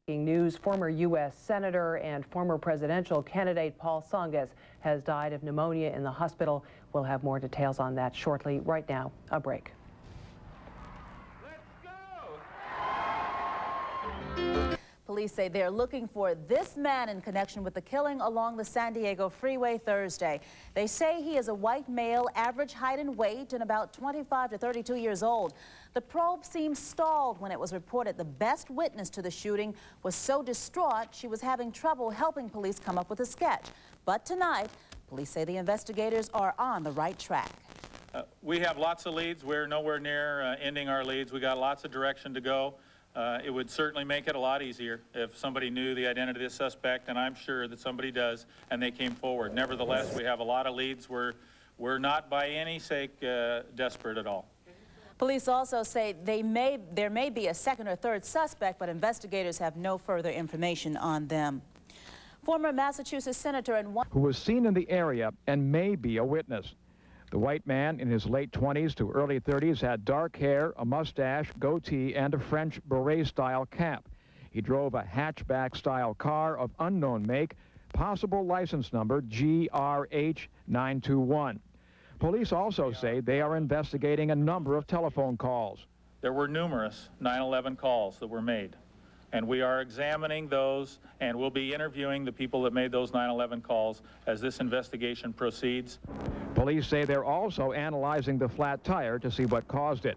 News, former U.S. Senator and former presidential candidate Paul Tsongas has died of pneumonia in the hospital. We'll have more details on that shortly. Right now, a break. Police say they're looking for this man in connection with the killing along the San Diego freeway Thursday. They say he is a white male, average height and weight, and about 25 to 32 years old. The probe seemed stalled when it was reported the best witness to the shooting was so distraught she was having trouble helping police come up with a sketch. But tonight, police say the investigators are on the right track. We have lots of leads. We're nowhere near ending our leads. We got lots of direction to go. It would certainly make it a lot easier if somebody knew the identity of the suspect, and I'm sure that somebody does, and they came forward. Nevertheless, we have a lot of leads. We're not by any sake desperate at all. Police also say there may be a second or third suspect, but investigators have no further information on them. Former Massachusetts Senator and who was seen in the area and may be a witness. The white man in his late 20s to early 30s had dark hair, a mustache, goatee, and a French beret-style cap. He drove a hatchback-style car of unknown make, possible license number GRH921. Police also say they are investigating a number of telephone calls. There were numerous 9/11 calls that were made, and we are examining those, and we'll be interviewing the people that made those 9/11 calls as this investigation proceeds. Police say they're also analyzing the flat tire to see what caused it.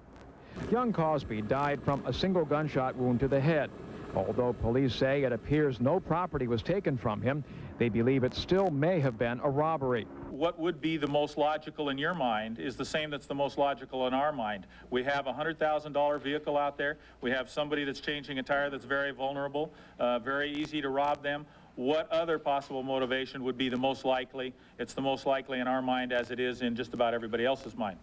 Young Cosby died from a single gunshot wound to the head. Although police say it appears no property was taken from him, they believe it still may have been a robbery. What would be the most logical in your mind is the same that's the most logical in our mind. We have a $100,000 vehicle out there. We have somebody that's changing a tire that's very vulnerable, very easy to rob them. What other possible motivation would be the most likely? It's the most likely in our mind as it is in just about everybody else's mind.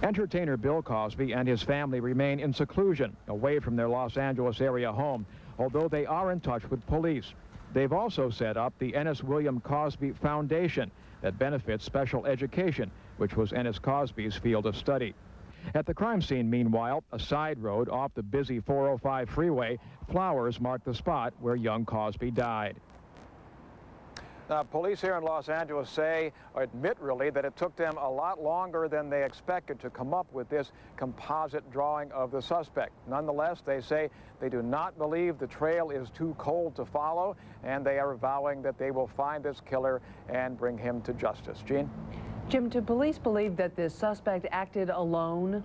Entertainer Bill Cosby and his family remain in seclusion, away from their Los Angeles area home, although they are in touch with police. They've also set up the Ennis William Cosby Foundation that benefits special education, which was Ennis Cosby's field of study. At the crime scene, meanwhile, a side road off the busy 405 freeway, flowers mark the spot where young Cosby died. Now, police here in Los Angeles admit really that it took them a lot longer than they expected to come up with this composite drawing of the suspect. Nonetheless, they say they do not believe the trail is too cold to follow, and they are vowing that they will find this killer and bring him to justice. Gene? Jim, do police believe that this suspect acted alone?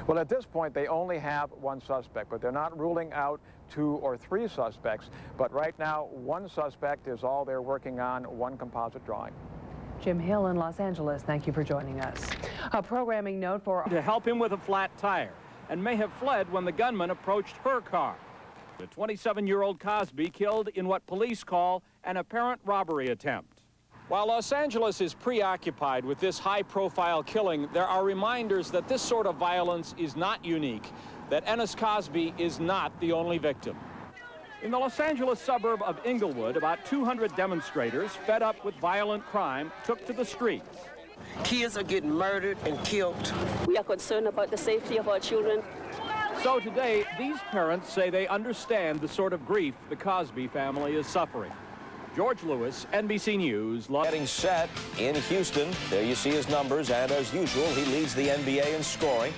Well, at this point, they only have one suspect, but they're not ruling out 2 or 3 suspects. But right now, one suspect is all they're working on, one composite drawing. Jim Hill in Los Angeles, thank you for joining us. A programming note for... to help him with a flat tire, and may have fled when the gunman approached her car. The 27-year-old Cosby killed in what police call an apparent robbery attempt. While Los Angeles is preoccupied with this high-profile killing, there are reminders that this sort of violence is not unique, that Ennis Cosby is not the only victim. In the Los Angeles suburb of Inglewood, about 200 demonstrators, fed up with violent crime, took to the streets. Kids are getting murdered and killed. We are concerned about the safety of our children. So today, these parents say they understand the sort of grief the Cosby family is suffering. George Lewis, NBC News. Getting set in Houston. There you see his numbers, and as usual, he leads the NBA in scoring.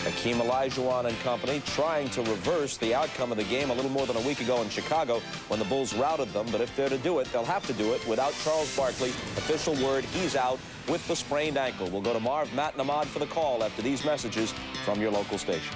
Hakeem Olajuwon and company trying to reverse the outcome of the game a little more than a week ago in Chicago when the Bulls routed them. But if they're to do it, they'll have to do it without Charles Barkley. Official word, he's out with the sprained ankle. We'll go to Marv, Matt, and Ahmad for the call after these messages from your local station.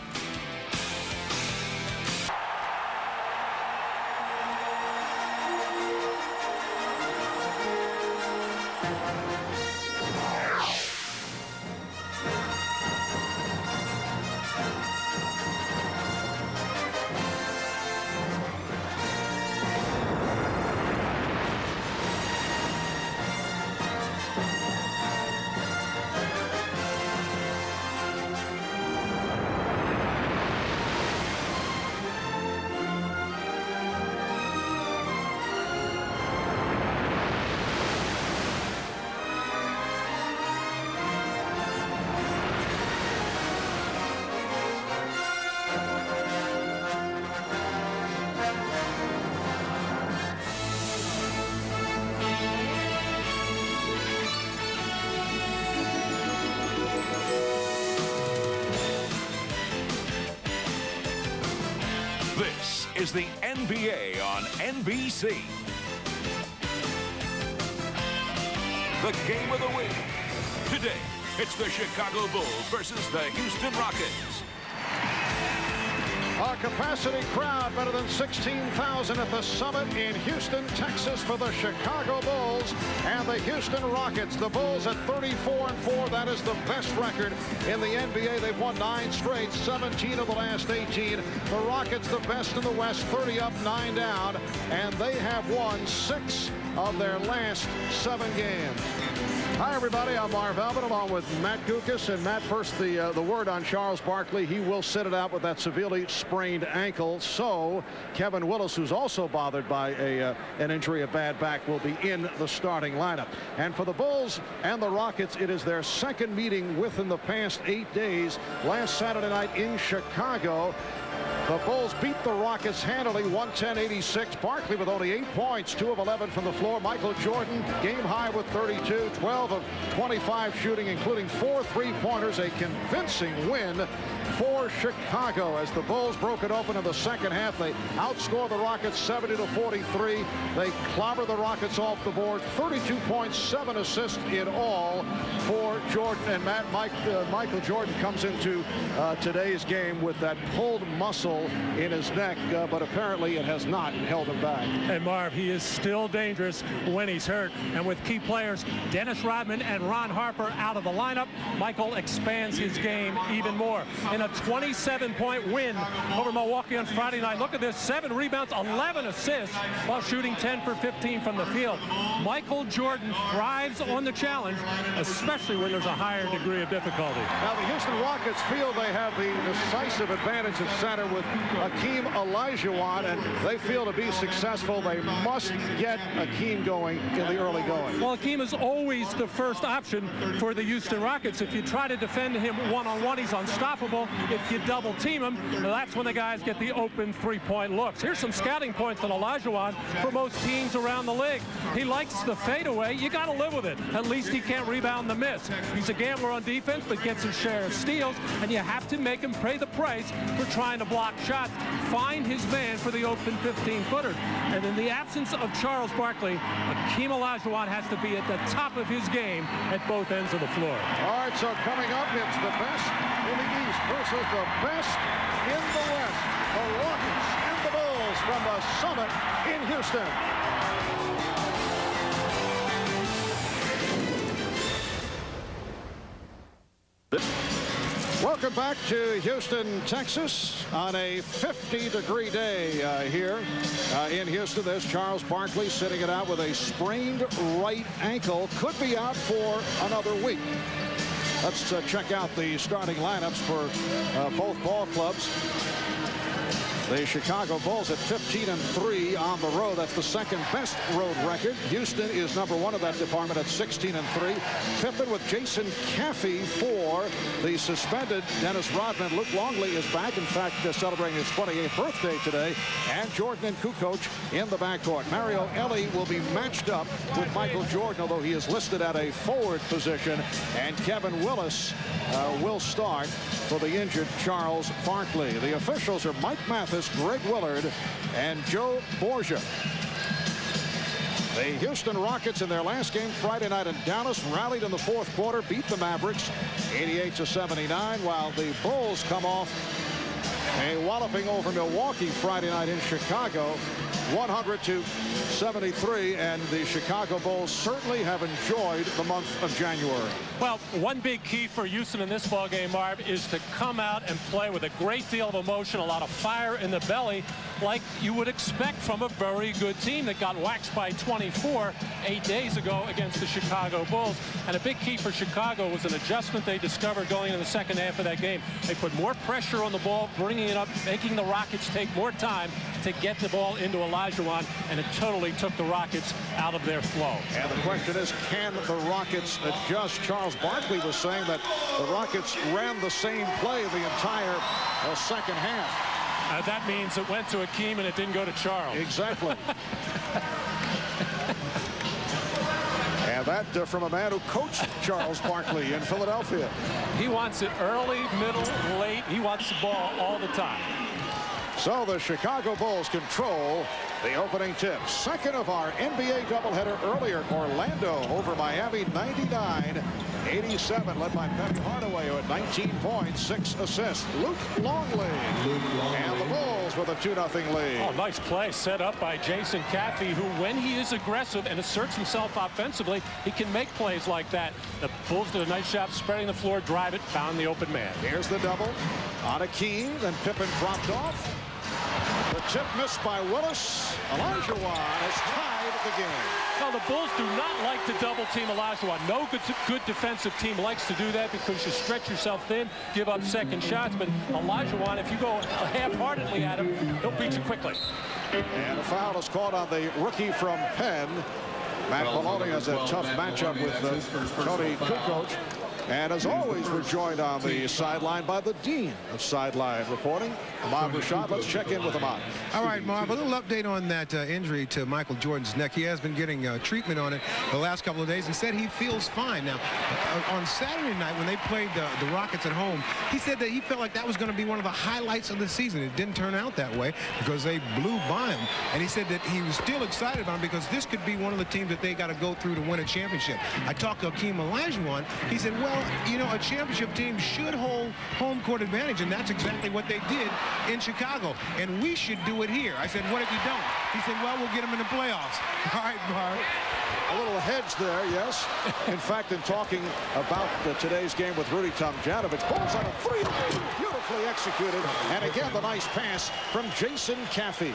is the NBA on NBC. The game of the week. Today, it's the Chicago Bulls versus the Houston Rockets. A capacity crowd better than 16,000 at the Summit in Houston, Texas for the Chicago Bulls and the Houston Rockets. The Bulls at 34-4. That is the best record in the NBA. They've won 9 straight, 17 of the last 18. The Rockets the best in the West, 30 up, 9 down, and they have won 6 of their last 7 games. Hi, everybody. I'm Marv Albert along with Matt Guokas. And Matt, first the word on Charles Barkley. He will sit it out with that severely sprained ankle. So Kevin Willis, who's also bothered by an injury, a bad back, will be in the starting lineup. And for the Bulls and the Rockets, it is their second meeting within the past 8 days. Last Saturday night in Chicago, the Bulls beat the Rockets handily, 110-86. Barkley with only 8 points, 2 of 11 from the floor. Michael Jordan, game high with 32, 12 of 25 shooting, including 4 three-pointers. A convincing win for Chicago as the Bulls broke it open in the second half. They outscored the Rockets 70-43. They clobbered the Rockets off the board. 32 points, 7 assists in all for Jordan. And Michael Jordan comes into today's game with that pulled muscle in his neck, but apparently it has not held him back. And Marv, he is still dangerous when he's hurt. And with key players Dennis Rodman and Ron Harper out of the lineup, Michael expands his game even more. In a 27-point win over Milwaukee on Friday night. Look at this, 7 rebounds, 11 assists while shooting 10 for 15 from the field. Michael Jordan thrives on the challenge, especially when there's a higher degree of difficulty. Now the Houston Rockets feel they have the decisive advantage at center with Hakeem Olajuwon, and they feel to be successful they must get Hakeem going in the early going. Well, Hakeem is always the first option for the Houston Rockets. If you try to defend him one-on-one, he's unstoppable. If you double team him, that's when the guys get the open three-point looks. Here's some scouting points on Olajuwon for most teams around the league. He likes the fadeaway. You got to live with it. At least he can't rebound the miss. He's a gambler on defense, but gets his share of steals, and you have to make him pay the price for trying to block shots. Find his man for the open 15-footer. And in the absence of Charles Barkley, Hakeem Olajuwon has to be at the top of his game at both ends of the floor. All right, so coming up, it's the best in the East versus the best in the West. The Rockets and the Bulls from the Summit in Houston. Welcome back to Houston, Texas on a 50-degree day here in Houston. There's Charles Barkley sitting it out with a sprained right ankle. Could be out for another week. Let's check out the starting lineups for both ball clubs. The Chicago Bulls at 15-3 on the road. That's the second best road record. Houston is number 1 of that department at 16-3. Pippen with Jason Caffey for the suspended Dennis Rodman. Luke Longley is back. In fact, they're celebrating his 28th birthday today. And Jordan and Kukoc in the backcourt. Mario Elie will be matched up with Michael Jordan, although he is listed at a forward position. And Kevin Willis will start for the injured Charles Barkley. The officials are Mike Mathis, Greg Willard, and Joe Borgia. The Houston Rockets in their last game Friday night in Dallas rallied in the fourth quarter, beat the Mavericks 88-79, while the Bulls come off a walloping over Milwaukee Friday night in Chicago, 100-73, and the Chicago Bulls certainly have enjoyed the month of January. Well, one big key for Houston in this ballgame, Marv, is to come out and play with a great deal of emotion, a lot of fire in the belly, like you would expect from a very good team that got waxed by 24 8 days ago against the Chicago Bulls. And a big key for Chicago was an adjustment they discovered going into the second half of that game. They put more pressure on the ball, bringing it up, making the Rockets take more time to get the ball into Olajuwon, and it totally took the Rockets out of their flow. And the question is, can the Rockets adjust? Charles Barkley was saying that the Rockets ran the same play the entire second half. That means it went to Hakeem and it didn't go to Charles. Exactly. And that from a man who coached Charles Barkley in Philadelphia. He wants it early, middle, late. He wants the ball all the time. So the Chicago Bulls control the opening tip. Second of our NBA doubleheader earlier. Orlando over Miami 99-87, led by Penny Hardaway, who had 19 points, 6 assists. Luke Longley. And the Bulls with a 2-0 lead. Oh, nice play set up by Jason Caffey, who, when he is aggressive and asserts himself offensively, he can make plays like that. The Bulls did a nice job spreading the floor, drive it, found the open man. Here's the double on Akeem, then Pippen dropped off. The tip missed by Willis. Olajuwon has tied the game. Now, the Bulls do not like to double team Olajuwon. No good defensive team likes to do that because you stretch yourself thin, give up second shots. But Olajuwon, if you go half-heartedly at him, he'll beat you quickly. And a foul is called on the rookie from Penn. Matt Maloney has a tough matchup with Tony Kukoc. And as always, we're joined on the sideline by the Dean of Sideline Reporting, Ahmad Rashad. Let's check in with Ahmad. All right, Marv, a little update on that injury to Michael Jordan's neck. He has been getting treatment on it the last couple of days and said he feels fine. Now, on Saturday night when they played the Rockets at home, he said that he felt like that was going to be one of the highlights of the season. It didn't turn out that way because they blew by him. And he said that he was still excited about him because this could be one of the teams that they got to go through to win a championship. I talked to Akeem Olajuwon. He said, well, you know, a championship team should hold home court advantage, and that's exactly what they did in Chicago. And we should do it here. I said, what if you don't? He said, well, we'll get them in the playoffs. All right, Marv. A little hedge there, yes. In fact, in talking about today's game with Rudy Tomjanovich, Bulls on a 3, beautifully executed. And again, the nice pass from Jason Caffey.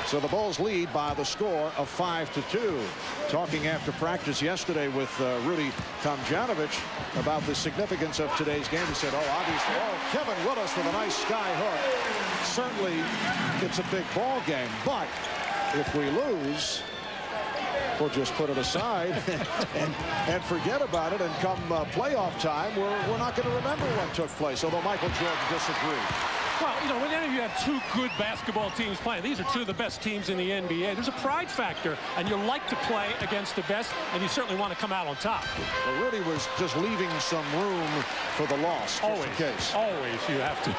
So the Bulls lead by the score of 5-2. Talking after practice yesterday with Rudy Tomjanovich about the significance of today's game, he said, oh, obviously, Kevin Willis with a nice sky hook. Certainly, it's a big ball game, but if we lose, we'll just put it aside and forget about it. And come playoff time, we're not going to remember what took place, although Michael Jordan disagreed. Well, you know, whenever you have two good basketball teams playing, these are two of the best teams in the NBA. There's a pride factor, and you like to play against the best, and you certainly want to come out on top. Well, Rudy was just leaving some room for the loss, just in case. Always, you have to.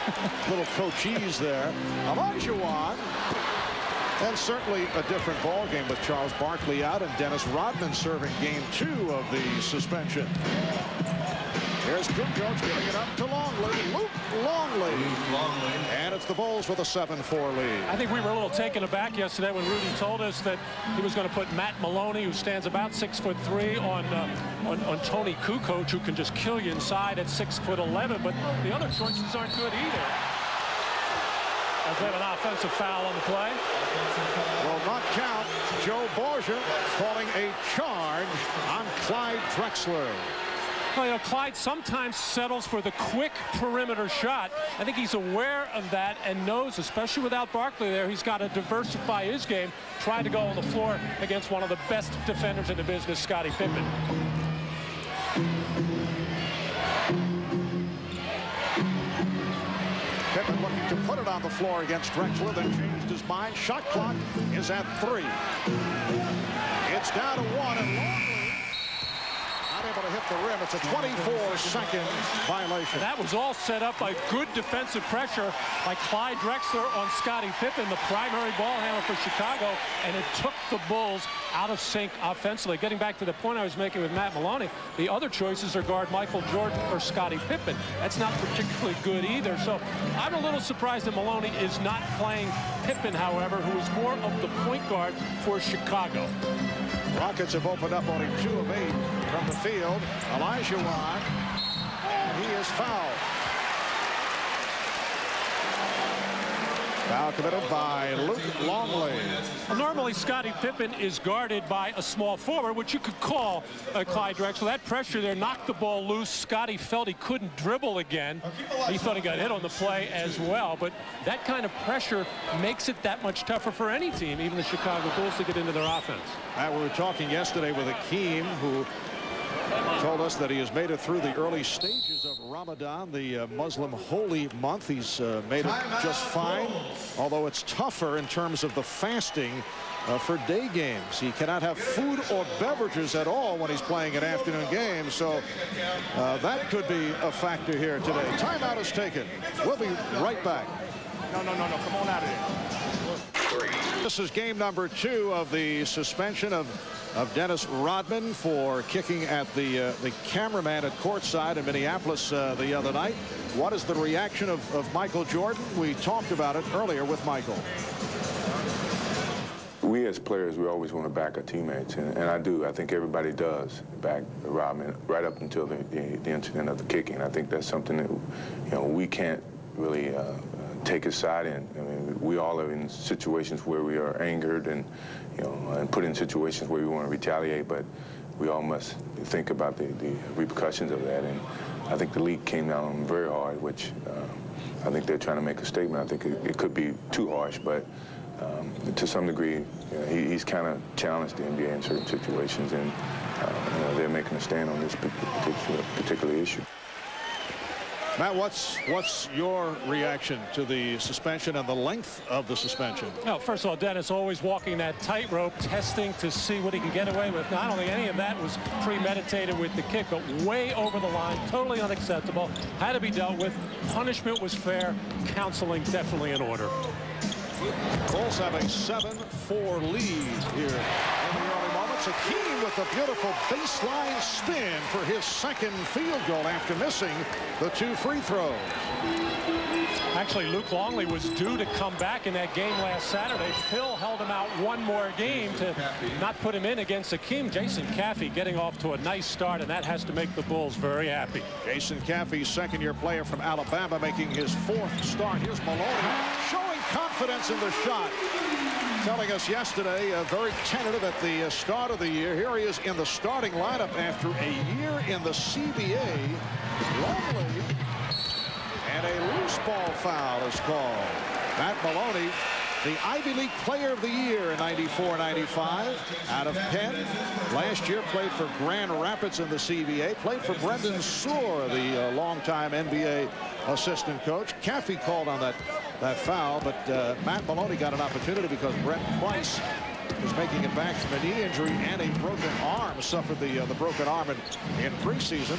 Little coachees there. Olajuwon. And certainly a different ball game with Charles Barkley out and Dennis Rodman serving game 2 of the suspension. Here's Kukoc giving it up to Longley. Luke Longley. And it's the Bulls with a 7-4 lead. I think we were a little taken aback yesterday when Rudy told us that he was going to put Matt Maloney, who stands about 6'3", on Tony Kukoc, who can just kill you inside at 6'11". But the other choices aren't good either. As we have an offensive foul on the play. Will not count. Joe Borgia calling a charge on Clyde Drexler. Well, you know, Clyde sometimes settles for the quick perimeter shot. I think he's aware of that and knows, especially without Barkley there, he's got to diversify his game, try to go on the floor against one of the best defenders in the business, Scottie Pippen. Pippen looking to put it on the floor against Drexler, then changed his mind. Shot clock is at 3. It's down to 1, and Longley not able to hit the rim. It's a 24-second violation. That was all set up by good defensive pressure by Clyde Drexler on Scottie Pippen, the primary ball handler for Chicago, and it took the Bulls out of sync offensively. Getting back to the point I was making with Matt Maloney, the other choices are guard Michael Jordan or Scottie Pippen. That's not particularly good either. So I'm a little surprised that Maloney is not playing Pippen, however, who is more of the point guard for Chicago. Rockets have opened up only 2 of 8 from the field. Olajuwon, and he is fouled. Foul committed by Luke Longley. Well, normally Scottie Pippen is guarded by a small forward, which you could call Clyde Drexler. That pressure there knocked the ball loose. Scottie felt he couldn't dribble again. He thought he got hit on the play as well. But that kind of pressure makes it that much tougher for any team, even the Chicago Bulls, to get into their offense. We were talking yesterday with Akeem, who told us that he has made it through the early stages of Ramadan, the Muslim holy month. He's made it just fine, although it's tougher in terms of the fasting for day games. He cannot have food or beverages at all when he's playing an afternoon game, so that could be a factor here today. Timeout is taken. We'll be right back. No, come on out of there. This is game number 2 of the suspension of Dennis Rodman for kicking at the cameraman at courtside in Minneapolis the other night. What is the reaction of Michael Jordan? We talked about it earlier with Michael. We as players, we always want to back our teammates, and I do. I think everybody does back Rodman right up until the incident of the kicking. I think that's something that we can't really take his side in. I mean, we all are in situations where we are angered and and put in situations where we want to retaliate, but we all must think about the repercussions of that. And I think the league came down on him very hard, which I think they're trying to make a statement. I think it could be too harsh, but to some degree, he's kind of challenged the NBA in certain situations, and they're making a stand on this particular issue. Matt, what's your reaction to the suspension and the length of the suspension? Well, first of all, Dennis always walking that tightrope, testing to see what he can get away with. I don't think any of that was premeditated with the kick, but way over the line, totally unacceptable, had to be dealt with. Punishment was fair, counseling definitely in order. Bulls have a 7-4 lead here in the early moments. Hakeem with a beautiful baseline spin for his second field goal after missing the 2 free throws. Actually, Luke Longley was due to come back in that game last Saturday. Phil held him out one more game to not put him in against Hakeem. Jason Caffey getting off to a nice start, and that has to make the Bulls very happy. Jason Caffey, second-year player from Alabama, making his 4th start. Here's Maloney showing confidence in the shot. Telling us yesterday, very tentative at the start of the year. Here he is in the starting lineup after a year in the CBA. Longley, and a loose ball foul is called. Matt Maloney, the Ivy League Player of the Year in 94-95 out of Penn. Last year played for Grand Rapids in the CBA. Played for Brendan Soor, the longtime NBA assistant coach. Caffey called on that foul, but Matt Maloney got an opportunity because Brent Price was making it back from a knee injury and a broken arm. Suffered the broken arm in preseason.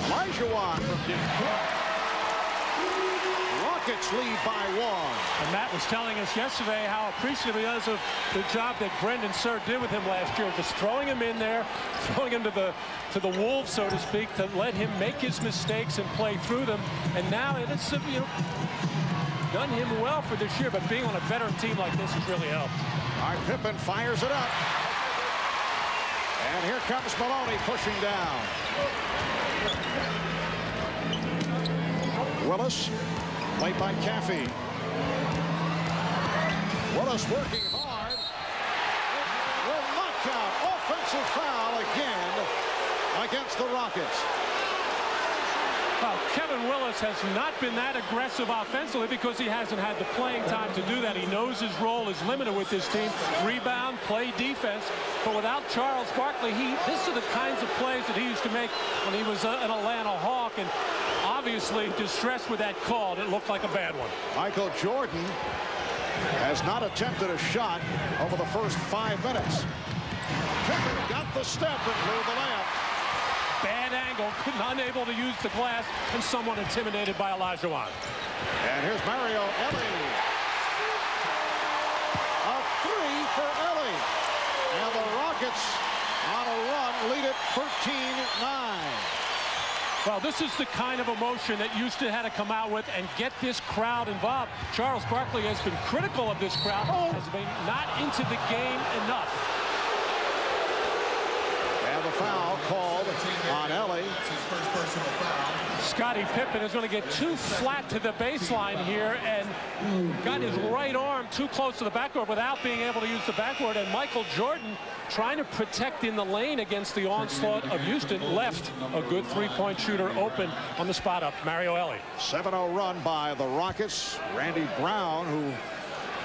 Olajuwon from Detroit. Rockets lead by 1. And Matt was telling us yesterday how appreciative he is of the job that Brendan Suhr did with him last year, just throwing him in there, throwing him to the wolves, so to speak, to let him make his mistakes and play through them. And now it's done him well for this year, but being on a veteran team like this has really helped. All right, Pippen fires it up. And here comes Maloney pushing down. Willis, played by Caffey. Willis working hard. Will not count. Offensive foul again against the Rockets. Well, Kevin Willis has not been that aggressive offensively because he hasn't had the playing time to do that. He knows his role is limited with this team. Rebound, play defense. But without Charles Barkley, these are the kinds of plays that he used to make when he was an Atlanta Hawk. And obviously distressed with that call. It looked like a bad one. Michael Jordan has not attempted a shot over the first 5 minutes. Pippen got the step and blew the layup. Bad angle, unable to use the glass, and somewhat intimidated by Olajuwon. And here's Mario Elie. A 3 for Elie. And the Rockets on a run lead it 13-9. Well, this is the kind of emotion that Houston had to come out with and get this crowd involved. Charles Barkley has been critical of this crowd, has been not into the game enough. And the foul called on Elie. Scottie Pippen is going to get too flat to the baseline here and got his right arm too close to the backboard without being able to use the backboard. And Michael Jordan, trying to protect in the lane against the onslaught of Houston, left a good three-point shooter open on the spot up, Mario Elie. 7-0 run by the Rockets. Randy Brown, who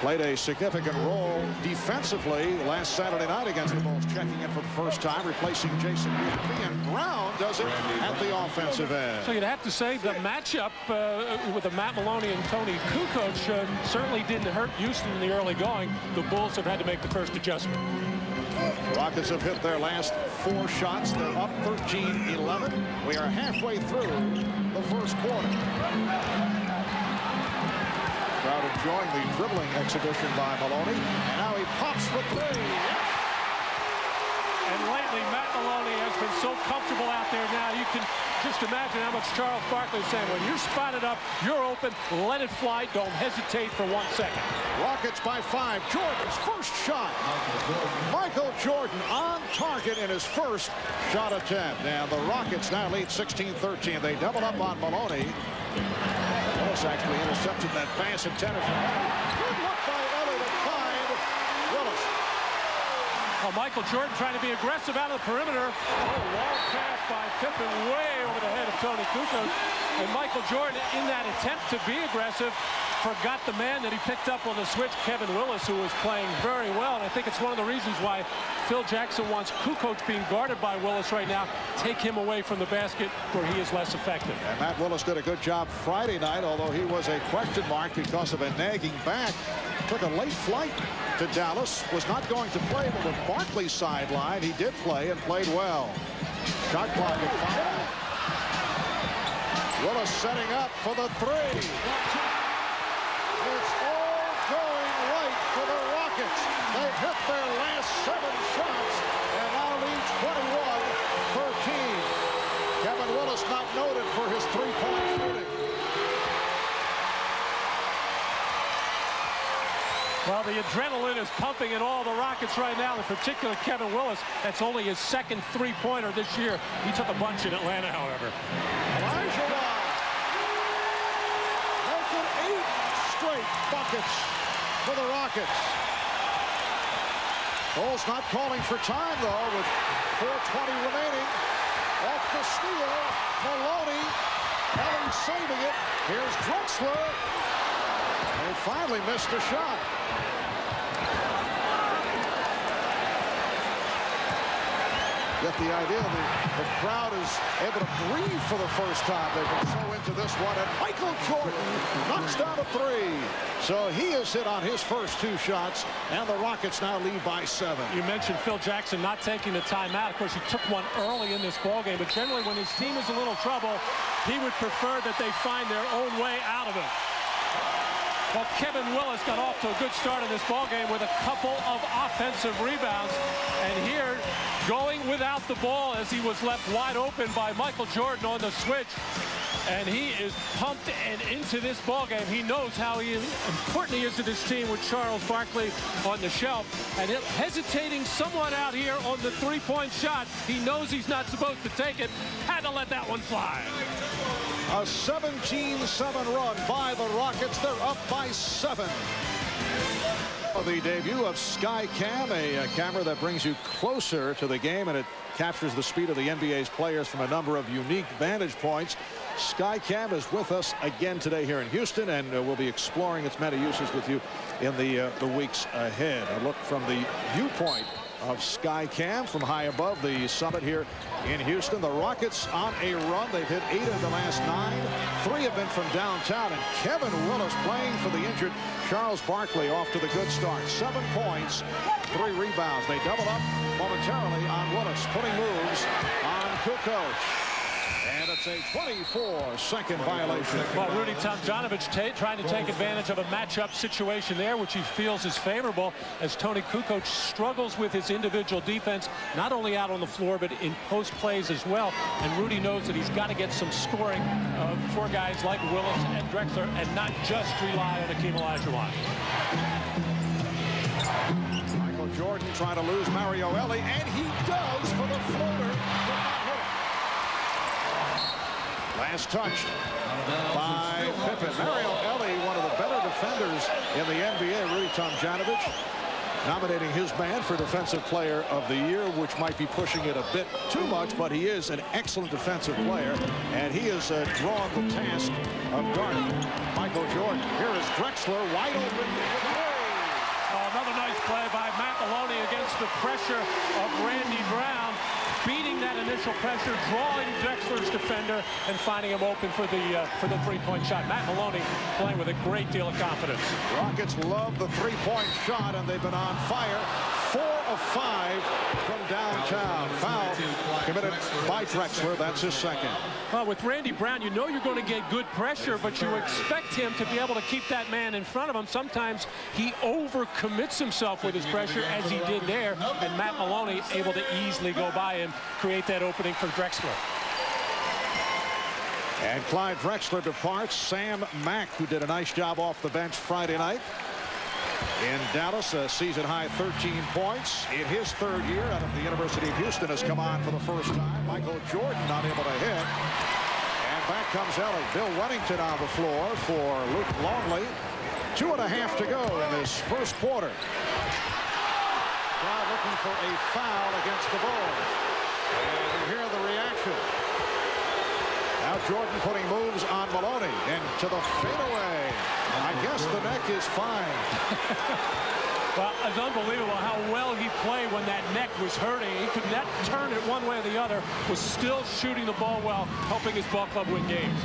played a significant role defensively last Saturday night against the Bulls, checking in for the first time, replacing Jason Murphy, and Brown does it at the offensive end. So you'd have to say the matchup with the Matt Maloney and Tony Kukoc certainly didn't hurt Houston in the early going. The Bulls have had to make the first adjustment. Rockets have hit their last 4 shots. They're up 13-11. We are halfway through the first quarter. enjoying the dribbling exhibition by Maloney. And now he pops for three. And lately, Matt Maloney has been so comfortable out there now. You can just imagine how much Charles Barkley is saying. When you're spotted up, you're open, let it fly. Don't hesitate for 1 second. Rockets by 5. Jordan's first shot. Michael Jordan on target in his first shot attempt. And the Rockets now lead 16-13. They double up on Maloney. Willis actually intercepted that pass intended for Ellie. Good look by Ellie to find Willis. Oh, Michael Jordan trying to be aggressive out of the perimeter. Oh, long pass by Pippen way over the head of Tony Kukoc. And Michael Jordan, in that attempt to be aggressive, forgot the man that he picked up on the switch, Kevin Willis, who was playing very well. And I think it's one of the reasons why Phil Jackson wants Kukoc being guarded by Willis right now. Take him away from the basket where he is less effective. And Matt Willis did a good job Friday night, although he was a question mark because of a nagging back. Took a late flight to Dallas, was not going to play, but with Barkley's sideline, he did play and played well. Shot clock at 5. Willis setting up for the three. It's all going right for the Rockets. They hit their last 7 shots and now lead 21-13. Kevin Willis not noted for his three-point shooting. Well, the adrenaline is pumping in all the Rockets right now, in particular Kevin Willis. That's only his second three-pointer this year. He took a bunch in Atlanta, however. Olajuwon making 8 straight buckets for the Rockets. Bulls not calling for time, though, with 4:20 remaining. Off the steal, Maloney. Ellie saving it. Here's Drexler. They finally missed a shot. Get the idea that the crowd is able to breathe for the first time. They've been so into this one. And Michael Jordan knocks down a 3. So he has hit on his first 2 shots. And the Rockets now lead by 7. You mentioned Phil Jackson not taking the timeout. Of course, he took one early in this ballgame. But generally, when his team is in a little trouble, he would prefer that they find their own way out of it. Well, Kevin Willis got off to a good start in this ballgame with a couple of offensive rebounds. And here, going without the ball as he was left wide open by Michael Jordan on the switch. And he is pumped and into this ballgame. He knows how important he is to this team with Charles Barkley on the shelf. And hesitating somewhat out here on the three-point shot. He knows he's not supposed to take it. Had to let that one fly. A 17-7 run by the Rockets. They're up by 7. The debut of Skycam, a camera that brings you closer to the game, and it captures the speed of the NBA's players from a number of unique vantage points. Skycam is with us again today here in Houston, and we'll be exploring its many uses with you in the weeks ahead. A look from the viewpoint of Skycam from high above the summit here in Houston. The Rockets on a run. They've hit 8 of the last 9. 3 have been from downtown, and Kevin Willis playing for the injured Charles Barkley off to the good start. 7 points, 3 rebounds. They double up momentarily on Willis, putting moves on Kukoc. And it's a 24-second violation. Well, Rudy Tomjanovich trying to take advantage of a matchup situation there, which he feels is favorable, as Tony Kukoc struggles with his individual defense, not only out on the floor, but in post plays as well. And Rudy knows that he's got to get some scoring for guys like Willis and Drexler, and not just rely on Hakeem Olajuwon. Michael Jordan trying to lose Mario Ellie, and he does for the floater. Last touched by Pippen. Mario Ellie, one of the better defenders in the NBA. Rudy Tomjanovich nominating his man for Defensive Player of the Year, which might be pushing it a bit too much, but he is an excellent defensive player, and he has drawn the task of guarding Michael Jordan. Here is Drexler wide open. Oh, another nice play by Matt Maloney against the pressure of Randy Brown. Beating that initial pressure, drawing Drexler's defender, and finding him open for the three-point shot. Matt Maloney playing with a great deal of confidence. Rockets love the three-point shot, and they've been on fire. 4 of 5 from downtown. Foul committed targeted by Drexler. That's his second. Well, with Randy Brown, you know you're going to get good pressure, but you expect him to be able to keep that man in front of him. Sometimes he overcommits himself with his pressure, as he did there, and Matt Maloney able to easily go by and create that opening for Drexler. And Clyde Drexler departs. Sam Mack, who did a nice job off the bench Friday night in Dallas, a season-high 13 points. In his third year out of the University of Houston, has come on for the first time. Michael Jordan not able to hit. And back comes Ellie. Bill Wennington on the floor for Luke Longley. 2.5 to go in this first quarter. Crowd looking for a foul against the Bulls. And you hear the reaction. Now Jordan putting moves on Maloney, and to the fadeaway. I guess the neck is fine. Well, it's unbelievable how well he played when that neck was hurting. He could not turn it one way or the other, was still shooting the ball well, helping his ball club win games.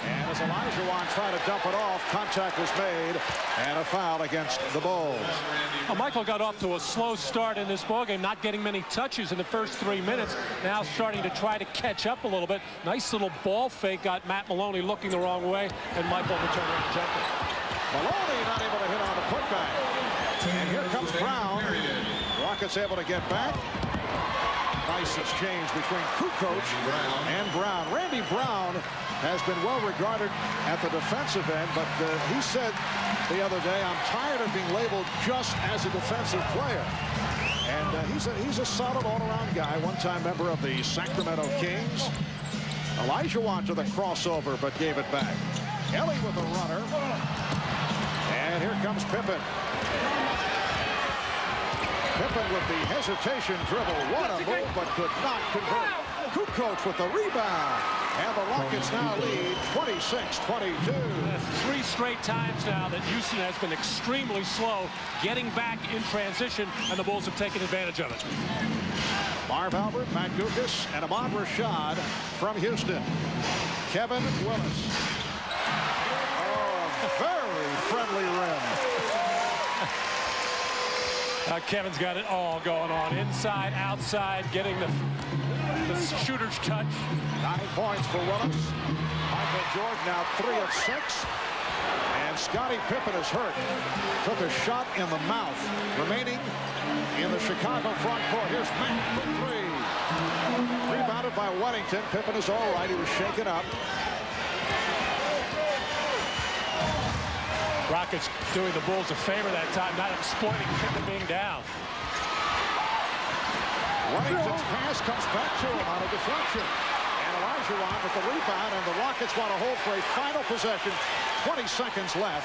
And as Olajuwon tried to dump it off, contact was made, and a foul against the Bulls. Well, Michael got off to a slow start in this ballgame, not getting many touches in the first 3 minutes. Now starting to try to catch up a little bit. Nice little ball fake, got Matt Maloney looking the wrong way, and Michael returned and jumped it. Maloney not able to hit on the putback. And here comes Brown. Rockets able to get back. Nice exchange between Kukoc and Brown. Randy Brown has been well regarded at the defensive end, but he said the other day, I'm tired of being labeled just as a defensive player. And he's a solid all-around guy, one-time member of the Sacramento Kings. Olajuwon to the crossover, but gave it back. Ellie with a runner. And here comes Pippen. Pippen with the hesitation dribble. What a move, but could not convert. Kukoc with the rebound. And the Rockets now lead 26-22. 3 straight times now that Houston has been extremely slow getting back in transition, and the Bulls have taken advantage of it. Marv Albert, Matt Guokas, and Ahmad Rashad from Houston. Kevin Willis. Oh, very friendly rim. Kevin's got it all going on. Inside, outside, getting the shooter's touch. 9 points for Willis. Michael Jordan now 3 of 6. And Scottie Pippen is hurt. Took a shot in the mouth. Remaining in the Chicago front court. Here's Mack for 3. Rebounded by Wennington. Pippen is all right. He was shaken up. Rockets doing the Bulls a favor that time, not exploiting Pippen being down. Wennington's pass comes back to him on a deflection. And Olajuwon with the rebound, and the Rockets want to hold for a final possession. 20 seconds left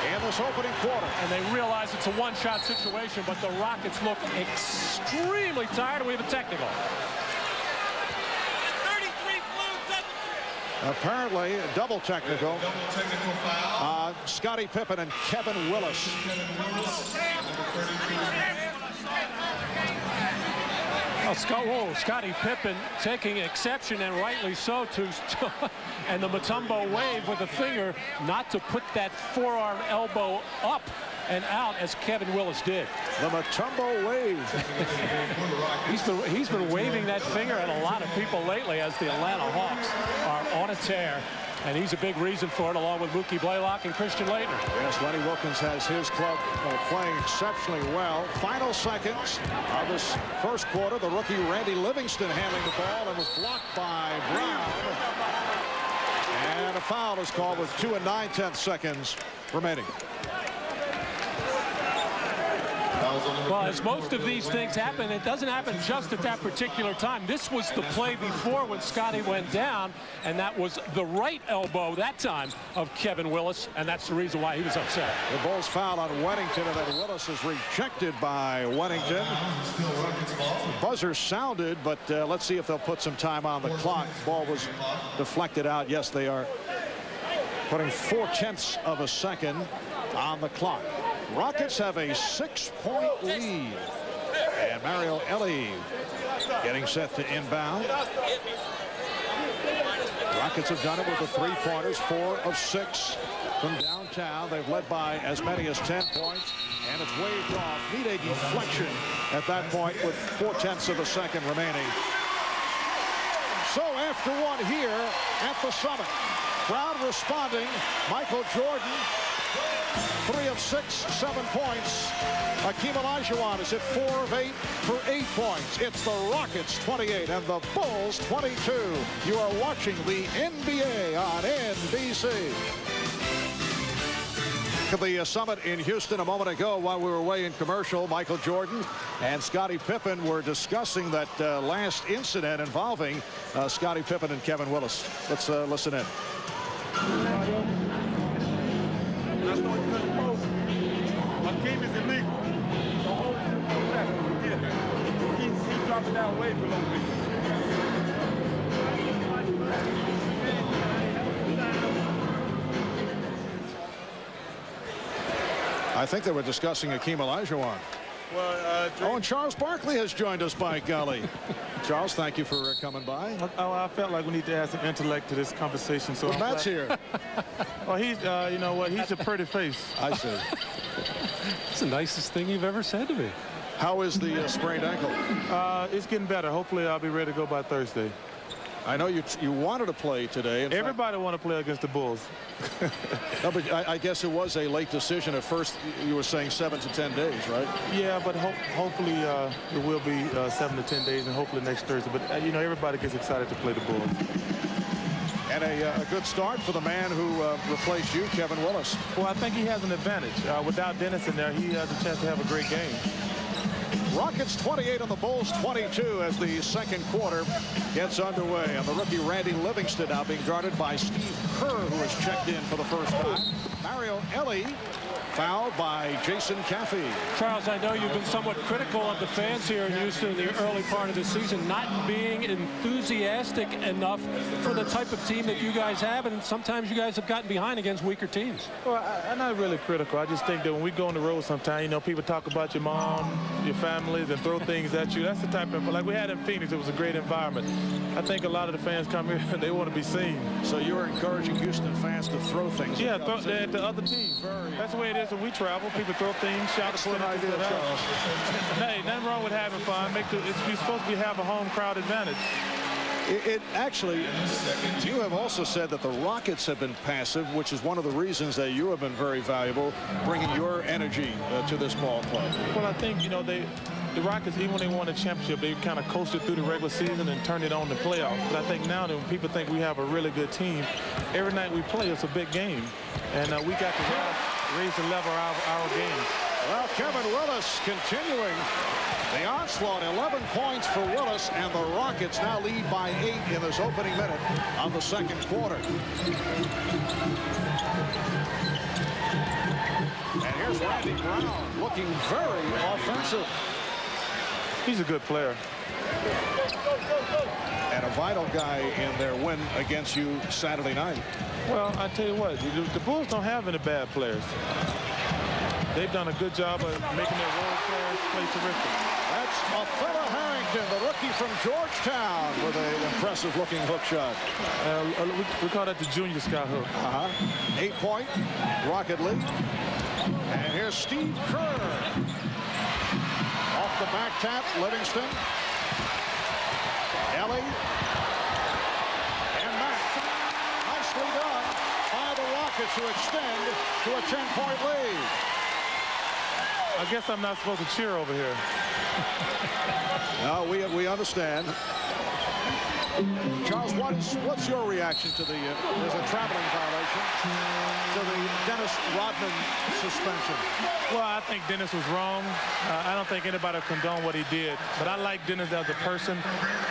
in this opening quarter. And they realize it's a one-shot situation, but the Rockets look extremely tired, and we have a technical. Apparently, a double technical. Scottie Pippen and Kevin Willis. Scottie Pippen taking exception, and rightly so, to and the Mutombo wave with a finger not to put that forearm elbow up and out as Kevin Willis did. The Mutombo wave. he's been waving that finger at a lot of people lately as the Atlanta Hawks are on a tear. And he's a big reason for it, along with Mookie Blaylock and Christian Laettner. Yes, Lenny Wilkins has his club playing exceptionally well. Final seconds of this first quarter. The rookie Randy Livingston handling the ball, and was blocked by Brown. And a foul is called with 2 9/10 seconds remaining. Well, as most of these things happen, it doesn't happen just at that particular time. This was the play before when Scottie went down, and that was the right elbow that time of Kevin Willis, and that's the reason why he was upset. The Bulls foul on Wennington, and then Willis is rejected by Wennington. The buzzer sounded, but let's see if they'll put some time on the clock. Ball was deflected out. Yes, they are putting 4/10 of a second on the clock. Rockets have a 6-point lead. And Mario Elie getting set to inbound. Rockets have done it with the 3-pointers, 4 of 6 from downtown. They've led by as many as 10 points. And it's waved off. Need a deflection at that point with 4/10 of a second remaining. after one here at the Summit. Crowd responding. Michael Jordan, 3 of 6, 7 points. Hakeem Olajuwon is at 4 of 8 for 8 points. It's the Rockets 28 and the Bulls 22. You are watching the NBA on NBC. The Summit in Houston a moment ago while we were away in commercial. Michael Jordan and Scottie Pippen were discussing that last incident involving Scottie Pippen and Kevin Willis. Let's listen in. Hakeem is illegal. So hold it back. He's dropping down way below me. I think they were discussing Hakeem Olajuwon. Well, and Charles Barkley has joined us, by golly. Charles, thank you for coming by. I felt like we need to add some intellect to this conversation. So Matt's here. Well, he's, you know what, he's a pretty face. I see. It's the nicest thing you've ever said to me. How is the sprained ankle? It's getting better. Hopefully, I'll be ready to go by Thursday. I know you wanted to play today. Everybody want to play against the Bulls. No, but I guess it was a late decision. At first, you were saying 7 to 10 days, right? Yeah, but hopefully it will be 7 to 10 days, and hopefully next Thursday. But, you know, everybody gets excited to play the Bulls. And a good start for the man who replaced you, Kevin Willis. Well, I think he has an advantage. Without Dennis in there, he has a chance to have a great game. Rockets 28 and the Bulls 22 as the second quarter gets underway. And the rookie Randy Livingston now being guarded by Steve Kerr, who has checked in for the first time. Mario Elie fouled by Jason Caffey. Charles, I know you've been somewhat critical of the fans here in Houston in the early part of the season, not being enthusiastic enough for the type of team that you guys have, and sometimes you guys have gotten behind against weaker teams. Well, I'm not really critical. I just think that when we go on the road sometimes, you know, people talk about your mom, your families, and throw things at you. That's the type of, like we had in Phoenix, it was a great environment. I think a lot of the fans come here, they want to be seen. So you're encouraging Houston fans to throw things at the other team. That's the way it is when we travel. People throw things, shout. Excellent idea, Charles. Hey, nothing wrong with having fun. We're supposed to have a home crowd advantage. It actually, you have also said that the Rockets have been passive, which is one of the reasons that you have been very valuable, bringing your energy to this ball club. Well, I think, you know, the Rockets, even when they won the championship, they kind of coasted through the regular season and turned it on the playoffs. But I think now that when people think we have a really good team, every night we play, it's a big game. And we got to raise the level of our game. Well, Kevin Willis continuing the onslaught. 11 points for Willis, and the Rockets now lead by 8 in this opening minute of the second quarter. And here's Randy Brown looking very offensive. He's a good player. And a vital guy in their win against you Saturday night. Well, I tell you what, the Bulls don't have any bad players. They've done a good job of making their role players play terrific. That's Othello Harrington, the rookie from Georgetown, with an impressive-looking hook shot. We call that the junior sky hook. 8-point Rocket lead. And here's Steve Kerr. Off the back tap, Livingston. Elie. And Mack. Nicely done by the Rockets, who extend to a 10-point lead. I guess I'm not supposed to cheer over here. No, we understand. Charles, what's your reaction to there's a traveling violation to the Dennis Rodman suspension? Well, I think Dennis was wrong. I don't think anybody condoned what he did. But I like Dennis as a person.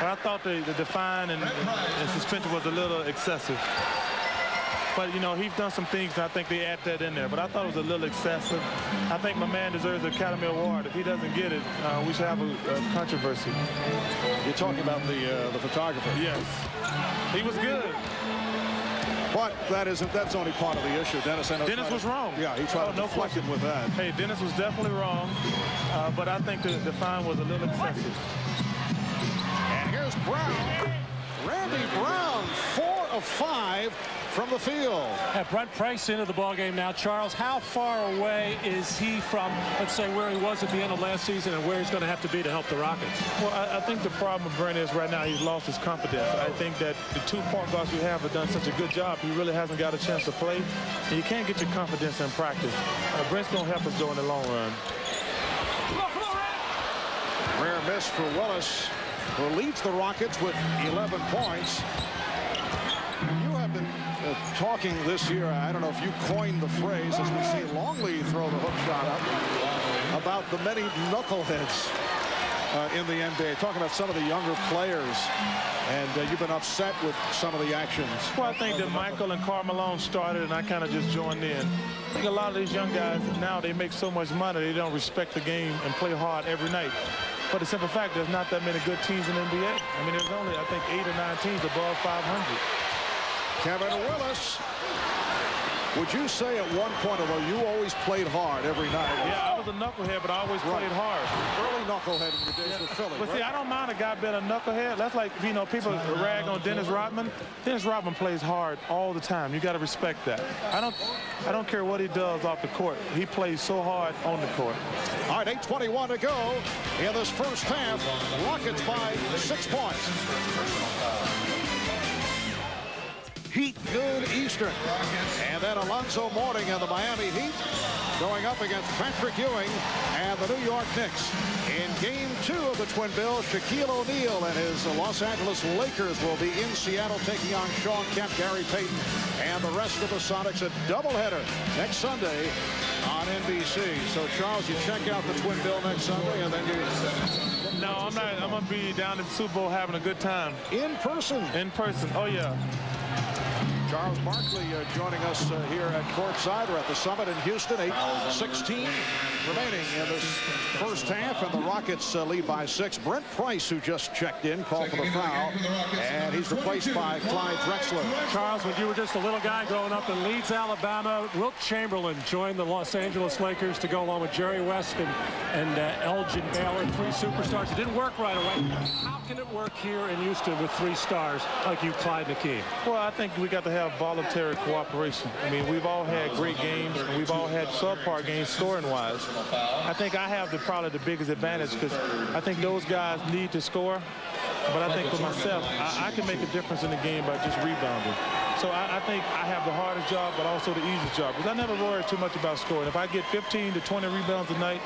But I thought the fine and suspension was a little excessive. But, you know, he's done some things, and I think they add that in there. But I thought it was a little excessive. I think my man deserves the Academy Award. If he doesn't get it, we should have a controversy. You're talking about the photographer? Yes. He was good. But that's only part of the issue. Dennis was wrong. Yeah, he tried to deflect it with that. Hey, Dennis was definitely wrong. But I think the fine was a little excessive. And here's Brown. Randy Brown, 4 of of 5 from the field. Brent Price into the ballgame now. Charles, how far away is he from, let's say, where he was at the end of last season and where he's going to have to be to help the Rockets? Well, I think the problem with Brent is right now he's lost his confidence. I think that the 2 point guards we have done such a good job. He really hasn't got a chance to play. And you can't get your confidence in practice. Brent's going to help us go in the long run. Rare miss for Willis, who leads the Rockets with 11 points. You have been talking this year, I don't know if you coined the phrase, as we see Longley throw the hook shot up, about the many knuckleheads in the NBA, talking about some of the younger players, and you've been upset with some of the actions. Well, I think that Michael and Karl Malone started, and I kind of just joined in. I think a lot of these young guys now, they make so much money, they don't respect the game and play hard every night. For the simple fact, there's not that many good teams in the NBA. I mean, there's only, I think, 8 or 9 teams above 500. Kevin Willis. Would you say at one point, although you always played hard every night? Yeah, I was a knucklehead, but I always played hard. Early knucklehead in your days with Philly. But see, I don't mind a guy being a knucklehead. That's like, you know, people rag on Dennis Rodman. Dennis Rodman plays hard all the time. You got to respect that. I don't care what he does off the court. He plays so hard on the court. All right, 8:21 to go in this first half. Rockets by 6 points. Heat noon Eastern. And then Alonzo Mourning and the Miami Heat going up against Patrick Ewing and the New York Knicks. In game 2 of the Twin Bills, Shaquille O'Neal and his Los Angeles Lakers will be in Seattle taking on Shawn Kemp, Gary Payton, and the rest of the Sonics. A doubleheader next Sunday on NBC. So, Charles, you check out the Twin Bill next Sunday, and then you... No, I'm not. I'm going to be down in the Super Bowl having a good time. In person? In person. Oh, yeah. Charles Barkley joining us here at courtside. We're at the Summit in Houston. 8:16 remaining in this first half, and the Rockets lead by 6. Brent Price, who just checked in, called for the foul, and he's replaced by Clyde Drexler. Charles, when you were just a little guy growing up in Leeds, Alabama, Wilt Chamberlain joined the Los Angeles Lakers to go along with Jerry West and Elgin Baylor, 3 superstars. It didn't work right away. How can it work here in Houston with 3 stars like you, Clyde McKee? Well, I think we got to have voluntary cooperation. I mean, we've all had great games, and we've all had subpar games scoring-wise. I think I have probably the biggest advantage because I think those guys need to score. But I think for myself, I can make a difference in the game by just rebounding. So I think I have the hardest job, but also the easiest job. Because I never worry too much about scoring. If I get 15 to 20 rebounds a night,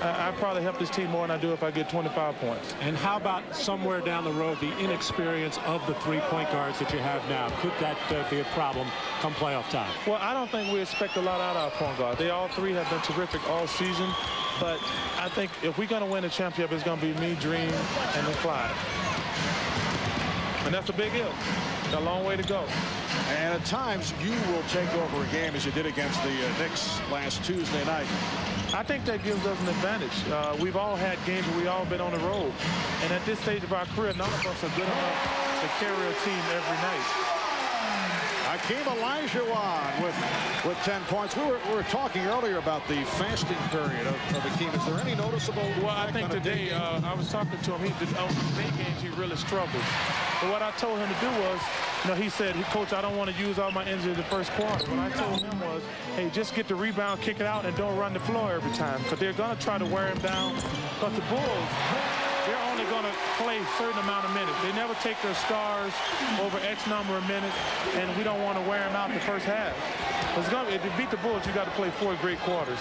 I probably help this team more than I do if I get 25 points. And how about somewhere down the road, the inexperience of the 3-point guards that you have now? Could that be a problem come playoff time? Well, I don't think we expect a lot out of our point guard. They all 3 have been terrific all season. But I think if we're going to win a championship, it's going to be me, Dream, and then Clyde. And that's a big if. A long way to go. And at times, you will take over a game as you did against the Knicks last Tuesday night. I think that gives us an advantage. We've all had games where we've all been on the road. And at this stage of our career, none of us are good enough to carry a team every night. Hakeem Olajuwon with 10 points. We were talking earlier about the fasting period of Hakeem. Is there any noticeable? Well, I think today, I was talking to him. On day games, he really struggles. But what I told him to do was, you know, he said, Coach, I don't want to use all my energy in the first quarter. What I told him was, hey, just get the rebound, kick it out, and don't run the floor every time. Because they're going to try to wear him down. But the Bulls, they're only going to play a certain amount of minutes. They never take their stars over X number of minutes, and we don't want to wear them out in the first half. If you beat the Bulls, you got to play 4 great quarters.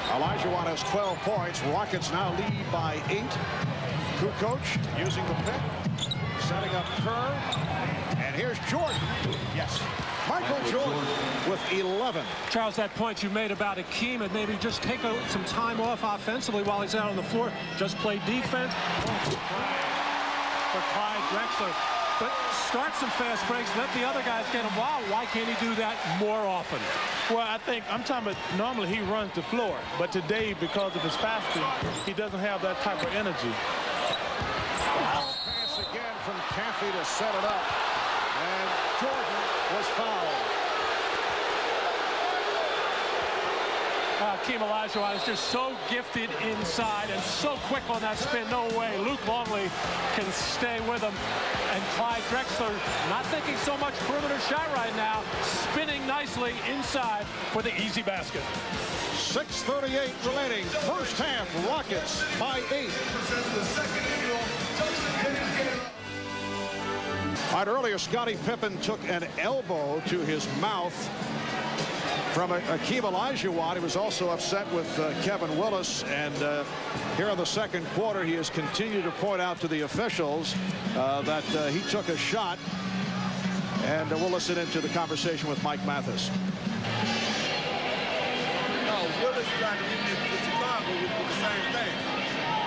Olajuwon has 12 points. Rockets now lead by 8. Kukoc using the pick, setting up Kerr, and here's Jordan. Yes. Michael Jordan with 11. Charles, that point you made about Hakeem and maybe just take some time off offensively while he's out on the floor. Just play defense for Clyde Drexler. But start some fast breaks, let the other guys get involved. Why can't he do that more often? Well, I think I'm talking about normally he runs the floor. But today, because of his fasting, he doesn't have that type of energy. Pass again from Caffey to set it up. And Jordan was fouled. Hakeem Olajuwon is just so gifted inside and so quick on that spin. No way Luke Longley can stay with him. And Clyde Drexler not thinking so much perimeter shot right now, spinning nicely inside for the easy basket. 6:38 remaining. First half, Rockets by 8. All right, earlier, Scottie Pippen took an elbow to his mouth from Hakeem Olajuwon. He was also upset with Kevin Willis. And here in the second quarter, he has continued to point out to the officials that he took a shot. And we'll listen into the conversation with Mike Mathis. Willis tried to get me to Chicago with the same thing.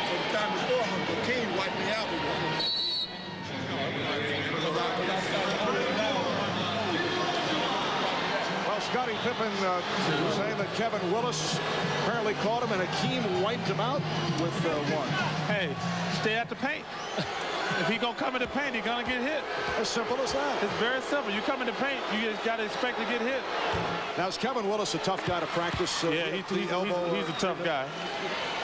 So the time before, Hakeem wiped me out with one. Well, Scottie Pippen saying that Kevin Willis apparently caught him and Hakeem wiped him out with one. Hey, stay at the paint. If he gonna come in the paint, he's gonna get hit. As simple as that. It's very simple. You come in the paint, you just gotta expect to get hit. Now, is Kevin Willis a tough guy to practice? Yeah, he's a tough guy.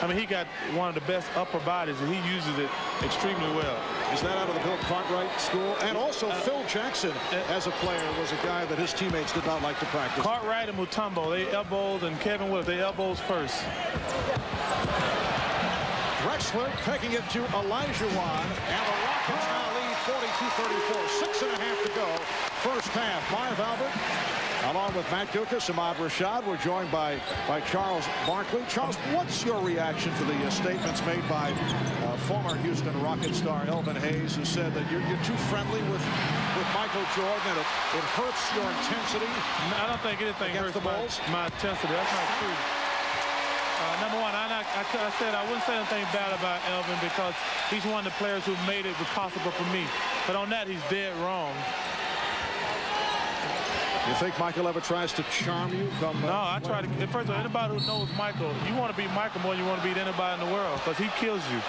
I mean, he got one of the best upper bodies, and he uses it extremely well. Is that out of the Bill Cartwright school? And also, Phil Jackson, as a player, was a guy that his teammates did not like to practice. Cartwright and Mutombo, they elbowed, and Kevin Willis, they elbows first. Drexler taking it to Olajuwon, and the Rockets now lead 42-34. 6.5 to go. First half. Marv Albert, along with Matt Dukas, Ahmad Rashad. We're joined by Charles Barkley. Charles, what's your reaction to the statements made by former Houston Rockets star Elvin Hayes, who said that you're too friendly with Michael Jordan and it hurts your intensity? I don't think anything hurts the Bulls. My intensity. That's not true. Number one, I said I wouldn't say anything bad about Elvin because he's one of the players who made it possible for me. But on that, he's dead wrong. You think Michael ever tries to charm you? No, I try to. First of all, anybody who knows Michael, you want to beat Michael more than you want to beat anybody in the world because he kills you.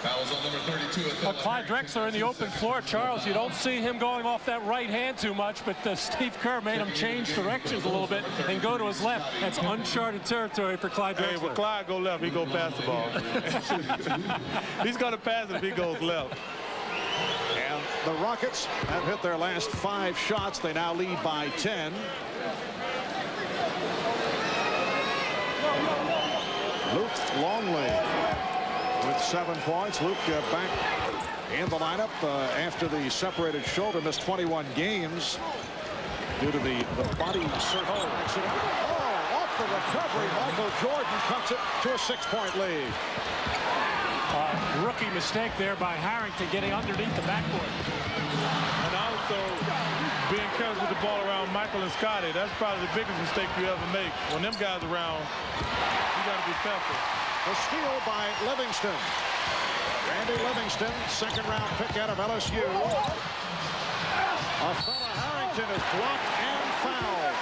Fouls on number 32. Clyde Drexler in the open floor. Charles, you don't see him going off that right hand too much, but Steve Kerr made him change directions a little bit and go to his left. That's uncharted territory for Clyde Drexler. Hey, when Clyde go left, he go pass the ball. He's going to pass it if he goes left. And the Rockets have hit their last 5 shots. They now lead by 10. Luke Longley with 7 points. Luke back in the lineup after the separated shoulder, missed 21 games due to the body circle accident. Oh, off the recovery, Michael Jordan cuts it to a 6-point lead. Rookie mistake there by Harrington getting underneath the backboard. And also being careless with the ball around Michael and Scottie. That's probably the biggest mistake you ever make. When them guys around, you got to be careful. A steal by Livingston. Randy Livingston, second-round pick out of LSU. A fella Harrington is blocked and fouled.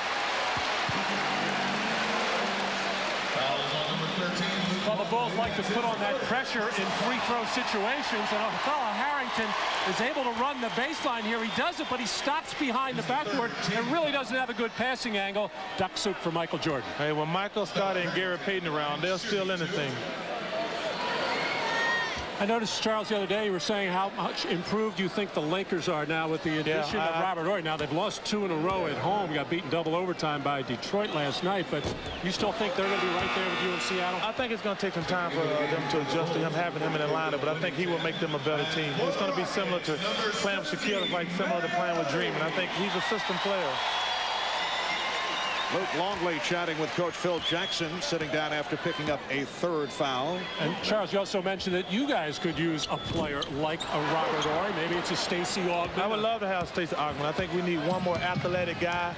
Well, the Bulls like to put on that pressure in free throw situations, and Othella Harrington is able to run the baseline here. He does it, but he stops behind the backboard and really doesn't have a good passing angle. Duck soup for Michael Jordan. Hey, when Michael, Scottie, and Gary Payton around, they'll steal anything. I noticed, Charles, the other day you were saying how much improved you think the Lakers are now with the addition of Robert Horry. Now, they've lost 2 in a row at home. Got beaten double overtime by Detroit last night, but you still think they're going to be right there with you in Seattle? I think it's going to take some time for them to adjust to him having him in Atlanta, but I think he will make them a better team. It's going to be similar to playing with Shaquille, like similar to playing with Dream, and I think he's a system player. Luke Longley chatting with Coach Phil Jackson, sitting down after picking up a 3rd foul. And Charles, you also mentioned that you guys could use a player like a Robert Horry. Maybe it's a Stacey Augmon. I would love to have Stacey Augmon. I think we need one more athletic guy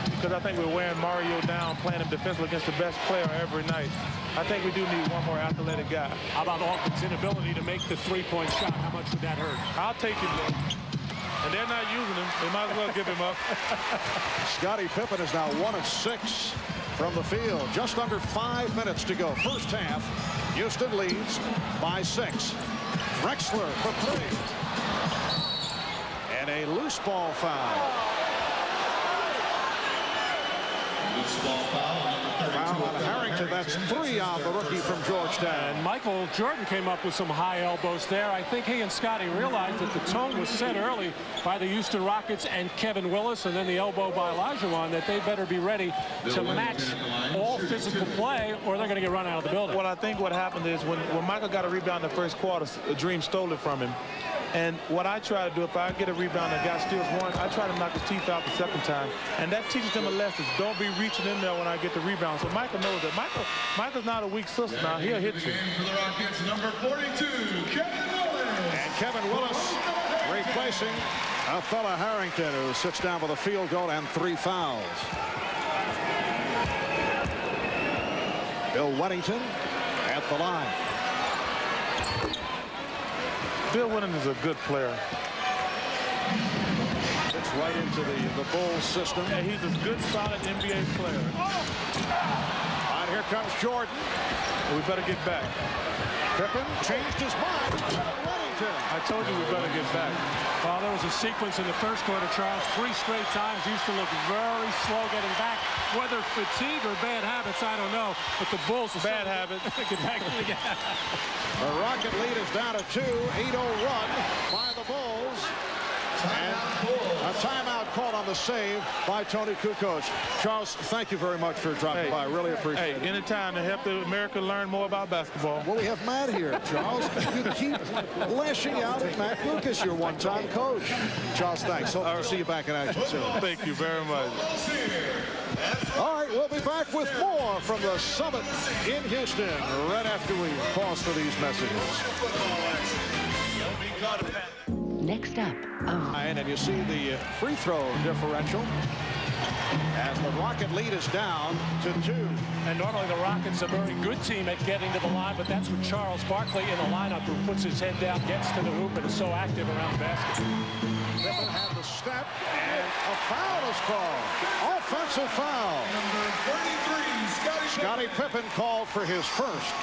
because I think we're wearing Mario down, playing him defensively against the best player every night. I think we do need one more athletic guy. How about Augmon's inability to make the 3-point shot? How much would that hurt? I'll take it. And they're not using him. They might as well give him up. Scottie Pippen is now 1 of 6 from the field. Just under 5 minutes to go. First half, Houston leads by 6. Drexler for 3. And a loose ball foul. Foul on Harrington. That's 3 on the rookie from Georgetown. And Michael Jordan came up with some high elbows there. I think he and Scotty realized that the tone was set early by the Houston Rockets and Kevin Willis, and then the elbow by Olajuwon, that they better be ready to match all physical play or they're going to get run out of the building. Well, I think what happened is when Michael got a rebound in the first quarter, Dream stole it from him. And what I try to do, if I get a rebound and a guy steals one, I try to knock his teeth out the second time. And that teaches them a lesson. Don't be reaching in there when I get the rebound. So Michael knows that. Michael's not a weak sister now. He'll hit you. For the Rockets, number 42, Kevin Willis. And Kevin Willis replacing a fella Harrington, who sits down with a field goal and 3 fouls. Bill Weddington at the line. Bill Weddington is a good player. Fits right into the Bulls system. Yeah, he's a good, solid NBA player. And here comes Jordan. We better get back. Pippen changed his mind. Weddington. I told you we better get back. Well, there was a sequence in the first quarter, Charles. 3 straight times Houston looked very slow getting back. Whether fatigue or bad habits, I don't know. But the Bulls are bad habits. Get back to the game. The Rocket lead is down to 2. 8-0 run by the Bulls. And a timeout called on the save by Tony Kukoc. Charles, thank you very much for dropping by. I really appreciate it. Anytime to help the America learn more about basketball. Well, we have Matt here, Charles. You keep lashing out at Matt Lucas, your one-time coach. Charles, thanks. Hope to see you back in action soon. Thank you very much. All right, we'll be back with more from the Summit in Houston right after we pause for these messages. Next up. And you see the free throw differential as the Rocket lead is down to 2. And normally the Rockets are a very good team at getting to the line, but that's with Charles Barkley in the lineup, who puts his head down, gets to the hoop, and is so active around the basket. Pippen had the step, and a foul is called. Offensive foul. Number 33, Scottie Pippen called for his first.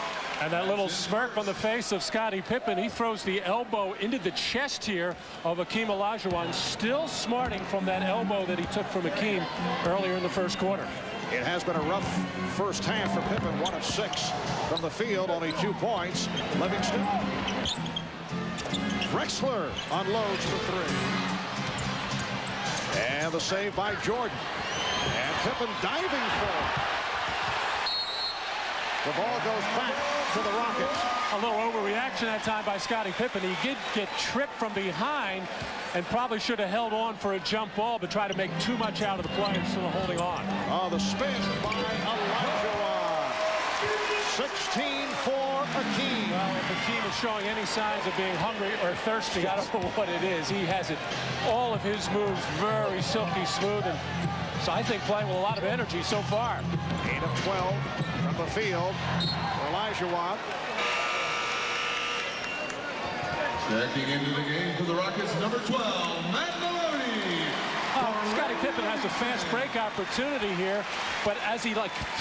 And that little smirk on the face of Scottie Pippen, he throws the elbow into the chest here of Akeem Olajuwon, still smarting from that elbow that he took from Akeem earlier in the first quarter. It has been a rough first half for Pippen, 1 of 6 from the field, only 2 points. Livingston. Drexler unloads for 3. And the save by Jordan. And Pippen diving for it. The ball goes back to the Rockets. A little overreaction that time by Scottie Pippen. He did get tripped from behind and probably should have held on for a jump ball, but tried to make too much out of the play instead of holding on. Oh, the spin by Olajuwon. 16 for Akeem. Well, if Akeem is showing any signs of being hungry or thirsty, I don't know what it is. He has it. All of his moves very silky smooth, and so I think playing with a lot of energy so far. 8 of 12 from the field. Olajuwon. Checking into the game for the Rockets, number 12, Matt Maloney. Scottie Pippen has a fast break opportunity here, but as he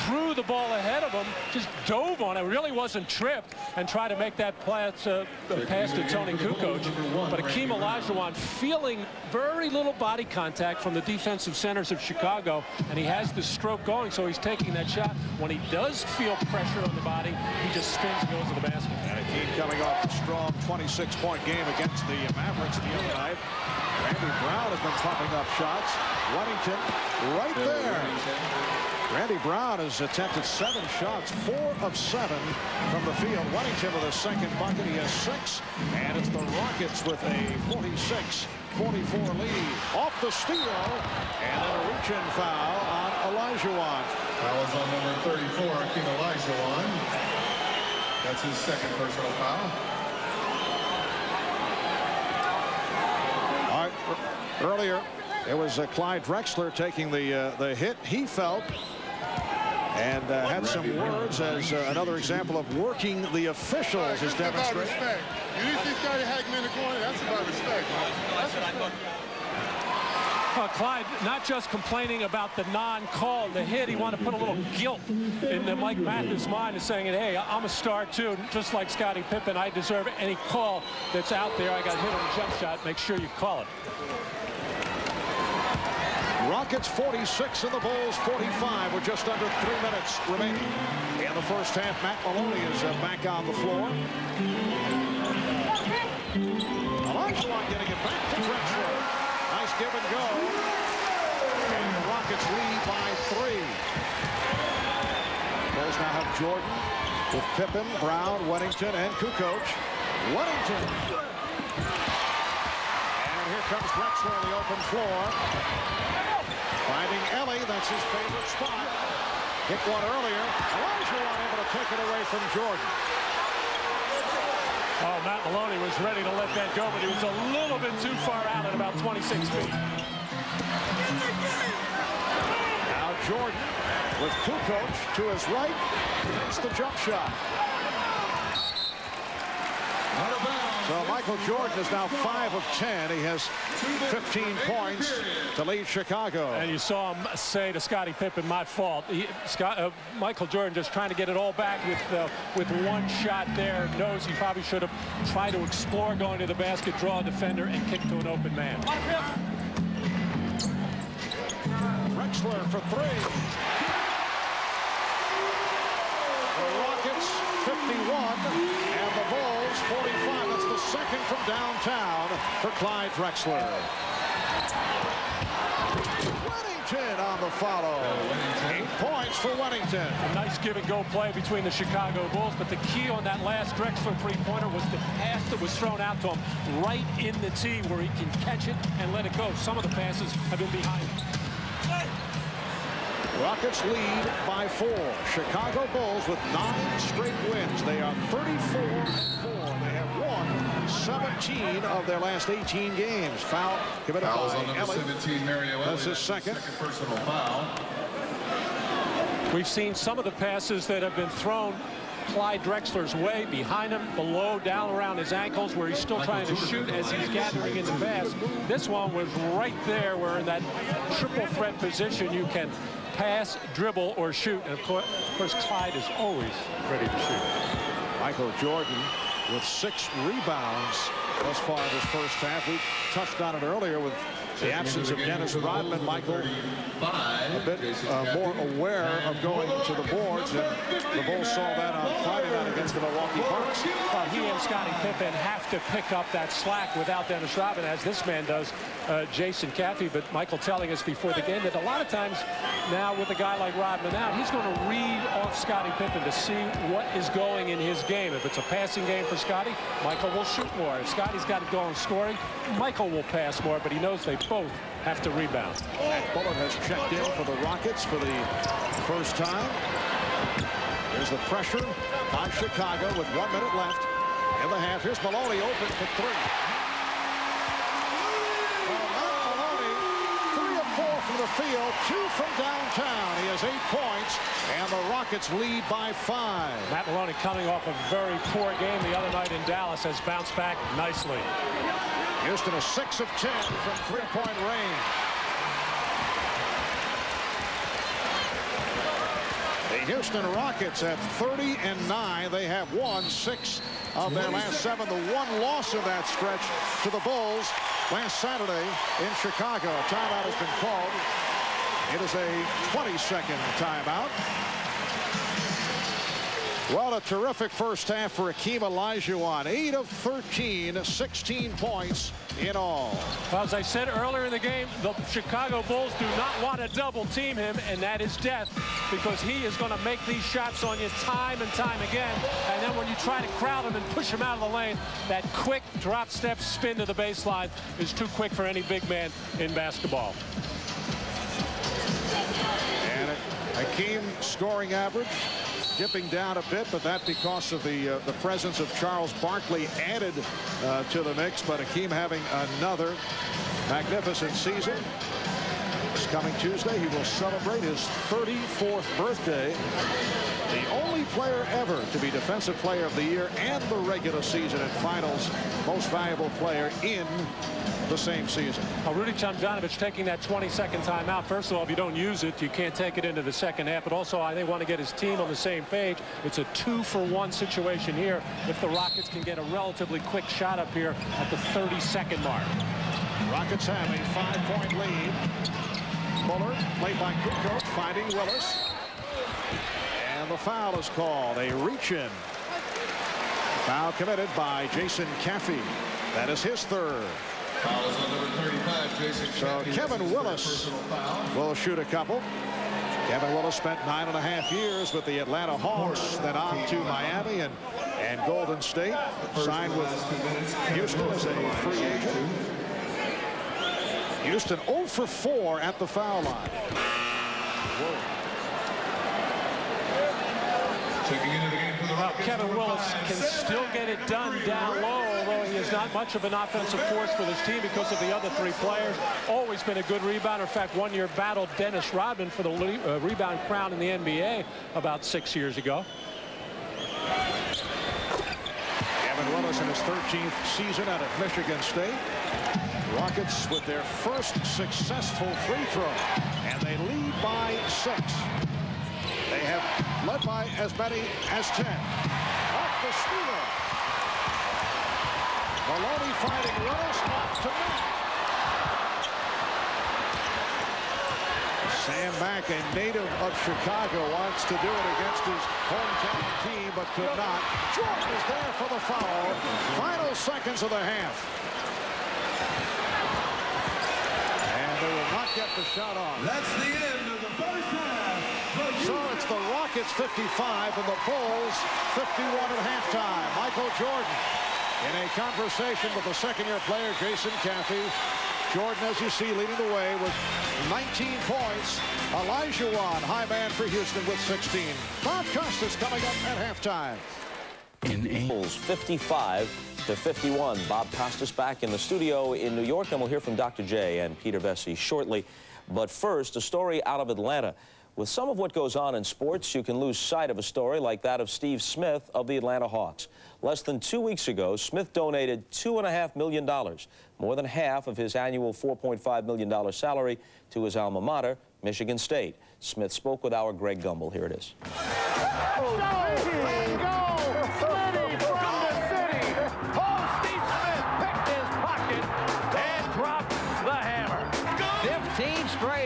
threw the ball ahead of him, just dove on it, really wasn't tripped, and tried to make that pass to Tony Kukoc. But Akeem Olajuwon feeling very little body contact from the defensive centers of Chicago, and he has the stroke going, so he's taking that shot. When he does feel pressure on the body, he just spins and goes to the basket. And Akeem coming off a strong 26-point game against the Mavericks the other night. Randy Brown has been popping up shots. Weddington right there. Randy Brown has attempted 7 shots, 4 of 7 from the field. Weddington with a second bucket. He has 6. And it's the Rockets with a 46-44 lead. Off the steal. And then a reach-in foul on Olajuwon. Foul is on number 34, Akeem Olajuwon. That's his second personal foul. Earlier, it was Clyde Drexler taking the hit he felt and had some words as another example of working the officials is demonstrated. Respect. You didn't see Scottie Hackman in the corner. That's about respect. That's what I thought. Clyde not just complaining about the non-call, the hit. He wanted to put a little guilt in Mike Mathis' mind and saying, hey, I'm a star too. Just like Scottie Pippen, I deserve any call that's out there. I got hit on a jump shot. Make sure you call it. Rockets 46 and the Bulls 45 with just under 3 minutes remaining. In the first half, Matt Maloney is back on the floor. Olajuwon getting it back to Drexler. Nice give and go. And the Rockets lead by 3. Bulls now have Jordan with Pippen, Brown, Weddington, and Kukoc. Weddington. And here comes Drexler on the open floor. Finding Ellie, that's his favorite spot. Hit one earlier. Olajuwon able to take it away from Jordan. Oh, Matt Maloney was ready to let that go, but he was a little bit too far out at about 26 feet. Now Jordan with Kukoc to his right. Takes the jump shot. So Michael Jordan is now 5 of 10. He has 15 points to lead Chicago. And you saw him say to Scottie Pippen, my fault. Michael Jordan just trying to get it all back with one shot there. Knows he probably should have tried to explore going to the basket, draw a defender, and kick to an open man. Drexler for 3. The Rockets 51 and the Bulls 45. That's the second from downtown for Clyde Drexler. Weddington on the follow. 8 points for Weddington. A nice give-and-go play between the Chicago Bulls, but the key on that last Drexler three-pointer was the pass that was thrown out to him right in the tee where he can catch it and let it go. Some of the passes have been behind him. Rockets lead by 4. Chicago Bulls with 9 straight wins. They are 34-4. They have won 17 of their last 18 games. Foul committed by Ellie. 17, Mary Ellen. That's his second personal foul. We've seen some of the passes that have been thrown Clyde Drexler's way, behind him, below, down around his ankles, where he's still trying to shoot as he's gathering in the pass. This one was right there where in that triple threat position you can pass, dribble, or shoot. And of course, Clyde is always ready to shoot. Michael Jordan with 6 rebounds thus far this first half. We touched on it earlier with the absence of Dennis Rodman. Michael a bit more aware of going to the boards, and the Bulls saw that on Friday night against the Milwaukee Bucks. Well, he and Scottie Pippen have to pick up that slack without Dennis Rodman, as this man does, Jason Caffey. But Michael telling us before the game that a lot of times now with a guy like Rodman out, he's going to read off Scottie Pippen to see what is going in his game. If it's a passing game for Scottie, Michael will shoot more. If Scottie's got to go on scoring, Michael will pass more, but he knows they both have to rebound. Matt Bullock has checked in for the Rockets for the first time. Here's the pressure on Chicago with 1 minute left in the half. Here's Maloney open for 3. Well, Matt Maloney, 3 of 4 from the field, 2 from downtown. He has 8 points, and the Rockets lead by 5. Matt Maloney, coming off a very poor game the other night in Dallas, has bounced back nicely. Houston is 6 of 10 from three-point range. The Houston Rockets at 30-9. They have won 6 of their last 7. The one loss of that stretch to the Bulls last Saturday in Chicago. A timeout has been called. It is a 20-second timeout. Well, a terrific first half for Hakeem Olajuwon. 8 of 13, 16 points in all. Well, as I said earlier in the game, the Chicago Bulls do not want to double team him, and that is death, because he is going to make these shots on you time and time again. And then when you try to crowd him and push him out of the lane, that quick drop step spin to the baseline is too quick for any big man in basketball. And Hakeem scoring average dipping down a bit, but that because of the presence of Charles Barkley added to the mix. But Hakeem having another magnificent season. This coming Tuesday, he will celebrate his 34th birthday. The only player ever to be Defensive Player of the Year and the regular season and Finals Most Valuable Player in the same season. Rudy Tomjanovich taking that 20-second timeout. First of all, if you don't use it, you can't take it into the second half. But also, I think, want to get his team on the same page. It's a 2-for-1 situation here if the Rockets can get a relatively quick shot up here at the 30-second mark. Rockets have a 5-point lead. Muller, played by Kukoc, finding Willis. And the foul is called, a reach-in. Foul committed by Jason Caffey. That is his third. Foul is on number 35, Jason So Kevin Willis will shoot a couple. Kevin Willis spent 9.5 years with the Atlanta Hawks, then on to Miami and Golden State. Signed with Houston as a free agent. Houston 0 for 4 at the foul line. Well, Kevin Willis can still get it done down low, although he is not much of an offensive force for this team because of the other three players. Always been a good rebounder. In fact, one year battled Dennis Rodman for the rebound crown in the NBA about 6 years ago. Kevin Willis in his 13th season out at Michigan State. Rockets with their first successful free throw, and they lead by 6. They have led by as many as 10. Off the steal. Maloney finding Willis, not to make. Sam Mack, a native of Chicago, wants to do it against his hometown team, but could not. Jordan is there for the foul. Final seconds of the half. And they will not get the shot off. That's the end of the first half. So it's the Rockets 55 and the Bulls 51 at halftime. Michael Jordan in a conversation with the second-year player Jason Caffey. Jordan, as you see, leading the way with 19 points. Olajuwon, high man for Houston with 16. Bob Costas coming up at halftime. Bulls 55-51. Bob Costas back in the studio in New York, and we'll hear from Dr. J and Peter Vesey shortly. But first, a story out of Atlanta. With some of what goes on in sports, you can lose sight of a story like that of Steve Smith of the Atlanta Hawks. Less than 2 weeks ago, Smith donated $2.5 million, more than half of his annual $4.5 million salary, to his alma mater, Michigan State. Smith spoke with our Greg Gumbel. Here it is.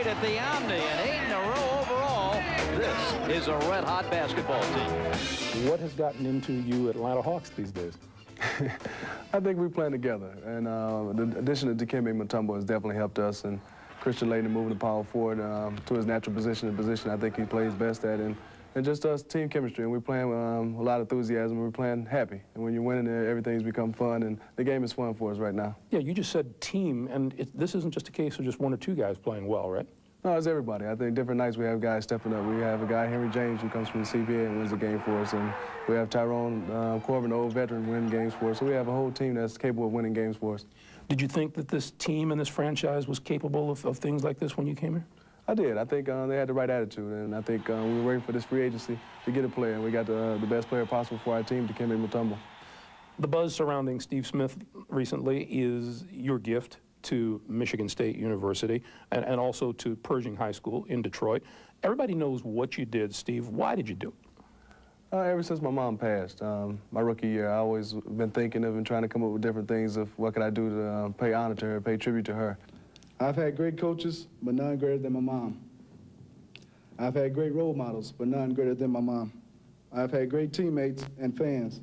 At the Omni and 8 in a row overall. This is a red-hot basketball team. What has gotten into you Atlanta Hawks these days? I think we playing together, and the addition of Dikembe Mutombo has definitely helped us, and Christian Laettner moving the power forward to his natural position, the position I think he plays best at, and just us team chemistry, and we're playing with a lot of enthusiasm. We're playing happy, and when you're winning, everything's become fun, and the game is fun for us right now. Yeah, you just said team, and this isn't just a case of just one or two guys playing well, right? No, it's everybody. I think different nights we have guys stepping up. We have a guy, Henry James, who comes from the CBA and wins the game for us, and we have Tyrone Corbin, the old veteran, winning games for us. So we have a whole team that's capable of winning games for us. Did you think that this team and this franchise was capable of things like this when you came here? I did. I think they had the right attitude, and I think we were waiting for this free agency to get a player, and we got the best player possible for our team, Dikembe Mutombo. The buzz surrounding Steve Smith recently is your gift to Michigan State University and also to Pershing High School in Detroit. Everybody knows what you did, Steve. Why did you do it? Ever since my mom passed, my rookie year, I always been thinking of and trying to come up with different things of what could I do to pay honor to her, pay tribute to her. I've had great coaches, but none greater than my mom. I've had great role models, but none greater than my mom. I've had great teammates and fans,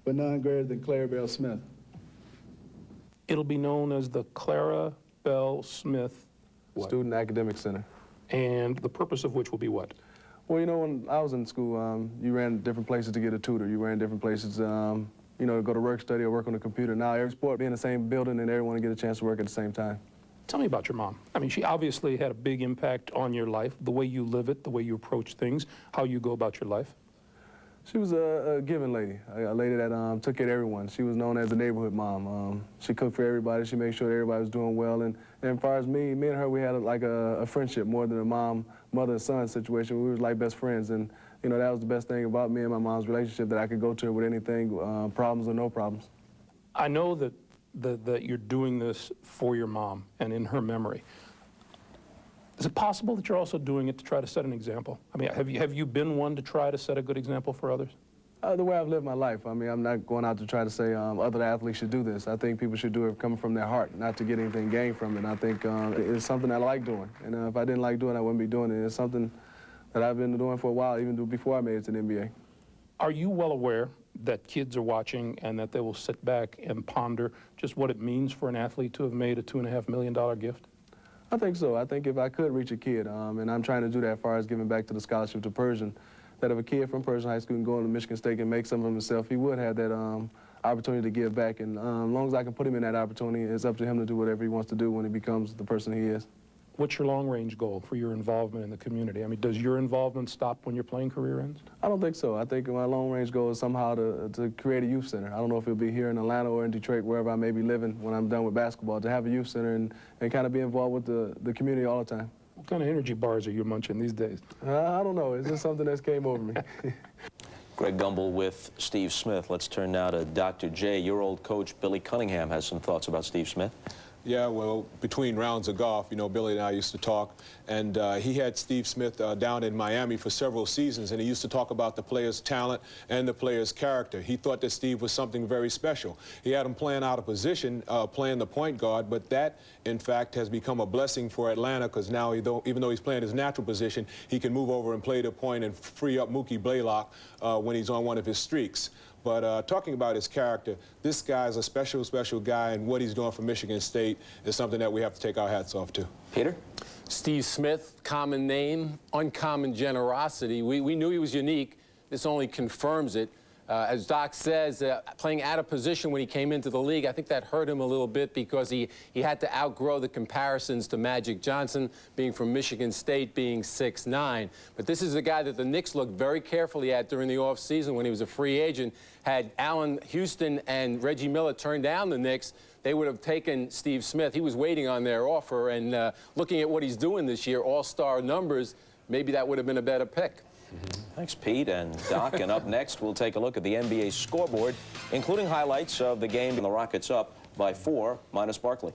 but none greater than Clara Bell Smith. It'll be known as the Clara Bell Smith Student Academic Center. And the purpose of which will be what? Well, you know, when I was in school, you ran different places to get a tutor. You ran different places, you know, to go to work study or work on the computer. Now every sport be in the same building and everyone get a chance to work at the same time. Tell me about your mom. I mean, she obviously had a big impact on your life, the way you live it, the way you approach things, how you go about your life. She was a giving lady, a lady that took care of everyone. She was known as the neighborhood mom. She cooked for everybody. She made sure everybody was doing well. And as far as me and her, we had like a friendship more than a mother and son situation. We were like best friends. And, you know, that was the best thing about me and my mom's relationship, that I could go to her with anything, problems or no problems. I know that you're doing this for your mom and in her memory. Is it possible that you're also doing it to try to set an example? I mean, have you been one to try to set a good example for others? The way I've lived my life. I mean, I'm not going out to try to say other athletes should do this. I think people should do it coming from their heart, not to get anything gained from it. And I think it's something I like doing. And if I didn't like doing it, I wouldn't be doing it. It's something that I've been doing for a while, even before I made it to the NBA. Are you well aware that kids are watching and that they will sit back and ponder just what it means for an athlete to have made a $2.5 million gift? I think so. I think if I could reach a kid, and I'm trying to do that as far as giving back to the scholarship to Pershing, that if a kid from Pershing High School can go into Michigan State and make something of himself, he would have that opportunity to give back. And as long as I can put him in that opportunity, it's up to him to do whatever he wants to do when he becomes the person he is. What's your long-range goal for your involvement in the community? I mean, does your involvement stop when your playing career ends? I don't think so. I think my long-range goal is somehow to create a youth center. I don't know if it'll be here in Atlanta or in Detroit, wherever I may be living when I'm done with basketball, to have a youth center and kind of be involved with the community all the time. What kind of energy bars are you munching these days? I don't know. It's just something that's came over me. Greg Gumbel with Steve Smith. Let's turn now to Dr. J. Your old coach, Billy Cunningham, has some thoughts about Steve Smith. Yeah, well, between rounds of golf, you know, Billy and I used to talk, and he had Steve Smith down in Miami for several seasons, and he used to talk about the player's talent and the player's character. He thought that Steve was something very special. He had him playing out of position, playing the point guard, but that, in fact, has become a blessing for Atlanta, because now, even though he's playing his natural position, he can move over and play the point and free up Mookie Blaylock when he's on one of his streaks. But talking about his character, this guy's a special, special guy, and what he's doing for Michigan State is something that we have to take our hats off to. Peter? Steve Smith, common name, uncommon generosity. We knew he was unique. This only confirms it. As Doc says, playing out of position when he came into the league, I think that hurt him a little bit because he had to outgrow the comparisons to Magic Johnson, being from Michigan State, being 6'9". But this is a guy that the Knicks looked very carefully at during the offseason when he was a free agent. Had Allen Houston and Reggie Miller turned down the Knicks, they would have taken Steve Smith. He was waiting on their offer, and looking at what he's doing this year, all-star numbers, maybe that would have been a better pick. Thanks, Pete and Doc. And up next, we'll take a look at the NBA scoreboard, including highlights of the game and the Rockets up by 4 minus Barkley.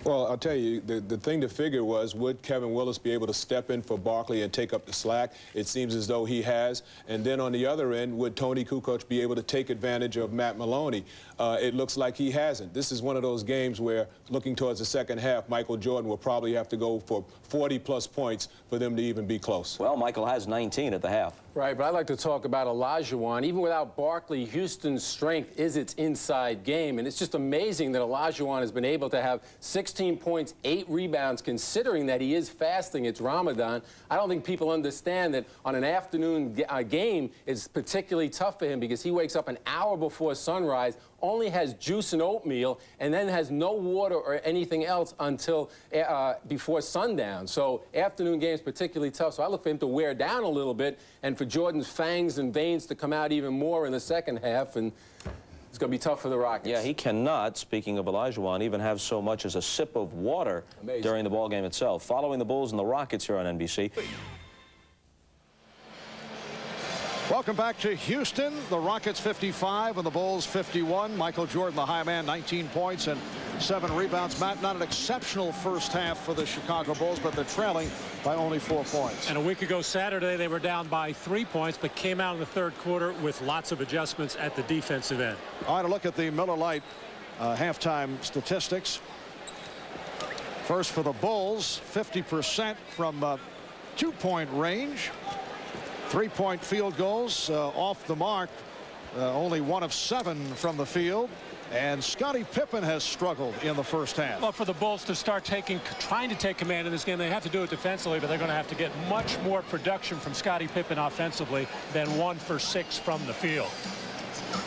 Well, I'll tell you, the thing to figure was, would Kevin Willis be able to step in for Barkley and take up the slack? It seems as though he has. And then on the other end, would Tony Kukoc be able to take advantage of Matt Maloney? It looks like he hasn't. This is one of those games where, looking towards the second half, Michael Jordan will probably have to go for 40-plus points for them to even be close. Well, Michael has 19 at the half. Right, but I'd like to talk about Olajuwon. Even without Barkley, Houston's strength is its inside game, and it's just amazing that Olajuwon has been able to have 16 points, 8 rebounds, considering that he is fasting. It's Ramadan. I don't think people understand that on an afternoon game, it's particularly tough for him because he wakes up an hour before sunrise, only has juice and oatmeal, and then has no water or anything else until before sundown. So afternoon games particularly tough. So I look for him to wear down a little bit and for Jordan's fangs and veins to come out even more in the second half. And it's going to be tough for the Rockets. Yeah, he cannot, speaking of Olajuwon, even have so much as a sip of water during the ballgame itself. Following the Bulls and the Rockets here on NBC. Welcome back to Houston. The Rockets 55 and the Bulls 51. Michael Jordan, the high man, 19 points and 7 rebounds. Matt, not an exceptional first half for the Chicago Bulls, but they're trailing by only 4 points. And a week ago Saturday, they were down by 3 points, but came out in the third quarter with lots of adjustments at the defensive end. All right, a look at the Miller Lite halftime statistics. First for the Bulls, 50% from 2-point range. 3-point field goals off the mark, only 1 of 7 from the field. And Scottie Pippen has struggled in the first half. Well, for the Bulls to start trying to take command in this game, they have to do it defensively, but they're going to have to get much more production from Scottie Pippen offensively than 1 for 6 from the field.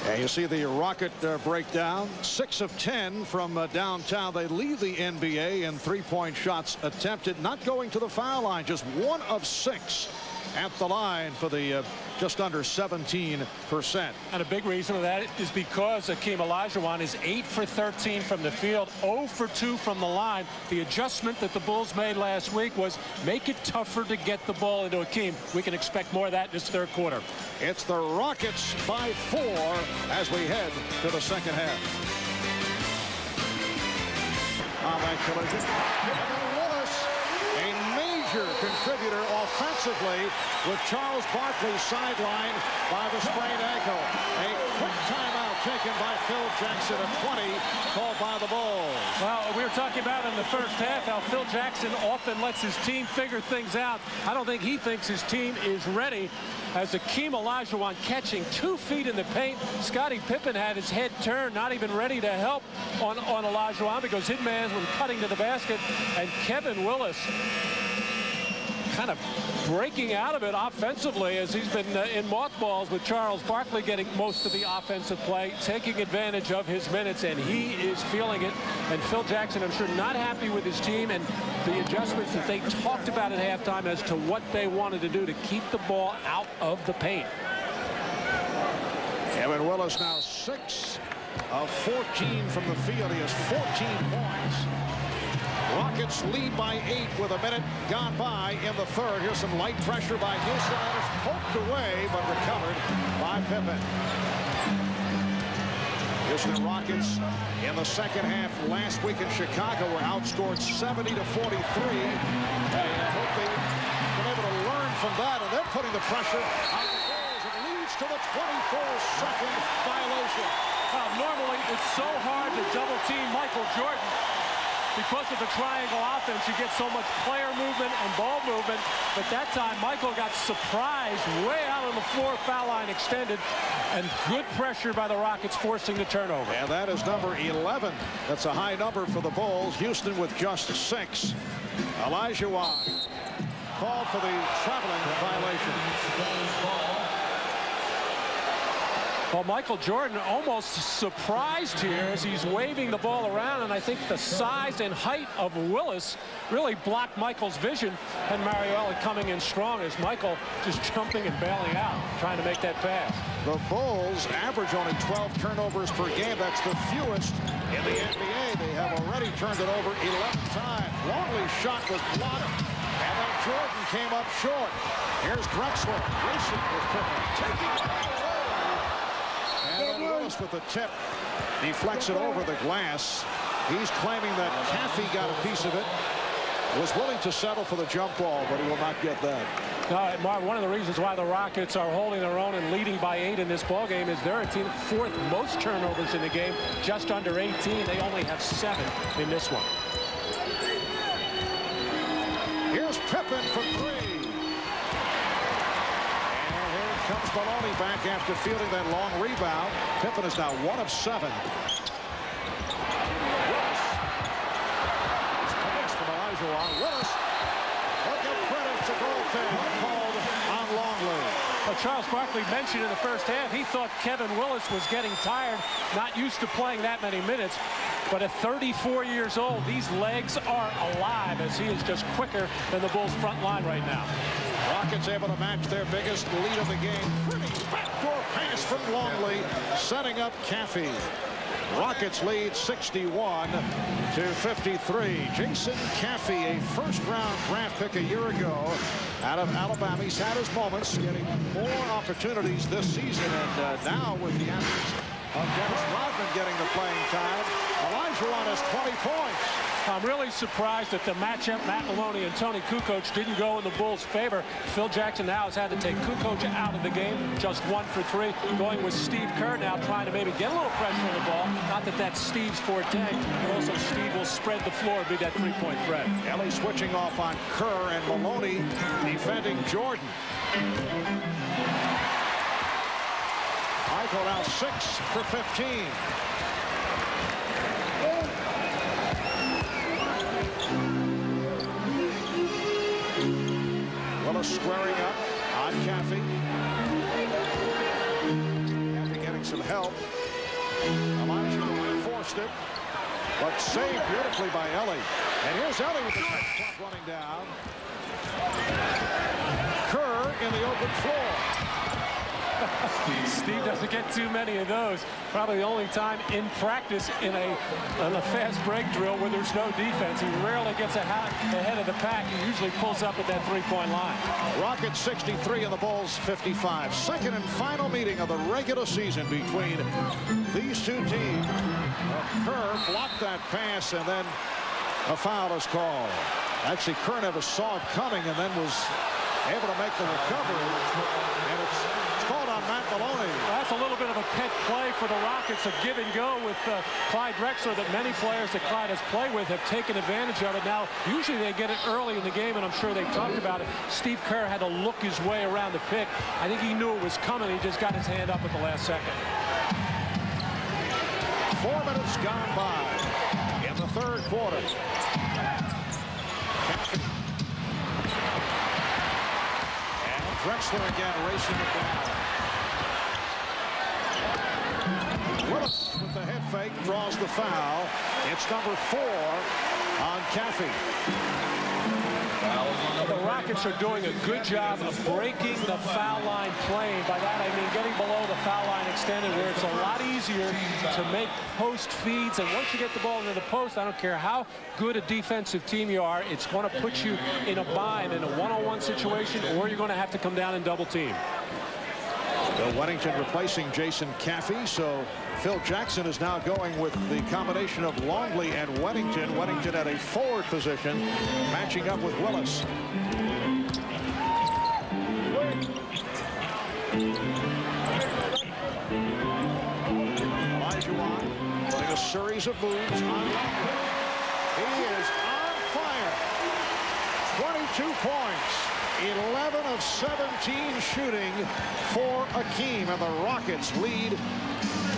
And you see the Rocket breakdown. 6 of 10 from downtown. They lead the NBA in 3-point shots attempted, not going to the foul line, just 1 of 6. At the line for the just under 17%. And a big reason of that is because Akeem Olajuwon is 8 for 13 from the field, 0 for 2 from the line. The adjustment that the Bulls made last week was make it tougher to get the ball into Akeem. We can expect more of that in this third quarter. It's the Rockets by 4 as we head to the second half. On that collision, Willis, a major major contributor offensively with Charles Barkley sidelined by the sprained ankle. A quick timeout taken by Phil Jackson at 20, called by the Bulls. Well, we were talking about in the first half how Phil Jackson often lets his team figure things out. I don't think he thinks his team is ready. As Akeem Olajuwon catching 2 feet in the paint, Scottie Pippen had his head turned, not even ready to help on Olajuwon because his man was cutting to the basket, and Kevin Willis kind of breaking out of it offensively as he's been in mothballs, with Charles Barkley getting most of the offensive play, taking advantage of his minutes, and he is feeling it. And Phil Jackson, I'm sure, not happy with his team and the adjustments that they talked about at halftime as to what they wanted to do to keep the ball out of the paint. Kevin Willis now 6 of 14 from the field. He has 14 points. Rockets lead by 8 with a minute gone by in the third. Here's some light pressure by Houston. That is poked away, but recovered by Pippen. Houston Rockets in the second half last week in Chicago were outscored 70-43. And I hope they've been able to learn from that, and they're putting the pressure on the Bulls. It leads to the 24-second violation. Normally, it's so hard to double team Michael Jordan. Because of the triangle offense, you get so much player movement and ball movement. But that time, Michael got surprised way out on the floor, foul line extended, and good pressure by the Rockets forcing the turnover. And that is number 11. That's a high number for the Bulls. Houston with just 6. Olajuwon called for the traveling violation. Well, Michael Jordan almost surprised here as he's waving the ball around, and I think the size and height of Willis really blocked Michael's vision, and Mario Elliott coming in strong as Michael just jumping and bailing out, trying to make that pass. The Bulls average only 12 turnovers per game. That's the fewest in the NBA. They have already turned it over 11 times. Longley's shot was blocked, and then Jordan came up short. Here's Drexler racing with Pippen, taking it. And Willis with the tip deflects it over the glass. He's claiming that Caffey got a piece of it. Was willing to settle for the jump ball, but he will not get that. One of the reasons why the Rockets are holding their own and leading by 8 in this ball game is they're a team 4th most turnovers in the game, just under 18. They only have 7 in this one. Here's Pippen for 3. Comes Maloney back after fielding that long rebound. Pippen is now 1 of 7. Willis. It's commits from Olajuwon. Willis. He'll give credit to Goldstein. Called on Longley. Well, Charles Barkley mentioned in the first half he thought Kevin Willis was getting tired, not used to playing that many minutes. But at 34 years old, these legs are alive as he is just quicker than the Bulls' front line right now. Rockets able to match their biggest lead of the game. Pretty backdoor pass from Longley, setting up Caffey. Rockets lead 61-53. Jason Caffey, a first-round draft pick a year ago out of Alabama. He's had his moments, getting more opportunities this season, and now with the absence of Dennis Rodman getting the playing time, Olajuwon has 20 points. I'm really surprised that the matchup, Matt Maloney and Tony Kukoc, didn't go in the Bulls' favor. Phil Jackson now has had to take Kukoc out of the game, just 1 for 3. Going with Steve Kerr now, trying to maybe get a little pressure on the ball. Not that that's Steve's forte, but also Steve will spread the floor and be that 3-point threat. Ellie switching off on Kerr, and Maloney defending Jordan. Michael now 6 for 15. Willis squaring up on Caffey. Caffey getting some help. Olajuwon forced it, but saved beautifully by Ellie. And here's Ellie with the clock running down. Kerr in the open floor. Steve doesn't get too many of those. Probably the only time in practice in a fast break drill where there's no defense. He rarely gets ahead of the pack. He usually pulls up at that 3-point line. Rockets 63 and the Bulls 55. Second and final meeting of the regular season between these two teams. Kerr blocked that pass, and then a foul is called. Actually, Kurnevis saw it coming and then was able to make the recovery. And it's called on Matt Maloney. That's a little bit of a pet play for the Rockets, a give and go with Clyde Drexler that many players that Clyde has played with have taken advantage of it. Now, usually they get it early in the game, and I'm sure they talked about it. Steve Kerr had to look his way around the pick. I think he knew it was coming. He just got his hand up at the last second. 4 minutes gone by in the third quarter. And Drexler again racing it down. Willis with the head fake draws the foul. It's number 4 on Caffey. The Rockets are doing a good job of breaking the foul line playing. By that I mean getting below the foul line extended, where it's a lot easier to make post feeds. And once you get the ball into the post, I don't care how good a defensive team you are, it's going to put you in a bind in a one-on-one situation, or you're going to have to come down and double team. Bill Weddington replacing Jason Caffey, so Phil Jackson is now going with the combination of Longley and Weddington. Weddington at a forward position, matching up with Willis. Olajuwon putting a series of moves on Longley. He is on fire. 22 points. 11 of 17 shooting for Akeem, and the Rockets lead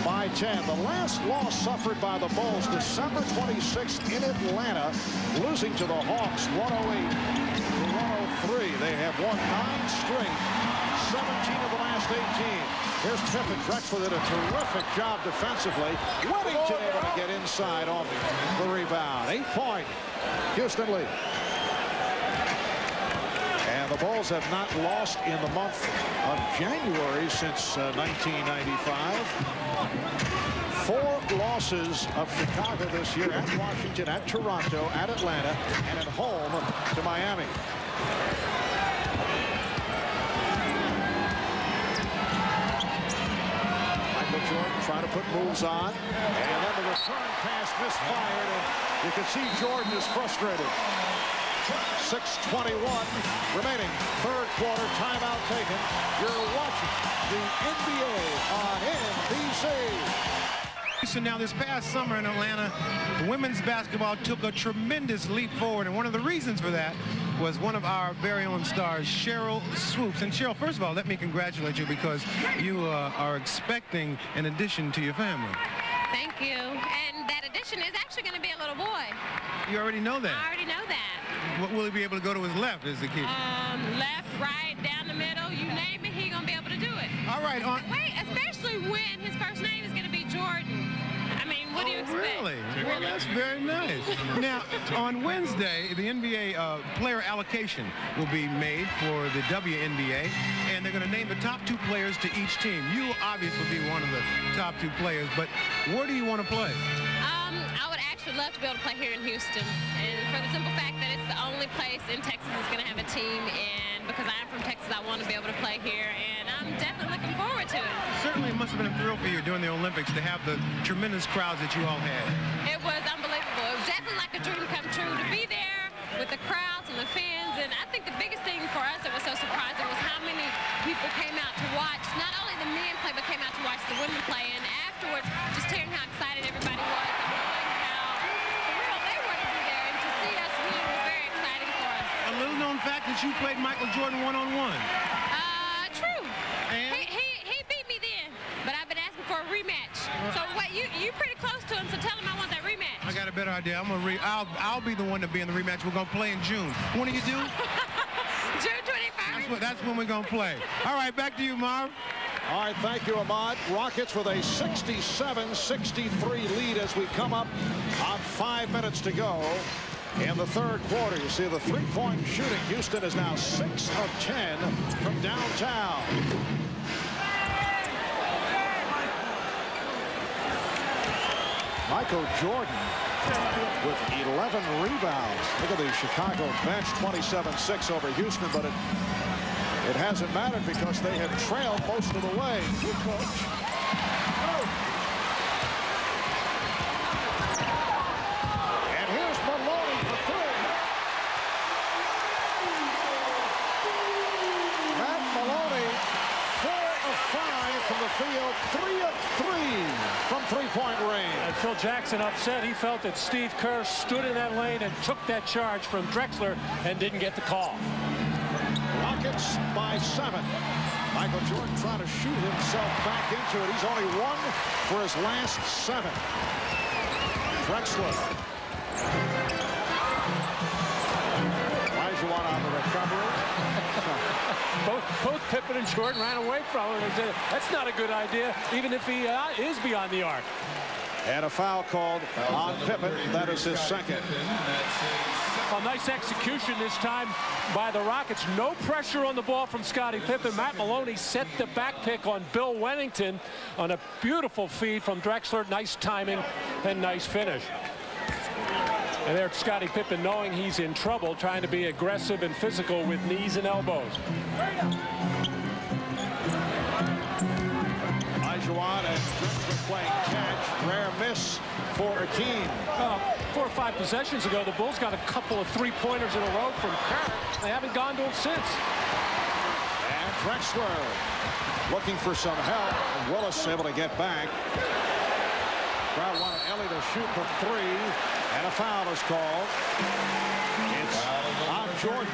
by 10. The last loss suffered by the Bulls December 26th in Atlanta, losing to the Hawks 108-103. They have won 9 straight, 17 of the last 18. Here's Pippen. Drexler did a terrific job defensively. Weddington able to get inside on the rebound. 8-point Houston lead. And the Bulls have not lost in the month of January since 1995. 4 losses of Chicago this year at Washington, at Toronto, at Atlanta, and at home to Miami. Michael Jordan trying to put moves on. And then the return pass misfired. And you can see Jordan is frustrated. 6:21 remaining, third quarter, timeout taken. You're watching the NBA on NBC. Now, this past summer in Atlanta, women's basketball took a tremendous leap forward, and one of the reasons for that was one of our very own stars, Sheryl Swoopes. And Sheryl, first of all, let me congratulate you, because you are expecting an addition to your family. Thank you. And that addition is actually going to be a little boy. You already know that? I already know that. Will he be able to go to his left is the key? Left, right, down the middle, you name it, he's going to be able to do it. All right. Wait, especially when his first name is going to be Jordan. I mean, what do you expect? Really? Well, that's very nice. Now, on Wednesday, the NBA player allocation will be made for the WNBA, and they're going to name the top 2 players to each team. You obviously will be one of the top 2 players, but where do you want to play? I would actually love to be able to play here in Houston, and for the simple fact that it's the only place in Texas that's going to have a team, and because I'm from Texas, I want to be able to play here, and I'm definitely looking forward to it. Certainly it must have been a thrill for you during the Olympics to have the tremendous crowds that you all had. It was unbelievable. It was definitely like a dream come true to be there with the crowds and the fans, and I think the biggest thing for us that was so surprising was how many people came out to watch, not only the men play, but came out to watch the women play, and afterwards, just hearing how excited everybody was. Known fact that you played Michael Jordan one-on-one. True. And? He beat me then, but I've been asking for a rematch. So what? You pretty close to him, so tell him I want that rematch. I got a better idea. I'll be the one to be in the rematch. We're gonna play in June. When do you do? June 21st. That's when we're gonna play. All right, back to you, Marv. All right, thank you, Ahmad. Rockets with a 67-63 lead as we come up on 5 minutes to go. In the third quarter, you see the 3-point shooting. Houston is now 6 of 10 from downtown. Michael Jordan with 11 rebounds. Look at the Chicago bench, 27-6 over Houston, but it hasn't mattered because they have trailed most of the way. Good coach. from the field. 3 of 3 from three-point range. And Phil Jackson upset. He felt that Steve Kerr stood in that lane and took that charge from Drexler and didn't get the call. Rockets by 7. Michael Jordan trying to shoot himself back into it. He's only 1 for his last 7. Drexler. Olajuwon on the recovery. Both Pippen and Jordan ran away from him and said, that's not a good idea, even if he is beyond the arc. And a foul called on Pippen. That is his second. A nice execution this time by the Rockets. No pressure on the ball from Scottie Pippen. Matt Maloney set the back pick on Bill Wennington on a beautiful feed from Drexler. Nice timing and nice finish. And there's Scottie Pippen knowing he's in trouble, trying to be aggressive and physical with knees and elbows. Olajuwon and Drexler playing catch. Rare miss for Akeem. 4 or 5 possessions ago, the Bulls got a couple of three-pointers in a row from Kerr. They haven't gone to him since. And Drexler looking for some help. And Willis able to get back. Crowd wanted Ellie to shoot for 3. And a foul is called. It's on Jordan.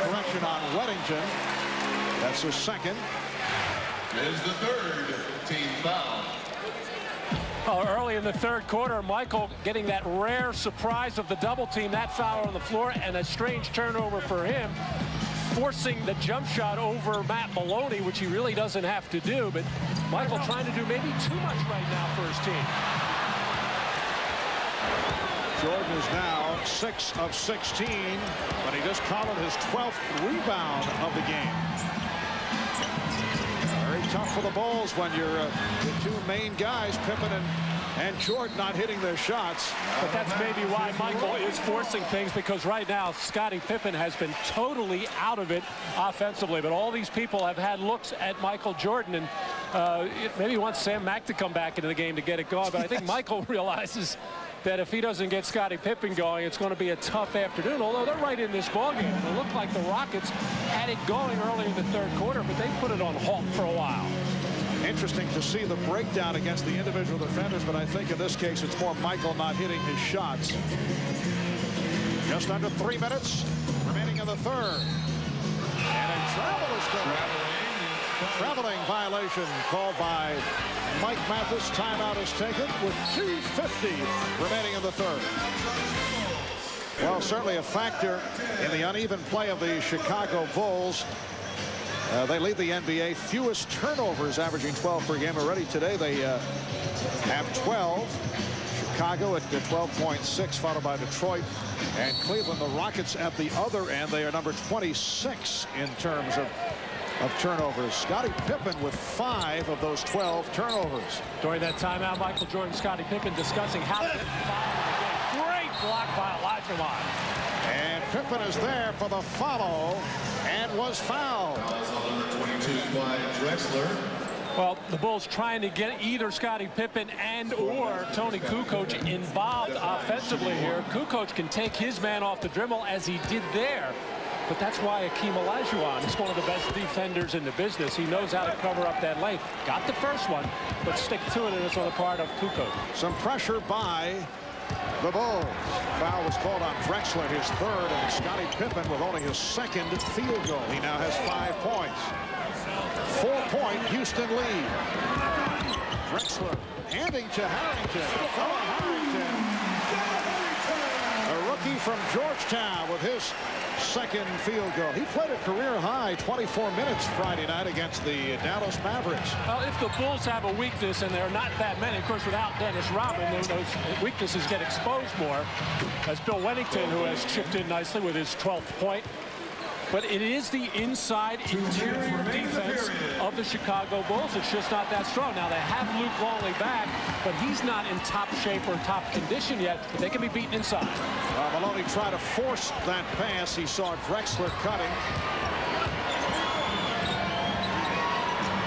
Correction on Weddington. That's his second. Is the 3rd team foul. Early in the 3rd quarter, Michael getting that rare surprise of the double team, that foul on the floor, and a strange turnover for him, forcing the jump shot over Matt Maloney, which he really doesn't have to do. But Michael trying to do maybe too much right now for his team. Jordan is now 6 of 16, but he just caught his 12th rebound of the game. Very tough for the Bulls when you're the 2 main guys, Pippen and Jordan, not hitting their shots. But that's maybe why Michael is forcing things, because right now Scottie Pippen has been totally out of it offensively. But all these people have had looks at Michael Jordan, and maybe he wants Sam Mack to come back into the game to get it going. But I think Michael realizes that if he doesn't get Scottie Pippen going, it's going to be a tough afternoon, although they're right in this ballgame. It looked like the Rockets had it going early in the 3rd quarter, but they put it on halt for a while. Interesting to see the breakdown against the individual defenders, but I think in this case it's more Michael not hitting his shots. Just under 3 minutes remaining in the 3rd. And a travel is called. Traveling violation called by Mike Mathis. Timeout is taken with 2:50 remaining in the 3rd. Well, certainly a factor in the uneven play of the Chicago Bulls. They lead the NBA fewest turnovers, averaging 12 per game already. Today they have 12. Chicago at 12.6, followed by Detroit and Cleveland. The Rockets at the other end, they are number 26 in terms of turnovers. Scottie Pippen with 5 of those 12 turnovers. During that timeout, Michael Jordan, Scottie Pippen discussing how to get foul. Great block by Olajuwon. And Pippen is there for the follow and was fouled. 22 by Drexler. Well, the Bulls trying to get either Scottie Pippen and or Tony Kukoc involved offensively here. Kukoc can take his man off the dribble as he did there. But that's why Akeem Olajuwon is one of the best defenders in the business. He knows how to cover up that lane. Got the first one, but stick to it, and it's on the part of Kukoc. Some pressure by the Bulls. Foul was called on Drexler, his 3rd, and Scottie Pippen with only his 2nd field goal. He now has 5 points. 4-point Houston lead. Drexler handing to Harrington. A rookie from Georgetown with his 2nd field goal. He played a career-high 24 minutes Friday night against the Dallas Mavericks. Well, if the Bulls have a weakness, and there are not that many, of course, without Dennis Rodman, those weaknesses get exposed more. As Bill Wennington, who has chipped in nicely with his 12th point. But it is the inside interior defense of the Chicago Bulls. It's just not that strong. Now, they have Luke Longley back, but he's not in top shape or top condition yet. But they can be beaten inside. Maloney tried to force that pass. He saw Drexler cutting.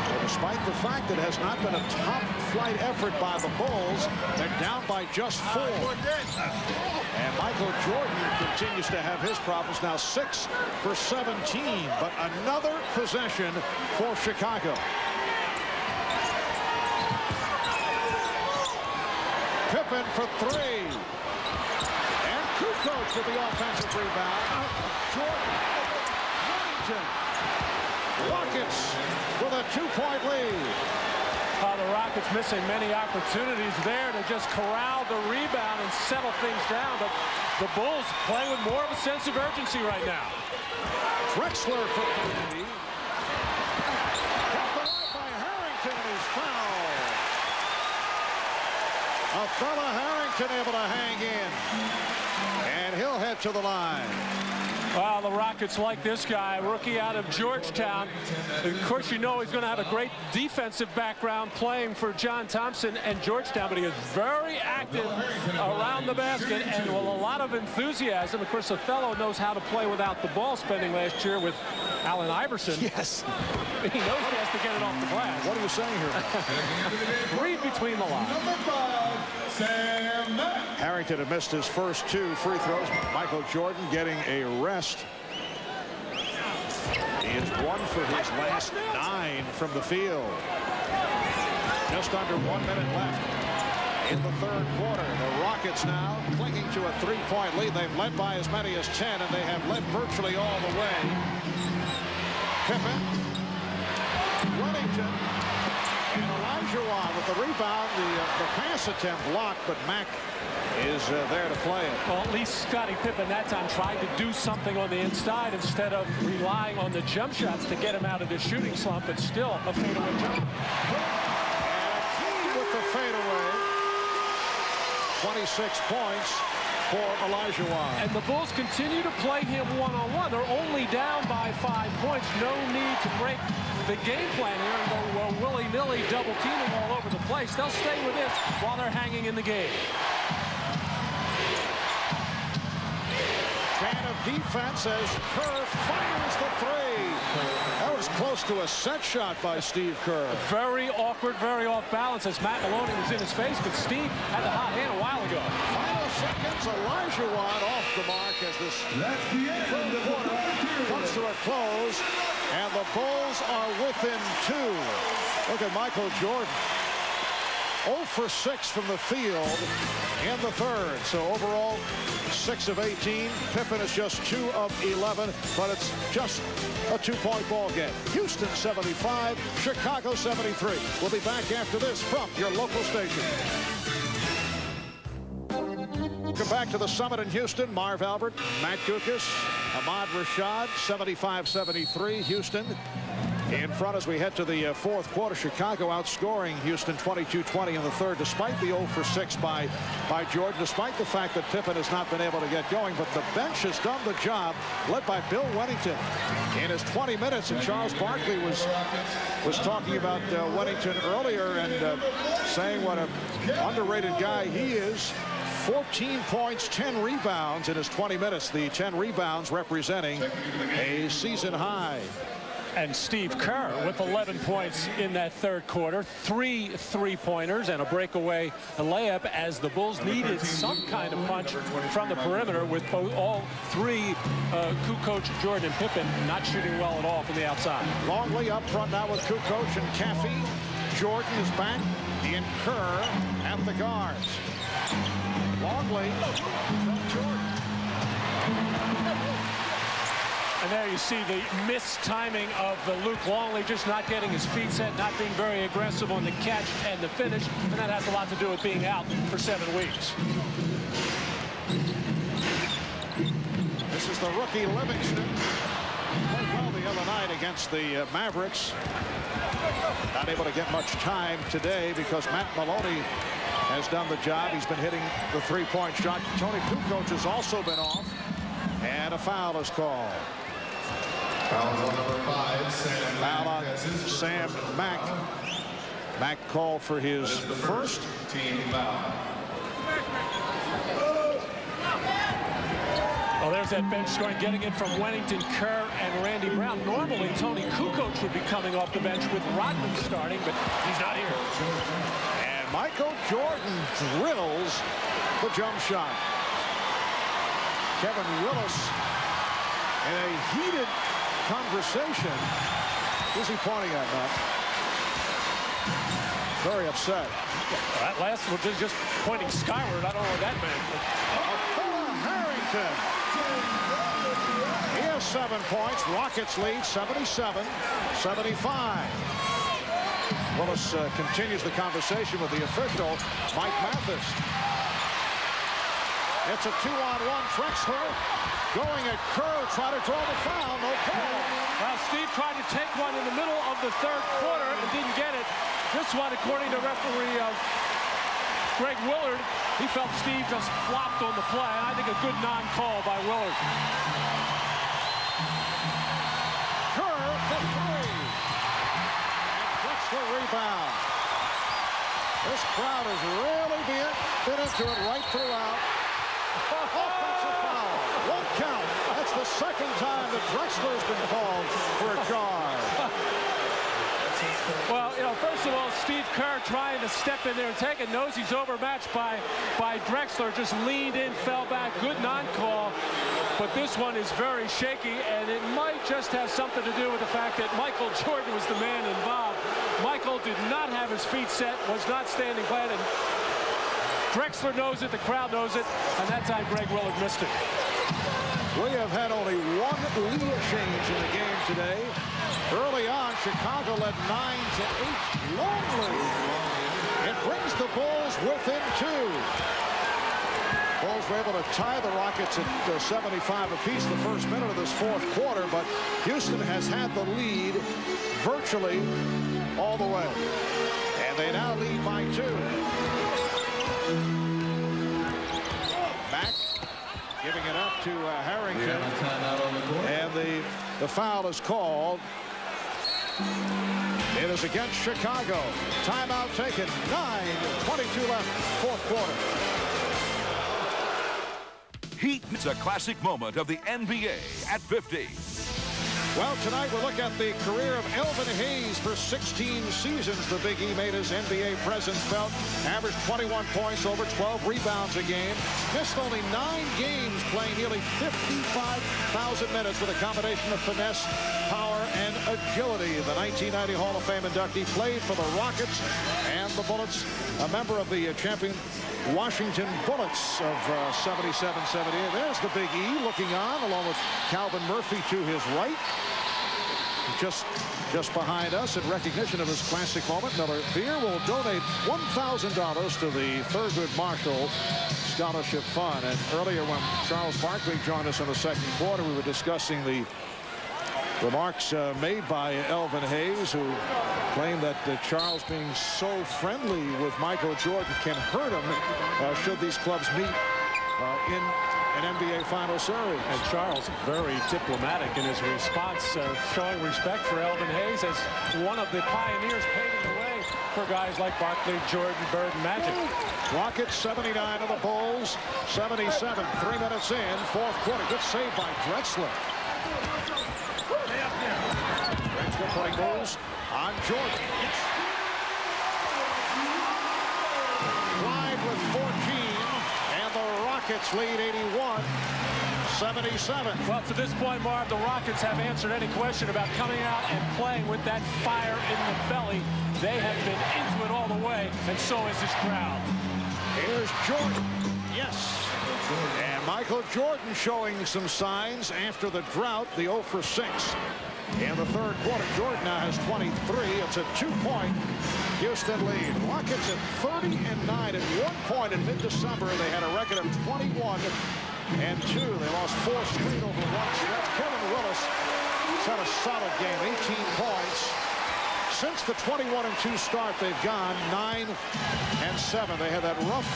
But despite the fact that it has not been a top-flight effort by the Bulls, they're down by just 4. And Michael Jordan continues to have his problems, now 6 for 17, but another possession for Chicago. Pippen for 3. And Kukoc with the offensive rebound. Jordan. Wellington. Rockets with a 2-point lead. The Rockets missing many opportunities there to just corral the rebound and settle things down, but the Bulls playing with more of a sense of urgency right now. Drexler for 3. Kept away by Harrington, and he's fouled. A fella Harrington able to hang in, and he'll head to the line. Well, the Rockets like this guy, rookie out of Georgetown. Of course, you know he's going to have a great defensive background playing for John Thompson and Georgetown, but he is very active around the basket and with a lot of enthusiasm. Of course, Othello knows how to play without the ball, spending last year with Allen Iverson. Yes. He knows he has to get it off the glass. What are you saying here? Read between the lines. Harrington had missed his first 2 free throws. Michael Jordan getting a rest. He is 1 for his last 9 from the field. Just under 1 minute left in the third quarter. The Rockets now clinging to a 3-point lead. They've led by as many as 10, and they have led virtually all the way. Pippen, Wellington, and Olajuwon with the rebound. The pass attempt blocked, but Mack is there to play it. Well, at least Scottie Pippen that time tried to do something on the inside instead of relying on the jump shots to get him out of the shooting slump, but still a fadeaway jump. And Akeem with the fadeaway. 26 points for Olajuwon. And the Bulls continue to play him one-on-one. They're only down by 5 points. No need to break the game plan here and go willy-nilly double teaming all over the place. They'll stay with this while they're hanging in the game. Fan of defense as Kerr fires the 3. That was close to a set shot by Steve Kerr. Very awkward, very off balance as Matt Maloney was in his face, but Steve had the hot hand a while ago. Final seconds, Olajuwon off the mark as this third quarter comes to a close, and the Bulls are within 2. Look at Michael Jordan. 0 for 6 from the field in the third. So overall, 6 of 18. Pippen is just 2 of 11, but it's just a 2-point ball game. Houston 75, Chicago 73. We'll be back after this from your local station. Welcome back to the Summit in Houston. Marv Albert, Matt Dukas, Ahmad Rashad, 75-73. Houston in front as we head to the fourth quarter. Chicago outscoring Houston 22-20 in the third, despite the 0 for 6 by Jordan, despite the fact that Pippen has not been able to get going. But the bench has done the job, led by Bill Wennington in his 20 minutes. And Charles Barkley was talking about Wennington earlier and saying what an underrated guy he is. 14 points, 10 rebounds in his 20 minutes. The 10 rebounds representing a season high. And Steve Kerr with 11 points in that third quarter, 3 3-pointers and a breakaway layup as the Bulls needed some kind of punch from the perimeter with all 3, Kukoc, Jordan, and Pippen not shooting well at all from the outside. Longley up front now with Kukoc and Caffey. Jordan is back in Kerr at the guards. Longley from Jordan. And there you see the mistiming of Luke Longley, just not getting his feet set, not being very aggressive on the catch and the finish, and that has a lot to do with being out for 7 weeks. This is the rookie Livingston. Played well the other night against the Mavericks. Not able to get much time today because Matt Maloney has done the job. He's been hitting the 3-point shot. Tony Kukoc has also been off, and a foul is called. Foul on number 5, Sam Foul on Sam Mack. Mack called for his first team foul. Well, there's that bench scoring, getting it from Wennington, Kerr, and Randy Brown. Normally, Tony Kukoc would be coming off the bench with Rodman starting, but he's not here. And Michael Jordan drills the jump shot. Kevin Willis in a heated conversation. Who's he pointing at, Matt? Very upset. That last one was just pointing skyward. I don't know what that meant. Harrington. He has 7 points. Rockets lead 77-75. Willis continues the conversation with the official, Mike Mathis. It's a 2-on-1. Drexler going at Kerr, trying to draw the foul. No call. Well, Steve tried to take one in the middle of the third quarter and didn't get it. This one, according to referee Greg Willard, he felt Steve just flopped on the play. I think a good non-call by Willard. Kerr for 3. And Drexler rebound. This crowd has really been into it right throughout. Offensive foul. 1 count. That's the second time that Drexler's been called for a charge. Well, you know, first of all, Steve Kerr trying to step in there and take it. Knows he's overmatched by Drexler. Just leaned in, fell back. Good non-call. But this one is very shaky, and it might just have something to do with the fact that Michael Jordan was the man involved. Michael did not have his feet set, was not standing flat, and Drexler knows it, the crowd knows it, and that time Greg Willard missed it. We have had only 1 lead change in the game today. Early on, Chicago led 9-8. Long lead. It brings the Bulls within 2. Bulls were able to tie the Rockets at 75 apiece the first minute of this fourth quarter, but Houston has had the lead virtually all the way. And they now lead by 2. Mack giving it up to Harrington. And the foul is called. It is against Chicago. Timeout taken. 9:22 left, fourth quarter. Heat. It's a classic moment of the NBA at 50. Well, tonight we'll look at the career of Elvin Hayes. For 16 seasons, the Big E made his NBA presence felt. Averaged 21 points, over 12 rebounds a game. Missed only 9 games, playing nearly 55,000 minutes with a combination of finesse, power, and agility. The 1990 Hall of Fame inductee played for the Rockets and the Bullets, a member of the champion Washington Bullets of 77-78. There's the Big E looking on, along with Calvin Murphy to his right. Just behind us, in recognition of his classic moment, Miller Beer will donate $1,000 to the Thurgood Marshall Scholarship Fund. And earlier, when Charles Barkley joined us in the second quarter, we were discussing the remarks made by Elvin Hayes, who claimed that Charles being so friendly with Michael Jordan can hurt him should these clubs meet in an NBA final series. And Charles, very diplomatic in his response, showing respect for Elvin Hayes as one of the pioneers paving the way for guys like Barkley, Jordan, Bird, and Magic. Rockets 79 of the Bulls 77. 3 minutes in, fourth quarter. Good save by Drexler. Drexler putting moves on Jordan. Clyde with 14, and the Rockets lead 81-77. Well, to this point, Marv, the Rockets have answered any question about coming out and playing with that fire in the belly. They have been into it all the way, and so is this crowd. Here's Jordan. Yes. And Michael Jordan showing some signs after the drought, the 0 for 6. In the third quarter, Jordan now has 23. It's a 2-point Houston lead. Rockets at 30-9. At one point in mid-December, they had a record of 21-2. They lost 4 straight over one stretch. Kevin Willis has had a solid game, 18 points. Since the 21-2 start, they've gone 9-7. They had that rough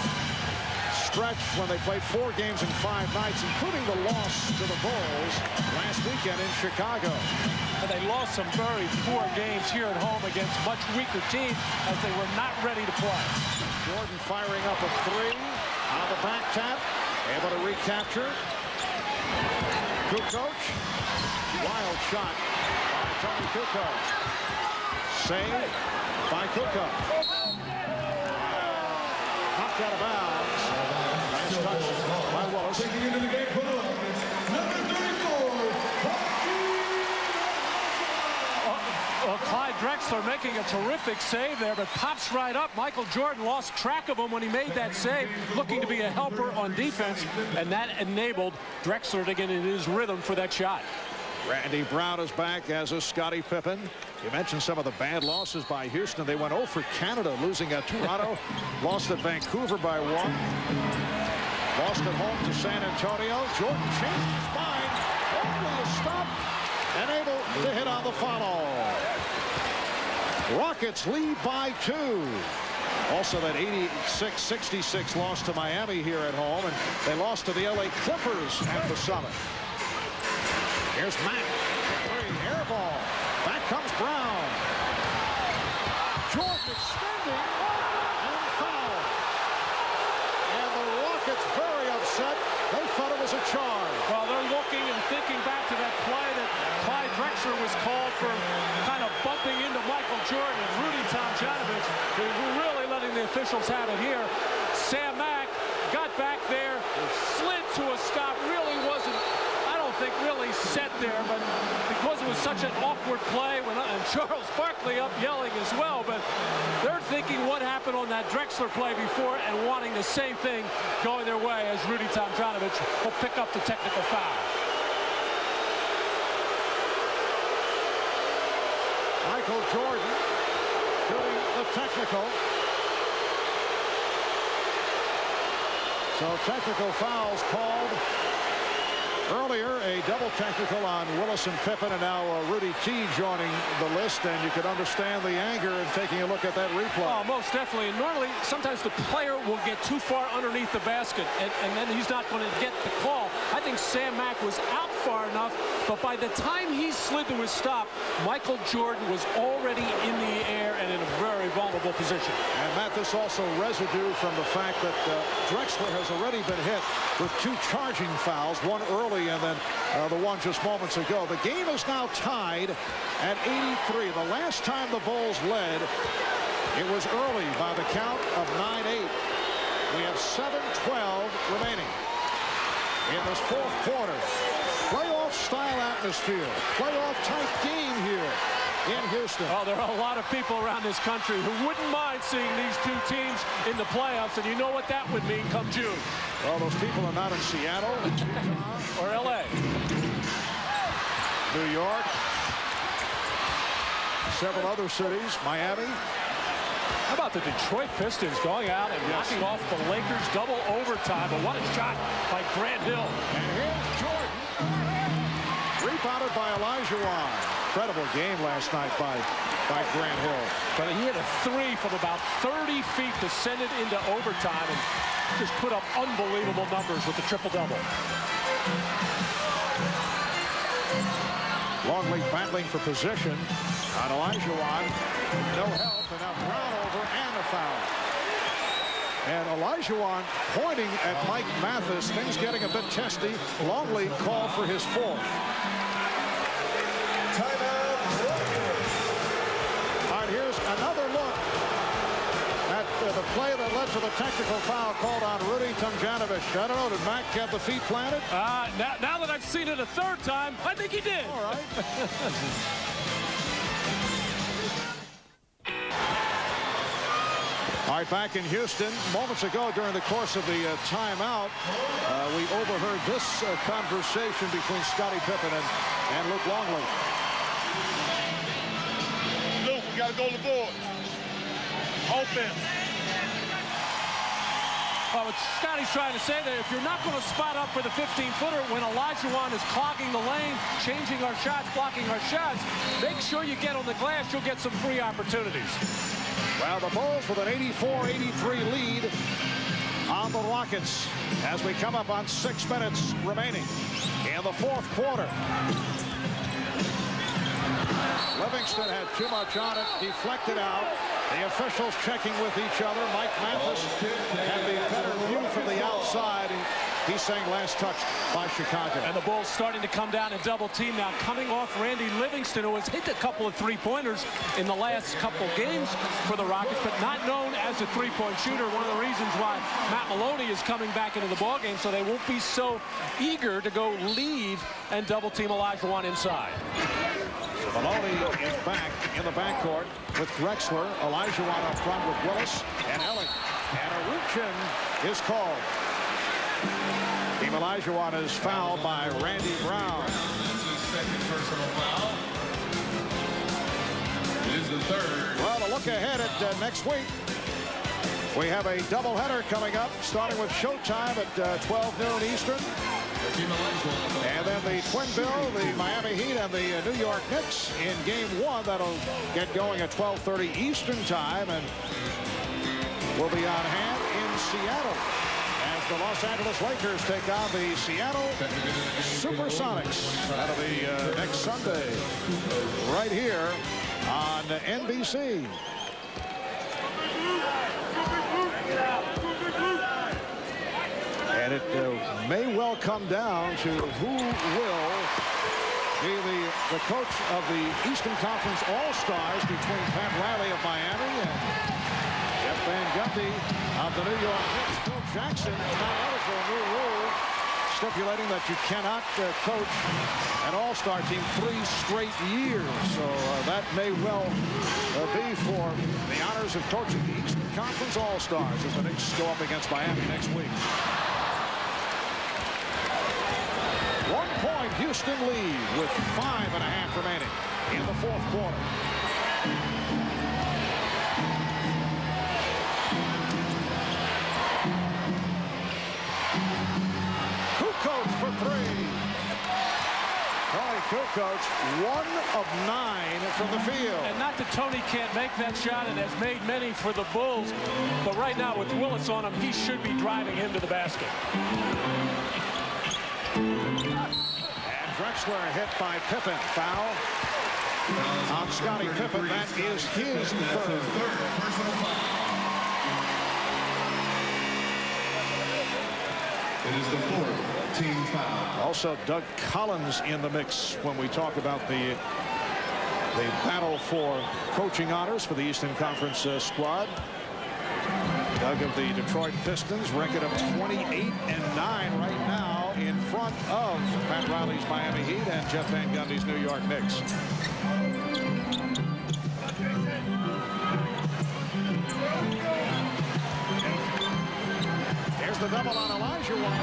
stretch when they played 4 games in 5 nights, including the loss to the Bulls last weekend in Chicago. And they lost some very poor games here at home against much weaker teams as they were not ready to play. Jordan firing up a 3 on the back tap, able to recapture. Kukoc, wild shot by Tony Kukoc. Save by Kukoc. Knocked out of bounds. Nice touch by Willis. Rockets. Well, Clyde Drexler making a terrific save there, but pops right up. Michael Jordan lost track of him when he made that save, looking to be a helper on defense, and that enabled Drexler to get in his rhythm for that shot. Randy Brown is back, as is Scottie Pippen. You mentioned some of the bad losses by Houston. They went 0 for Canada, losing at Toronto, lost at Vancouver by 1, lost at home to San Antonio. Jordan changed his mind, only a stop, and able to hit on the follow. Rockets lead by 2. Also that 86-66 loss to Miami here at home, and they lost to the LA Clippers at the Summit. Here's Mack, 3, air ball. Back comes Brown. Jordan extending, and foul. And the Rockets very upset. They thought it was a charge. Well, they're looking and thinking back to that play that Clyde Drexler was called for kind of bumping into Michael Jordan, and Rudy Tomjanovich, who were really letting the officials have it here. Sam Mack got back there, slid to a stop, really wasn't, I don't think, really set there, but because it was such an awkward play, and Charles Barkley up yelling as well, but they're thinking what happened on that Drexler play before and wanting the same thing going their way, as Rudy Tomjanovich will pick up the technical foul. Michael Jordan doing the technical. So technical fouls called. Earlier, a double technical on Willis and Pippen, and now Rudy T joining the list, and you could understand the anger in taking a look at that replay. Oh, most definitely. And normally, sometimes the player will get too far underneath the basket, and then he's not going to get the call. I think Sam Mack was out far enough, but by the time he slid to his stop, Michael Jordan was already in the air and in a very vulnerable position. And Matt, this also residue from the fact that Drexler has already been hit with 2 charging fouls, one early and then the one just moments ago. The game is now tied at 83. The last time the Bulls led, it was early by the count of 9-8. We have 7:12 remaining in this 4th quarter. Playoff-style atmosphere, playoff-type game here in Houston. Oh, there are a lot of people around this country who wouldn't mind seeing these 2 teams in the playoffs, and you know what that would mean come June. Well, those people are not in Seattle, or LA, New York, several other cities, Miami. How about the Detroit Pistons going out and knocking off the Lakers double overtime? But what a shot by Grant Hill. And here's Jordan. Rebounded by Olajuwon. Incredible game last night by Grant Hill. But he hit a 3 from about 30 feet to send it into overtime and just put up unbelievable numbers with the triple-double. Longley battling for position on Olajuwon. No help, and now Brown over and a foul. And Olajuwon pointing at Mike Mathis. Things getting a bit testy. Longley called for his 4th. All right, here's another look at the play that led to the technical foul called on Rudy Tomjanovich. I don't know, did Mack have the feet planted? Now that I've seen it a 3rd time, I think he did. All right. All right, back in Houston, moments ago during the course of the timeout, we overheard this conversation between Scottie Pippen and Luke Longley. Luke, we got to go to the board. Offense. Well, what Scotty's trying to say there, if you're not going to spot up for the 15-footer when Olajuwon is clogging the lane, changing our shots, blocking our shots, make sure you get on the glass. You'll get some free opportunities. Well, the Bulls with an 84-83 lead on the Rockets as we come up on 6 minutes remaining in the 4th quarter. Livingston had too much on it, deflected out. The officials checking with each other. Mike Mathis had the better view from the outside. He's saying last touch by Chicago. And the Bulls starting to come down and double team now, coming off Randy Livingston, who has hit a couple of three-pointers in the last couple games for the Rockets, but not known as a three-point shooter. One of the reasons why Matt Maloney is coming back into the ballgame, so they won't be so eager to go leave and double team Olajuwon inside. Maloney is back in the backcourt with Drexler, Olajuwon up front with Willis and Elliott. And Aruchin is called. Team Olajuwon is fouled by Randy Brown. That's his second personal foul. It is the third. Well, a look ahead at next week. We have a doubleheader coming up, starting with showtime at 12 noon Eastern. And then the Twin Bill, the Miami Heat, and the New York Knicks in Game 1. That'll get going at 12:30 Eastern time, and will be on hand in Seattle as the Los Angeles Lakers take on the Seattle Supersonics. That'll be next Sunday, right here on NBC. And it may well come down to who will be the coach of the Eastern Conference All-Stars between Pat Riley of Miami and Jeff Van Gundy of the New York Knicks. Phil Jackson not eligible, a new rule stipulating that you cannot coach an All-Star team 3 straight years. So that may well be for the honors of coaching the Eastern Conference All-Stars as the Knicks go up against Miami next week. 1 point Houston lead with 5.5 remaining in the fourth quarter. Kukoc for 3. Tony Kukoc, 1 of 9 from the field. And not that Tony can't make that shot and has made many for the Bulls, but right now with Willis on him, he should be driving him to the basket. And Drexler hit by Pippen. Foul on Scottie Pippen. That is his third. It is the fourth team foul. Also, Doug Collins in the mix when we talk about the battle for coaching honors for the Eastern Conference squad. Doug of the Detroit Pistons, record of 28-9 right now in front of Pat Riley's Miami Heat and Jeff Van Gundy's New York Knicks. Here's the double on Olajuwon,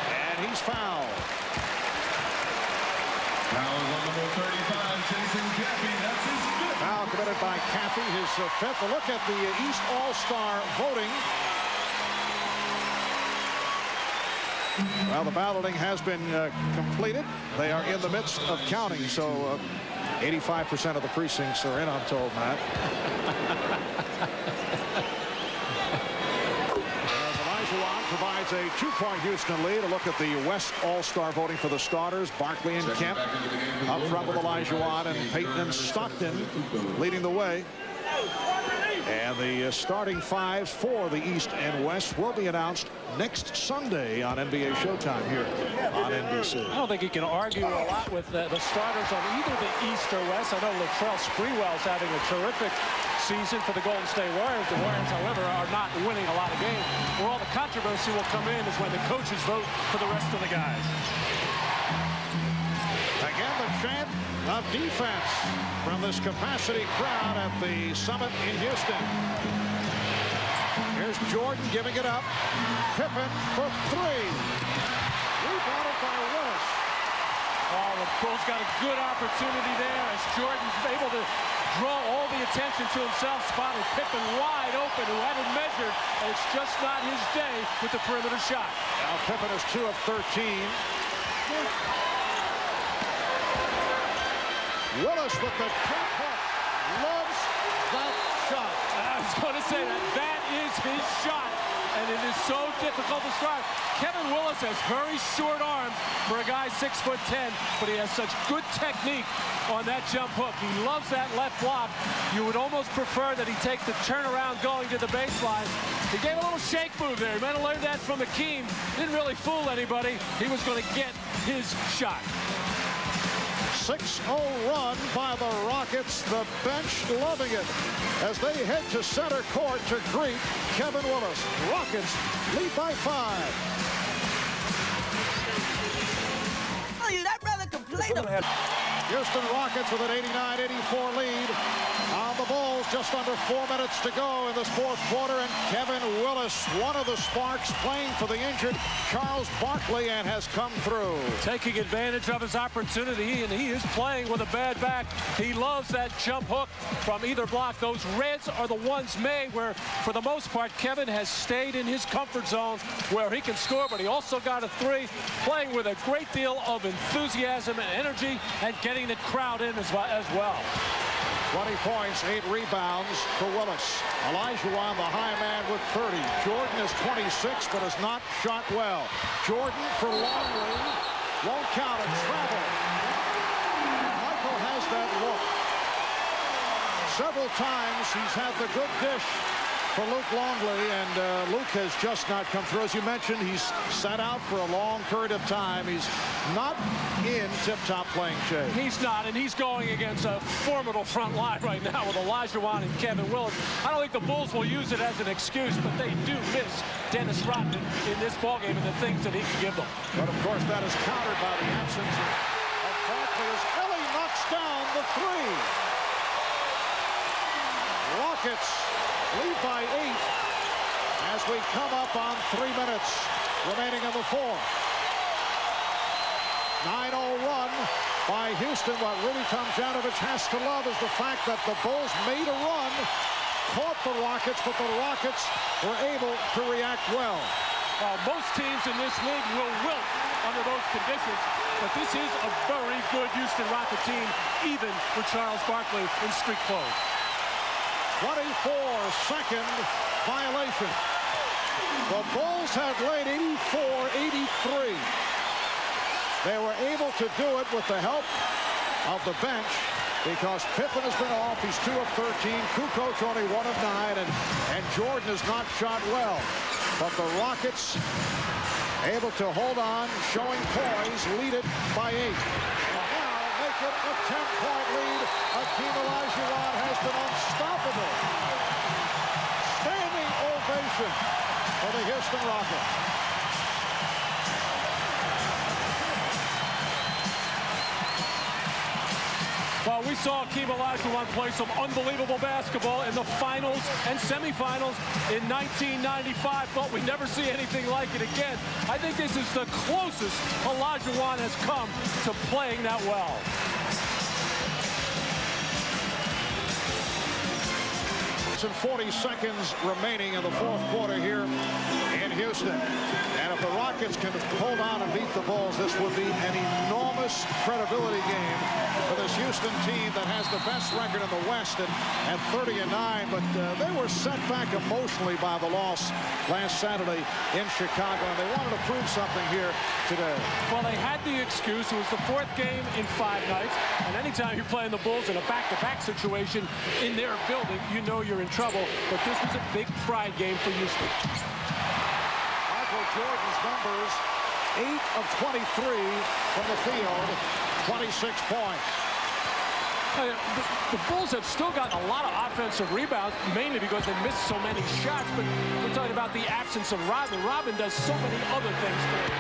and he's fouled. Foul is on number 35, Jason Caffey. That's his fifth. Foul committed by Caffey, his fifth. A look at the East All-Star voting. Well, the balloting has been completed. They are in the midst of counting, so 85% of the precincts are in, I'm told, Matt. Olajuwon provides a 2-point Houston lead. A look at the West All-Star voting for the starters. Barkley and Kemp up front with Olajuwon, and Payton and Stockton leading the way. And the starting fives for the East and West will be announced next Sunday on NBA Showtime here on NBC. I don't think you can argue a lot with the starters on either the East or West. I know Latrell Sprewell's having a terrific season for the Golden State Warriors. The Warriors, however, are not winning a lot of games. Where all the controversy will come in is when the coaches vote for the rest of the guys. Again, the chant of defense from this capacity crowd at the Summit in Houston. Here's Jordan giving it up. Pippen for 3. Rebounded by Willis. Oh, the Bulls got a good opportunity there as Jordan's able to draw all the attention to himself, spotted Pippen wide open, who had it measured, and it's just not his day with the perimeter shot. Now Pippen is 2 of 13. Willis with the jump hook. Loves that shot. I was going to say that. That is his shot. and it is so difficult to start. Kevin Willis has very short arms for a guy 6'10", but he has such good technique on that jump hook. He loves that left block. You would almost prefer that he take the turnaround going to the baseline. He gave a little shake move there. He might have learned that from Akeem. Didn't really fool anybody. He was going to get his shot. 6-0 run by the Rockets. The bench loving it as they head to center court to greet Kevin Willis. Rockets lead by 5. Oh, that brother complained about Houston Rockets with an 89-84 lead on the Bulls. Just under 4 minutes to go in this fourth quarter, and Kevin Willis, one of the sparks, playing for the injured Charles Barkley, and has come through. Taking advantage of his opportunity, and he is playing with a bad back. He loves that jump hook from either block. Those reds are the ones made where, for the most part, Kevin has stayed in his comfort zone where he can score, but he also got a three, playing with a great deal of enthusiasm and energy and getting the crowd in as well. 20 points, 8 rebounds for Willis. Olajuwon, the high man, with 30. Jordan is 26, but has not shot well. Jordan for Longley. Won't count it. Travel. Michael has that look. Several times he's had the good dish for Luke Longley, and Luke has just not come through. As you mentioned, he's sat out for a long period of time. He's not in tip-top playing shape. He's not, and he's going against a formidable front line right now with Olajuwon and Kevin Willis. I don't think the Bulls will use it as an excuse, but they do miss Dennis Rodman in this ballgame and the things that he can give them. But, of course, that is countered by the absence of Barkley as Ellie knocks down the three. Rockets lead by 8 as we come up on 3 minutes remaining in the fourth. 9-0 run by Houston. What Rudy Tomjanovich has to love is the fact that the Bulls made a run, caught the Rockets, but the Rockets were able to react well. Most teams in this league will wilt under those conditions, but this is a very good Houston Rocket team, even with Charles Barkley in street clothes. 24-second violation. The Bulls have led 84-83. They were able to do it with the help of the bench because Pippen has been off. He's 2 of 13. Kukoc only 1 of 9, and Jordan has not shot well. But the Rockets able to hold on, showing poise, lead it by 8. Make it a 10-point lead. Akeem Olajuwon has been unstoppable. Standing ovation for the Houston Rockets. Well, we saw Akeem Olajuwon play some unbelievable basketball in the finals and semifinals in 1995. Thought we'd never see anything like it again. I think this is the closest Olajuwon has come to playing that well. And 40 seconds remaining in the fourth quarter here in Houston. And if the Rockets can hold on and beat the Bulls, this would be an enormous credibility game for this Houston team that has the best record in the West at 30-9. But they were set back emotionally by the loss last Saturday in Chicago, and they wanted to prove something here today. Well, they had the excuse. It was the fourth game in 5 nights, and anytime you're playing the Bulls in a back-to-back situation in their building, you know you're in trouble. But this was a big pride game for Houston. Michael Jordan's numbers, 8 of 23 from the field, 26 points. The Bulls have still gotten a lot of offensive rebounds, mainly because they missed so many shots, but we're talking about the absence of Rodman. Rodman does so many other things today.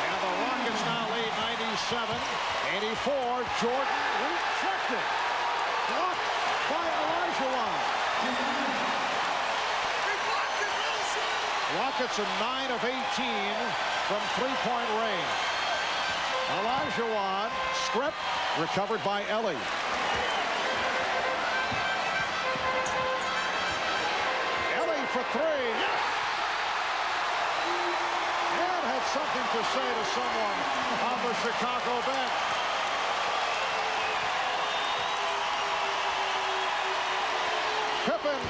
And the Rockets now lead 97-84. Jordan rejected. Blocked by Olajuwon. Rockets are 9 of 18 from three-point range. Olajuwon stripped, recovered by Ellie. Ellie for 3. And had something to say to someone on the Chicago bench.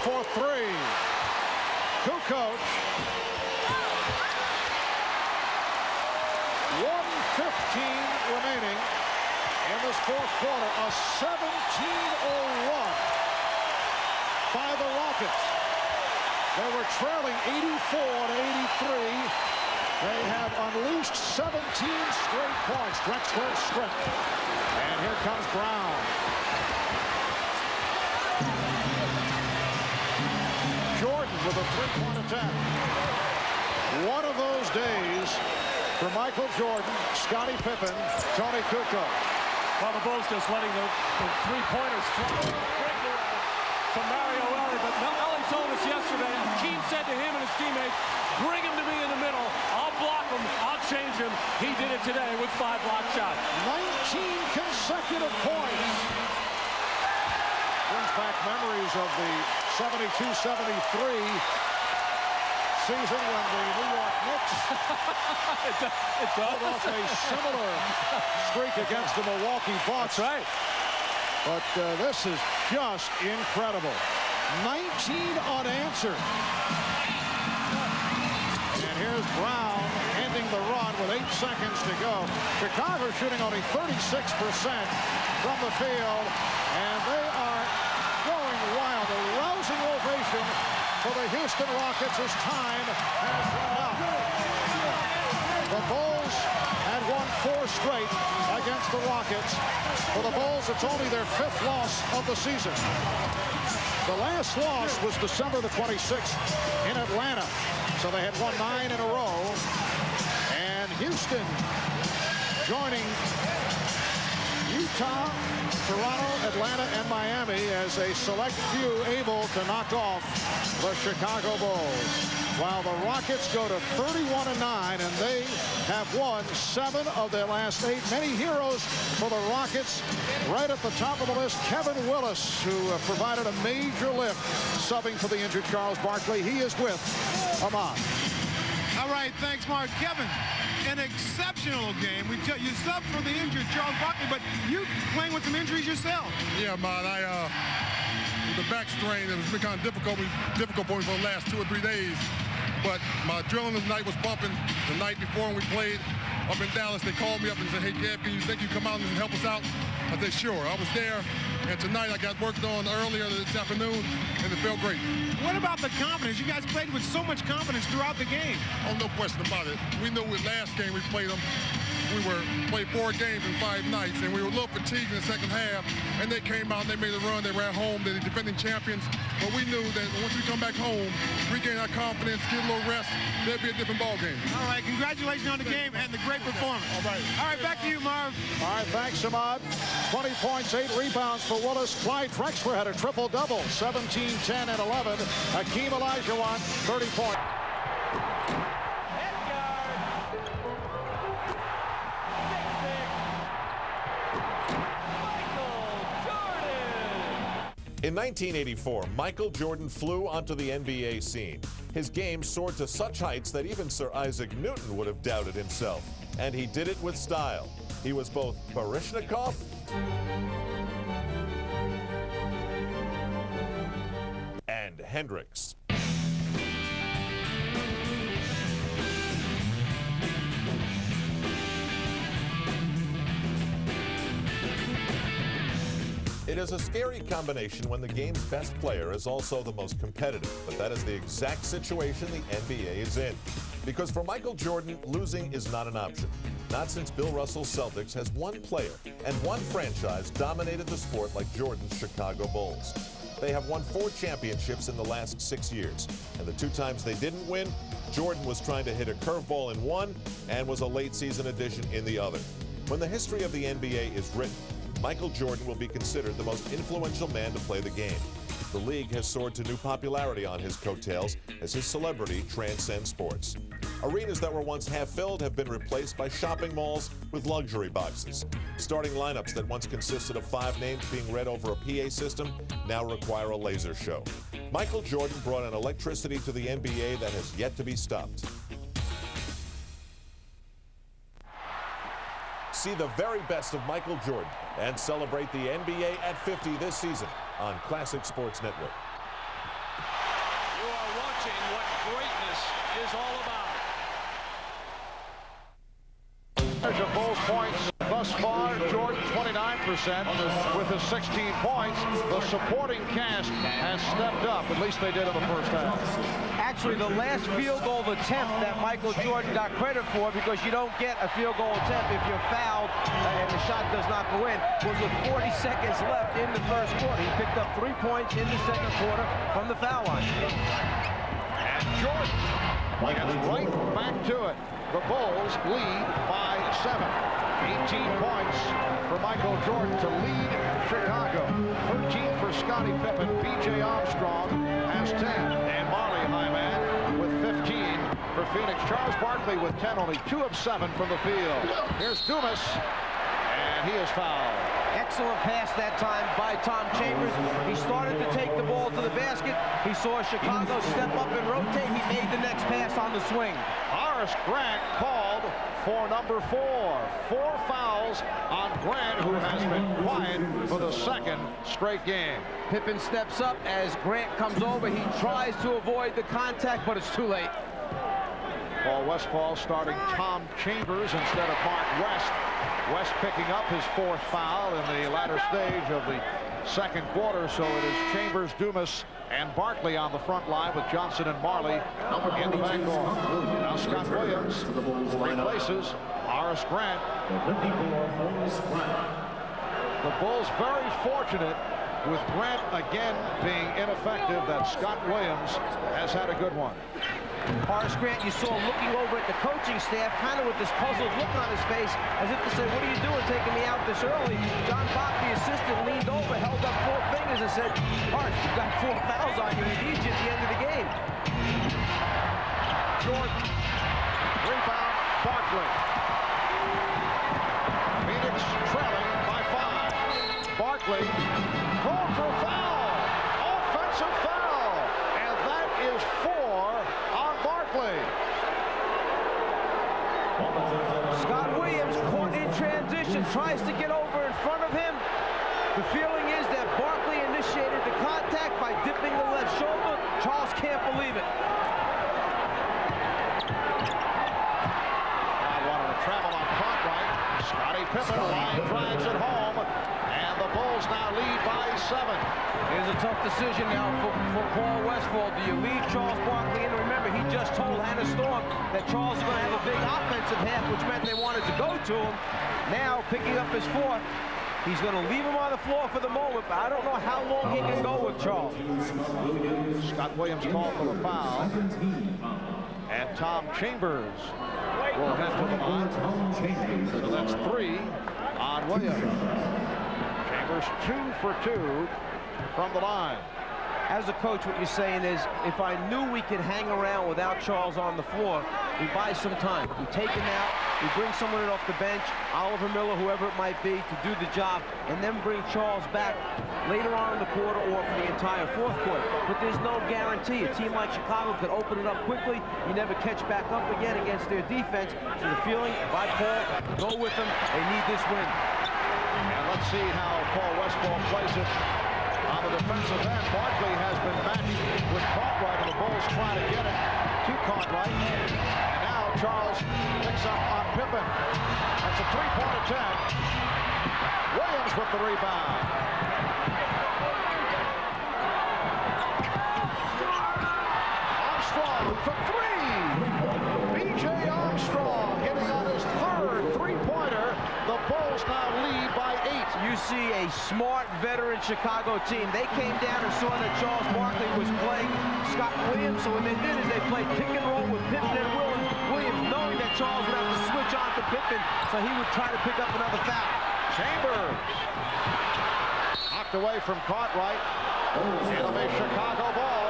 for three. Kukoc. 1:15 remaining in this fourth quarter. A 17-0 run by the Rockets. They were trailing 84-83. They have unleashed 17 straight points. Drexler's strength. And here comes Brown. Jordan with a three-point attack. One of those days for Michael Jordan, Scottie Pippen, Tony Kukoc. Well, the Bulls just letting the three-pointers fly from Mario Elie. But Elie told us yesterday, Keene said to him and his teammates, bring him to me in the middle. I'll block him. I'll change him. He did it today with 5 block shots. 19 consecutive points. Brings back memories of the 72-73 season when the New York Knicks pulled off a similar streak against the Milwaukee Bucks. That's right. But this is just incredible. 19 unanswered. And here's Brown ending the run with 8 seconds to go. Chicago shooting only 36% from the field, and they are going wild. A rousing ovation for the Houston Rockets as time has run out. The Bulls had won 4 straight against the Rockets. For the Bulls, it's only their 5th loss of the season. The last loss was December the 26th in Atlanta. So they had won 9 in a row. And Houston joining Utah, Toronto, Atlanta, and Miami as a select few able to knock off the Chicago Bulls. While the Rockets go to 31-9, and they have won 7 of their last 8. Many heroes for the Rockets. Right at the top of the list, Kevin Willis, who provided a major lift, subbing for the injured Charles Barkley. He is with Ahmad. All right, thanks, Mark. Kevin, an exceptional game. You subbed for the injured Charles Barkley, but you playing with some injuries yourself. Yeah, man. The back strain, it was been kind of difficult for me for the last 2 or 3 days. But my adrenaline tonight was bumping. The night before when we played up in Dallas, they called me up and said, hey, Kev, can you think you come out and help us out? I said, sure. I was there. And tonight I got worked on earlier this afternoon, and it felt great. What about the confidence? You guys played with so much confidence throughout the game. Oh, no question about it. We knew with last game we played them. We played 4 games in 5 nights, and we were a little fatigued in the second half, and they came out and they made a run. They were at home. They're the defending champions. But we knew that once we come back home, regain our confidence, get a little rest, there'll be a different ball game. All right, congratulations on the game and the great performance. All right, back to you, Marv. All right, thanks, Ahmad. 20 points, 8 rebounds for Willis. Clyde Drexler had a triple-double, 17, 10, and 11. Hakeem Olajuwon, 30 points. In 1984, Michael Jordan flew onto the NBA scene. His game soared to such heights that even Sir Isaac Newton would have doubted himself. And he did it with style. He was both Baryshnikov and Hendricks. It is a scary combination when the game's best player is also the most competitive, but that is the exact situation the NBA is in. Because for Michael Jordan, losing is not an option. Not since Bill Russell's Celtics has one player and one franchise dominated the sport like Jordan's Chicago Bulls. They have won 4 championships in the last 6 years, and the 2 times they didn't win, Jordan was trying to hit a curveball in one and was a late season addition in the other. When the history of the NBA is written, Michael Jordan will be considered the most influential man to play the game. The league has soared to new popularity on his coattails as his celebrity transcends sports. Arenas that were once half-filled have been replaced by shopping malls with luxury boxes. Starting lineups that once consisted of 5 names being read over a PA system now require a laser show. Michael Jordan brought an electricity to the NBA that has yet to be stopped. See the very best of Michael Jordan and celebrate the NBA at 50 this season on Classic Sports Network. what greatness is all about. There's your Bulls points thus far. Jordan 29% with his 16 points. The supporting cast has stepped up. At least they did in the first half. Actually, the last field goal attempt that Michael Jordan got credit for, because you don't get a field goal attempt if you're fouled and the shot does not go in, was with 40 seconds left in the first quarter. He picked up 3 points in the second quarter from the foul line. And Jordan gets right back to it. The Bulls lead by 7. 18 points for Michael Jordan to lead Chicago. 13 for Scottie Pippen. B.J. Armstrong has 10. And Marley Hyman with 15 for Phoenix. Charles Barkley with 10, only 2 of 7 from the field. Here's Dumas, and he is fouled. Excellent pass that time by Tom Chambers. He started to take the ball to the basket. He saw Chicago step up and rotate. He made the next pass on the swing. Horace Grant called for number 4. 4 fouls on Grant, who has been quiet for the second straight game. Pippen steps up as Grant comes over. He tries to avoid the contact, but it's too late. Paul Westphal starting Tom Chambers instead of Mark West. West picking up his 4th foul in the latter stage of the second quarter, so it is Chambers, Dumas, and Barkley on the front line with Johnson and Marley in the backcourt. Now Scott Williams replaces Horace Grant. The Bulls very fortunate with Grant again being ineffective that Scott Williams has had a good one. Horace Grant, you saw looking over at the coaching staff, kind of with this puzzled look on his face, as if to say, what are you doing taking me out this early? John Bach, the assistant, leaned over, held up 4 fingers and said, Horace, you've got 4 fouls on you. He needs you at the end of the game. Jordan. Rebound, Barkley. Phoenix trailing by 5. Barkley called for a foul. Offensive foul. And that is 4 on Barkley. Scott Williams caught in transition, tries to get over in front of him. The feeling is that Barkley initiated the contact by dipping the left shoulder. Charles can't believe it. I wanted to travel on Cartwright. Scottie Pippen line drives it home. And the Bulls now lead by 7. Here's a tough decision now for Paul Westphal. Do you leave Charles Barkley in? Remember, he just told Hannah Storm that Charles is going to have a big offensive half, which meant they wanted to go to him. Now, picking up his 4th, he's going to leave him on the floor for the moment, but I don't know how long he can go with Charles. Scott Williams called for the foul. And Tom Chambers will head to the line. So that's 3 on Williams. Chambers 2 for 2 from the line. As a coach, what you're saying is, if I knew we could hang around without Charles on the floor, we buy some time. We take him out, we bring someone in off the bench, Oliver Miller, whoever it might be, to do the job, and then bring Charles back later on in the quarter or for the entire 4th quarter. But there's no guarantee. A team like Chicago could open it up quickly. You never catch back up again against their defense. So the feeling, by Paul, go with them. They need this win. And let's see how Paul Westphal plays it. On the defensive end, Barkley has been matched with Cartwright, and the Bulls trying to get it to Cartwright. And now Charles picks up on Pippen. That's a 3-point attack. Williams with the rebound. Armstrong for 3. B.J. Armstrong hitting on his 3rd 3-pointer. The Bulls now lead by 8. You see a smart veteran Chicago team. They came down and saw that Charles Barkley was playing Scott Williams, so what they did is they played pick and roll with Pippen and Williams, knowing that Charles would have to switch on to Pippen, so he would try to pick up another foul. Chambers knocked away from Cartwright. It'll be Chicago ball.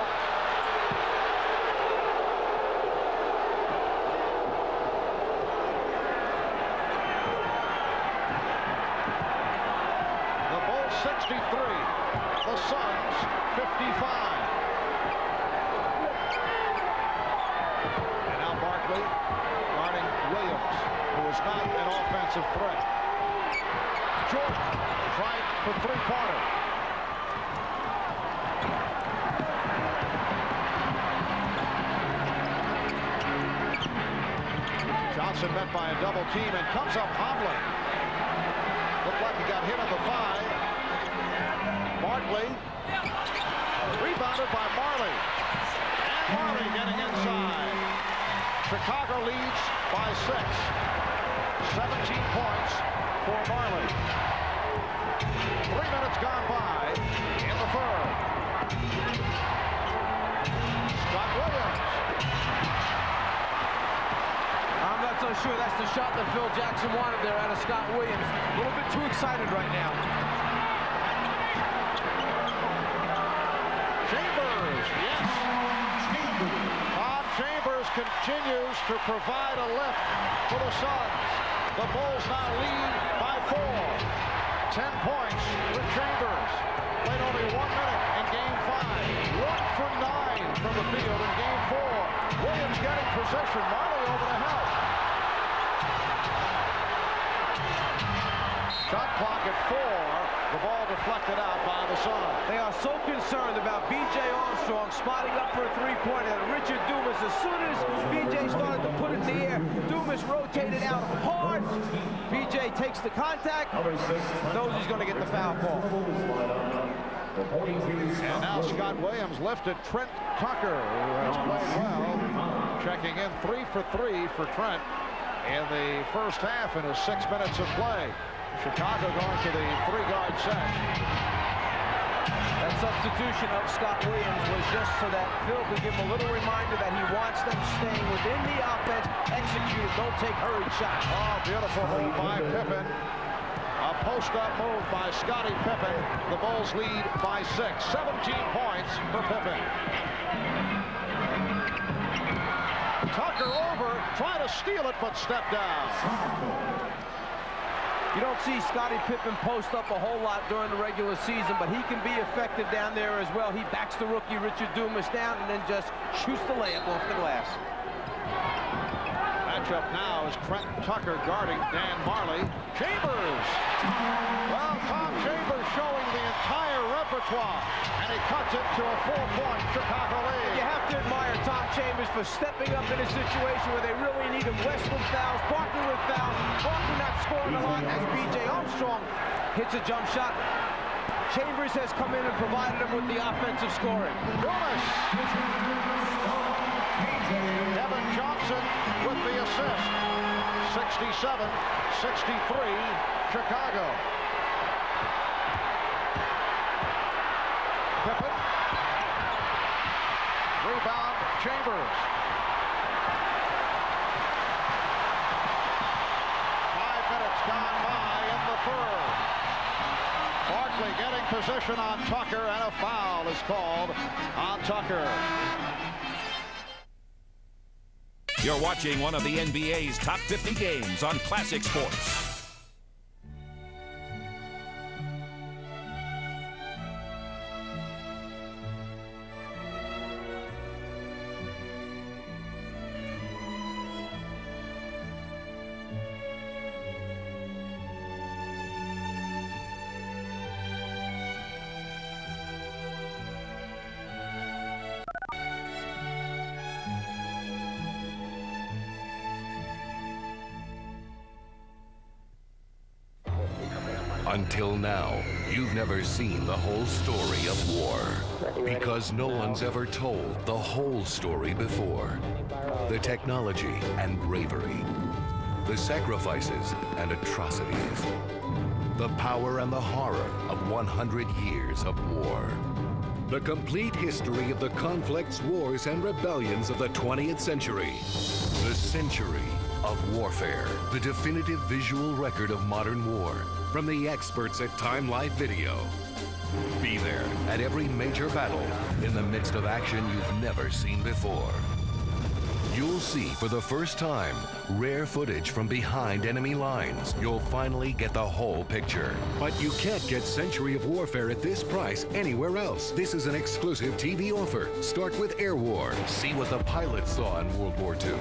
The Bulls 63, the Suns 55. And now Barkley guarding Williams, who is not an offensive threat. Jordan trying for 3-pointer. Johnson met by a double team and comes up hobbling. Looked like he got hit on the 5. Barkley. Rebounded by Marley. And Marley getting inside. Chicago leads by 6. 17 points for Marley. 3 minutes gone by in the third. Scott Williams. I'm not so sure that's the shot that Phil Jackson wanted there out of Scott Williams. A little bit too excited right now. Chambers, yes. Tom Chambers continues to provide a lift for the Suns. The Bulls now lead by 4. 10 points with Chambers. Played only 1 minute in Game 5. 1 for 9 from the field in Game 4. Williams getting possession. Marley over to help. Shot clock at 4. The ball deflected out by the Suns. They are so concerned about B.J. Armstrong spotting up for a three-pointer. Richard Dumas, as soon as B.J. started to put it in the air, Dumas rotated out hard. B.J. takes the contact, knows he's going to get the foul call. And now Scott Williams lifted Trent Tucker, who has played well. Checking in 3 for 3 for Trent in the first half in his 6 minutes of play. Chicago going to the 3-guard set. That substitution of Scott Williams was just so that Phil could give him a little reminder that he wants them staying within the offense, execute, don't take hurried shots. Oh, beautiful move by Pippen. A post-up move by Scottie Pippen. The Bulls lead by 6. 17 points for Pippen. Tucker over, trying to steal it, but stepped down. You don't see Scottie Pippen post up a whole lot during the regular season, but he can be effective down there as well. He backs the rookie Richard Dumas down and then just shoots the layup off the glass. Matchup now is Trent Tucker guarding Dan Marley. Chambers! Well, Tom Chambers showing the entire repertoire, and he cuts it to a 4-point Chicago lead. You have to admire Tom Chambers for stepping up in a situation where they really need him. West with fouls, Barkley with fouls, Barkley not scoring a lot as B.J. Armstrong hits a jump shot. Chambers has come in and provided him with the offensive scoring. Dumas! Evan Johnson with the assist. 67-63, Chicago. Pippen. Rebound, Chambers. 5 minutes gone by in the third. Barkley getting position on Tucker, and a foul is called on Tucker. You're watching one of the NBA's top 50 games on Classic Sports. Until now, you've never seen the whole story of war. Because no one's ever told the whole story before. The technology and bravery. The sacrifices and atrocities. The power and the horror of 100 years of war. The complete history of the conflicts, wars, and rebellions of the 20th century. The century of warfare. The definitive visual record of modern war. From the experts at Time Life Video. Be there at every major battle in the midst of action you've never seen before. You'll see for the first time rare footage from behind enemy lines. You'll finally get the whole picture. But you can't get Century of Warfare at this price anywhere else. This is an exclusive TV offer. Start with Air War. See what the pilots saw in World War II.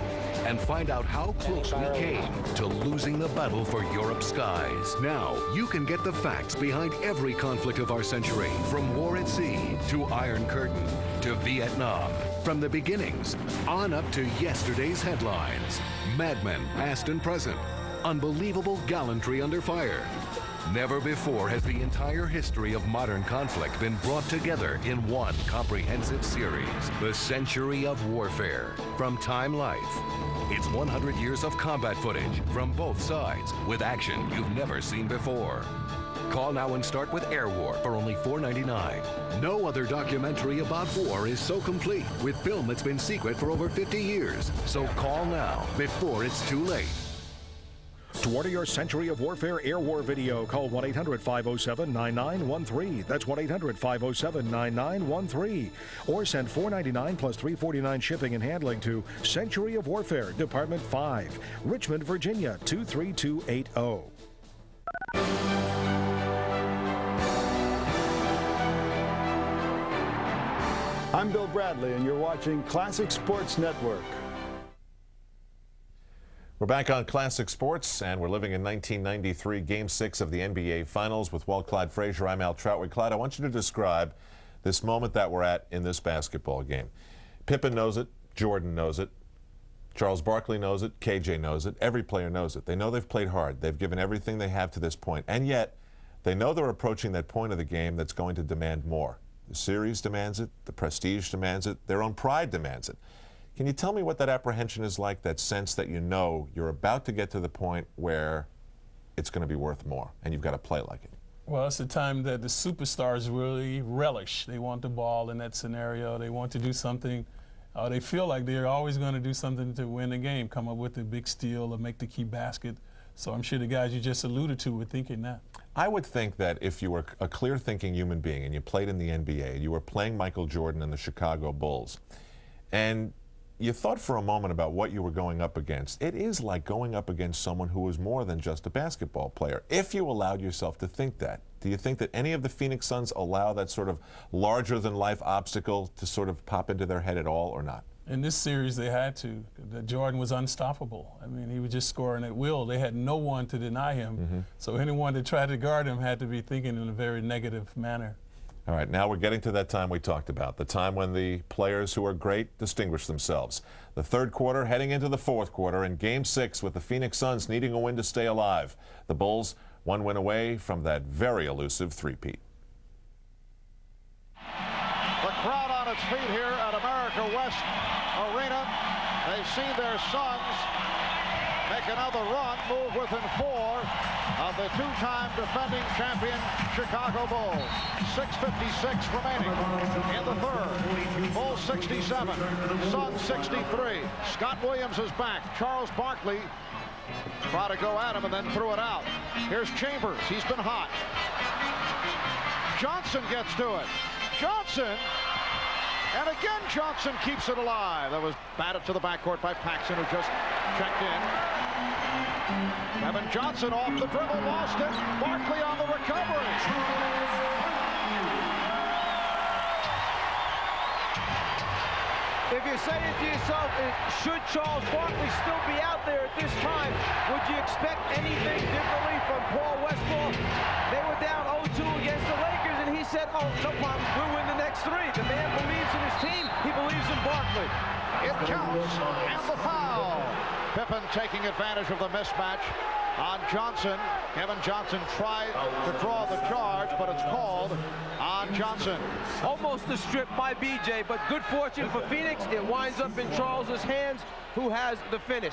And find out how close we came to losing the battle for Europe's skies. Now, you can get the facts behind every conflict of our century. From war at sea, to Iron Curtain, to Vietnam. From the beginnings on up to yesterday's headlines. Mad Men, past and present. Unbelievable gallantry under fire. Never before has the entire history of modern conflict been brought together in one comprehensive series. The Century of Warfare from Time Life. It's 100 years of combat footage from both sides with action you've never seen before. Call now and start with Air War for only $4.99. No other documentary about war is so complete with film that's been secret for over 50 years. So call now before it's too late. To order your Century of Warfare Air War video, call 1-800-507-9913. That's 1-800-507-9913. Or send $4.99 plus $3.49 shipping and handling to Century of Warfare, Department 5, Richmond, Virginia, 23280. I'm Bill Bradley, and you're watching Classic Sports Network. We're back on Classic Sports, and we're living in 1993, Game 6 of the NBA Finals with Walt Clyde Frazier. I'm Al Troutwig. Clyde, I want you to describe this moment that we're at in this basketball game. Pippen knows it. Jordan knows it. Charles Barkley knows it. KJ knows it. Every player knows it. They know they've played hard. They've given everything they have to this point. And yet, they know they're approaching that point of the game that's going to demand more. The series demands it. The prestige demands it. Their own pride demands it. Can you tell me what that apprehension is like, that sense that you know you're about to get to the point where it's going to be worth more and you've got to play like it? Well, it's the time that the superstars really relish. They want the ball in that scenario. They want to do something. They feel like they're always going to do something to win the game, come up with a big steal or make the key basket. So I'm sure the guys you just alluded to were thinking that. I would think that if you were a clear-thinking human being and you played in the NBA, you were playing Michael Jordan and the Chicago Bulls, and you thought for a moment about what you were going up against, it is like going up against someone who was more than just a basketball player, if you allowed yourself to think that. Do you think that any of the Phoenix Suns allow that sort of larger-than-life obstacle to sort of pop into their head at all, or not? In this series, they had to. Jordan was unstoppable. I mean, he was just scoring at will. They had no one to deny him. So anyone that tried to guard him had to be thinking in a very negative manner. All right, now we're getting to that time we talked about, the time when the players who are great distinguish themselves. The third quarter heading into the fourth quarter, in Game 6 with the Phoenix Suns needing a win to stay alive. The Bulls one win away from that very elusive three-peat. The crowd on its feet here at America West Arena. They've seen their Suns make another run, move within 4 of the two-time defending champion Chicago Bulls. 6:56 remaining in the third. Bulls 67, Suns 63. Scott Williams is back. Charles Barkley tried to go at him and then threw it out. Here's Chambers. He's been hot. Johnson gets to it. Johnson, and again Johnson keeps it alive. That was batted to the backcourt by Paxson, who just checked in. Kevin Johnson off the dribble, lost it. Barkley on the recovery. If you're saying to yourself, should Charles Barkley still be out there at this time, would you expect anything differently from Paul Westphal? They were down 0-2 against the Lakers, and he said, oh, no problem, we'll win the next 3. The man believes in his team. He believes in Barkley. It counts, and the foul. Pippen taking advantage of the mismatch on Johnson. Kevin Johnson tried to draw the charge, but it's called on Johnson. Almost a strip by BJ, but good fortune for Phoenix. It winds up in Charles's hands, who has the finish.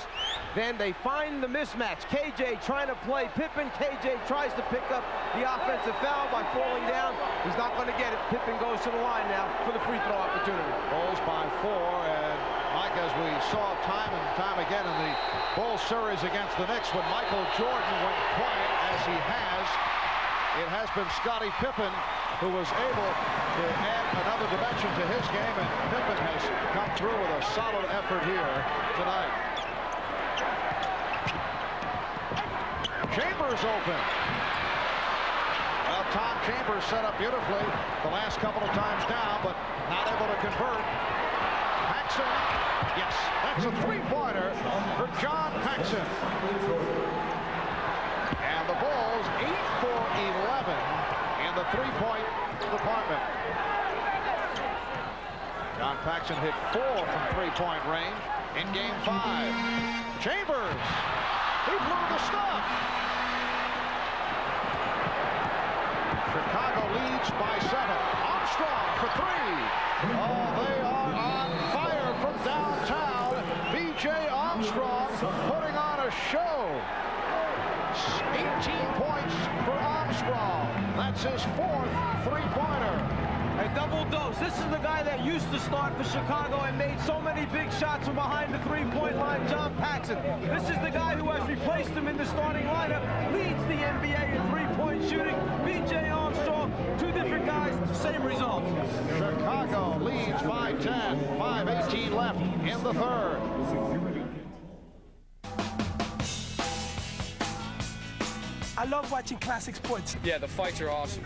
Then they find the mismatch. KJ trying to play Pippen. KJ tries to pick up the offensive foul by falling down. He's not going to get it. Pippen goes to the line now for the free throw opportunity. Bulls by 4, and Mike, as we saw time and time again in the Bulls series against the Knicks, when Michael Jordan went quiet as he has, it has been Scottie Pippen who was able to add another dimension to his game, and Pippen has come through with a solid effort here tonight. Chambers open. Well, Tom Chambers set up beautifully the last couple of times down, but not able to convert. Paxson, yes, that's a three-pointer for John Paxson. And the Bulls 8 for 11 in the three-point department. John Paxson hit 4 from three-point range in Game 5. Chambers, he blew the stuff. Chicago leads by 7. Armstrong for 3. Oh, they are on fire from downtown. B.J. Armstrong putting on a show. 18 points for Armstrong. That's his 4th three-pointer. A double dose. This is the guy that used to start for Chicago and made so many big shots from behind the three-point line, John Paxson. This is the guy who has replaced him in the starting lineup, leads the NBA in three-point shooting. B.J. Armstrong, 2 different guys, same result. Chicago leads by 10. 5:18 left in the third. I love watching classic sports. Yeah, the fights are awesome.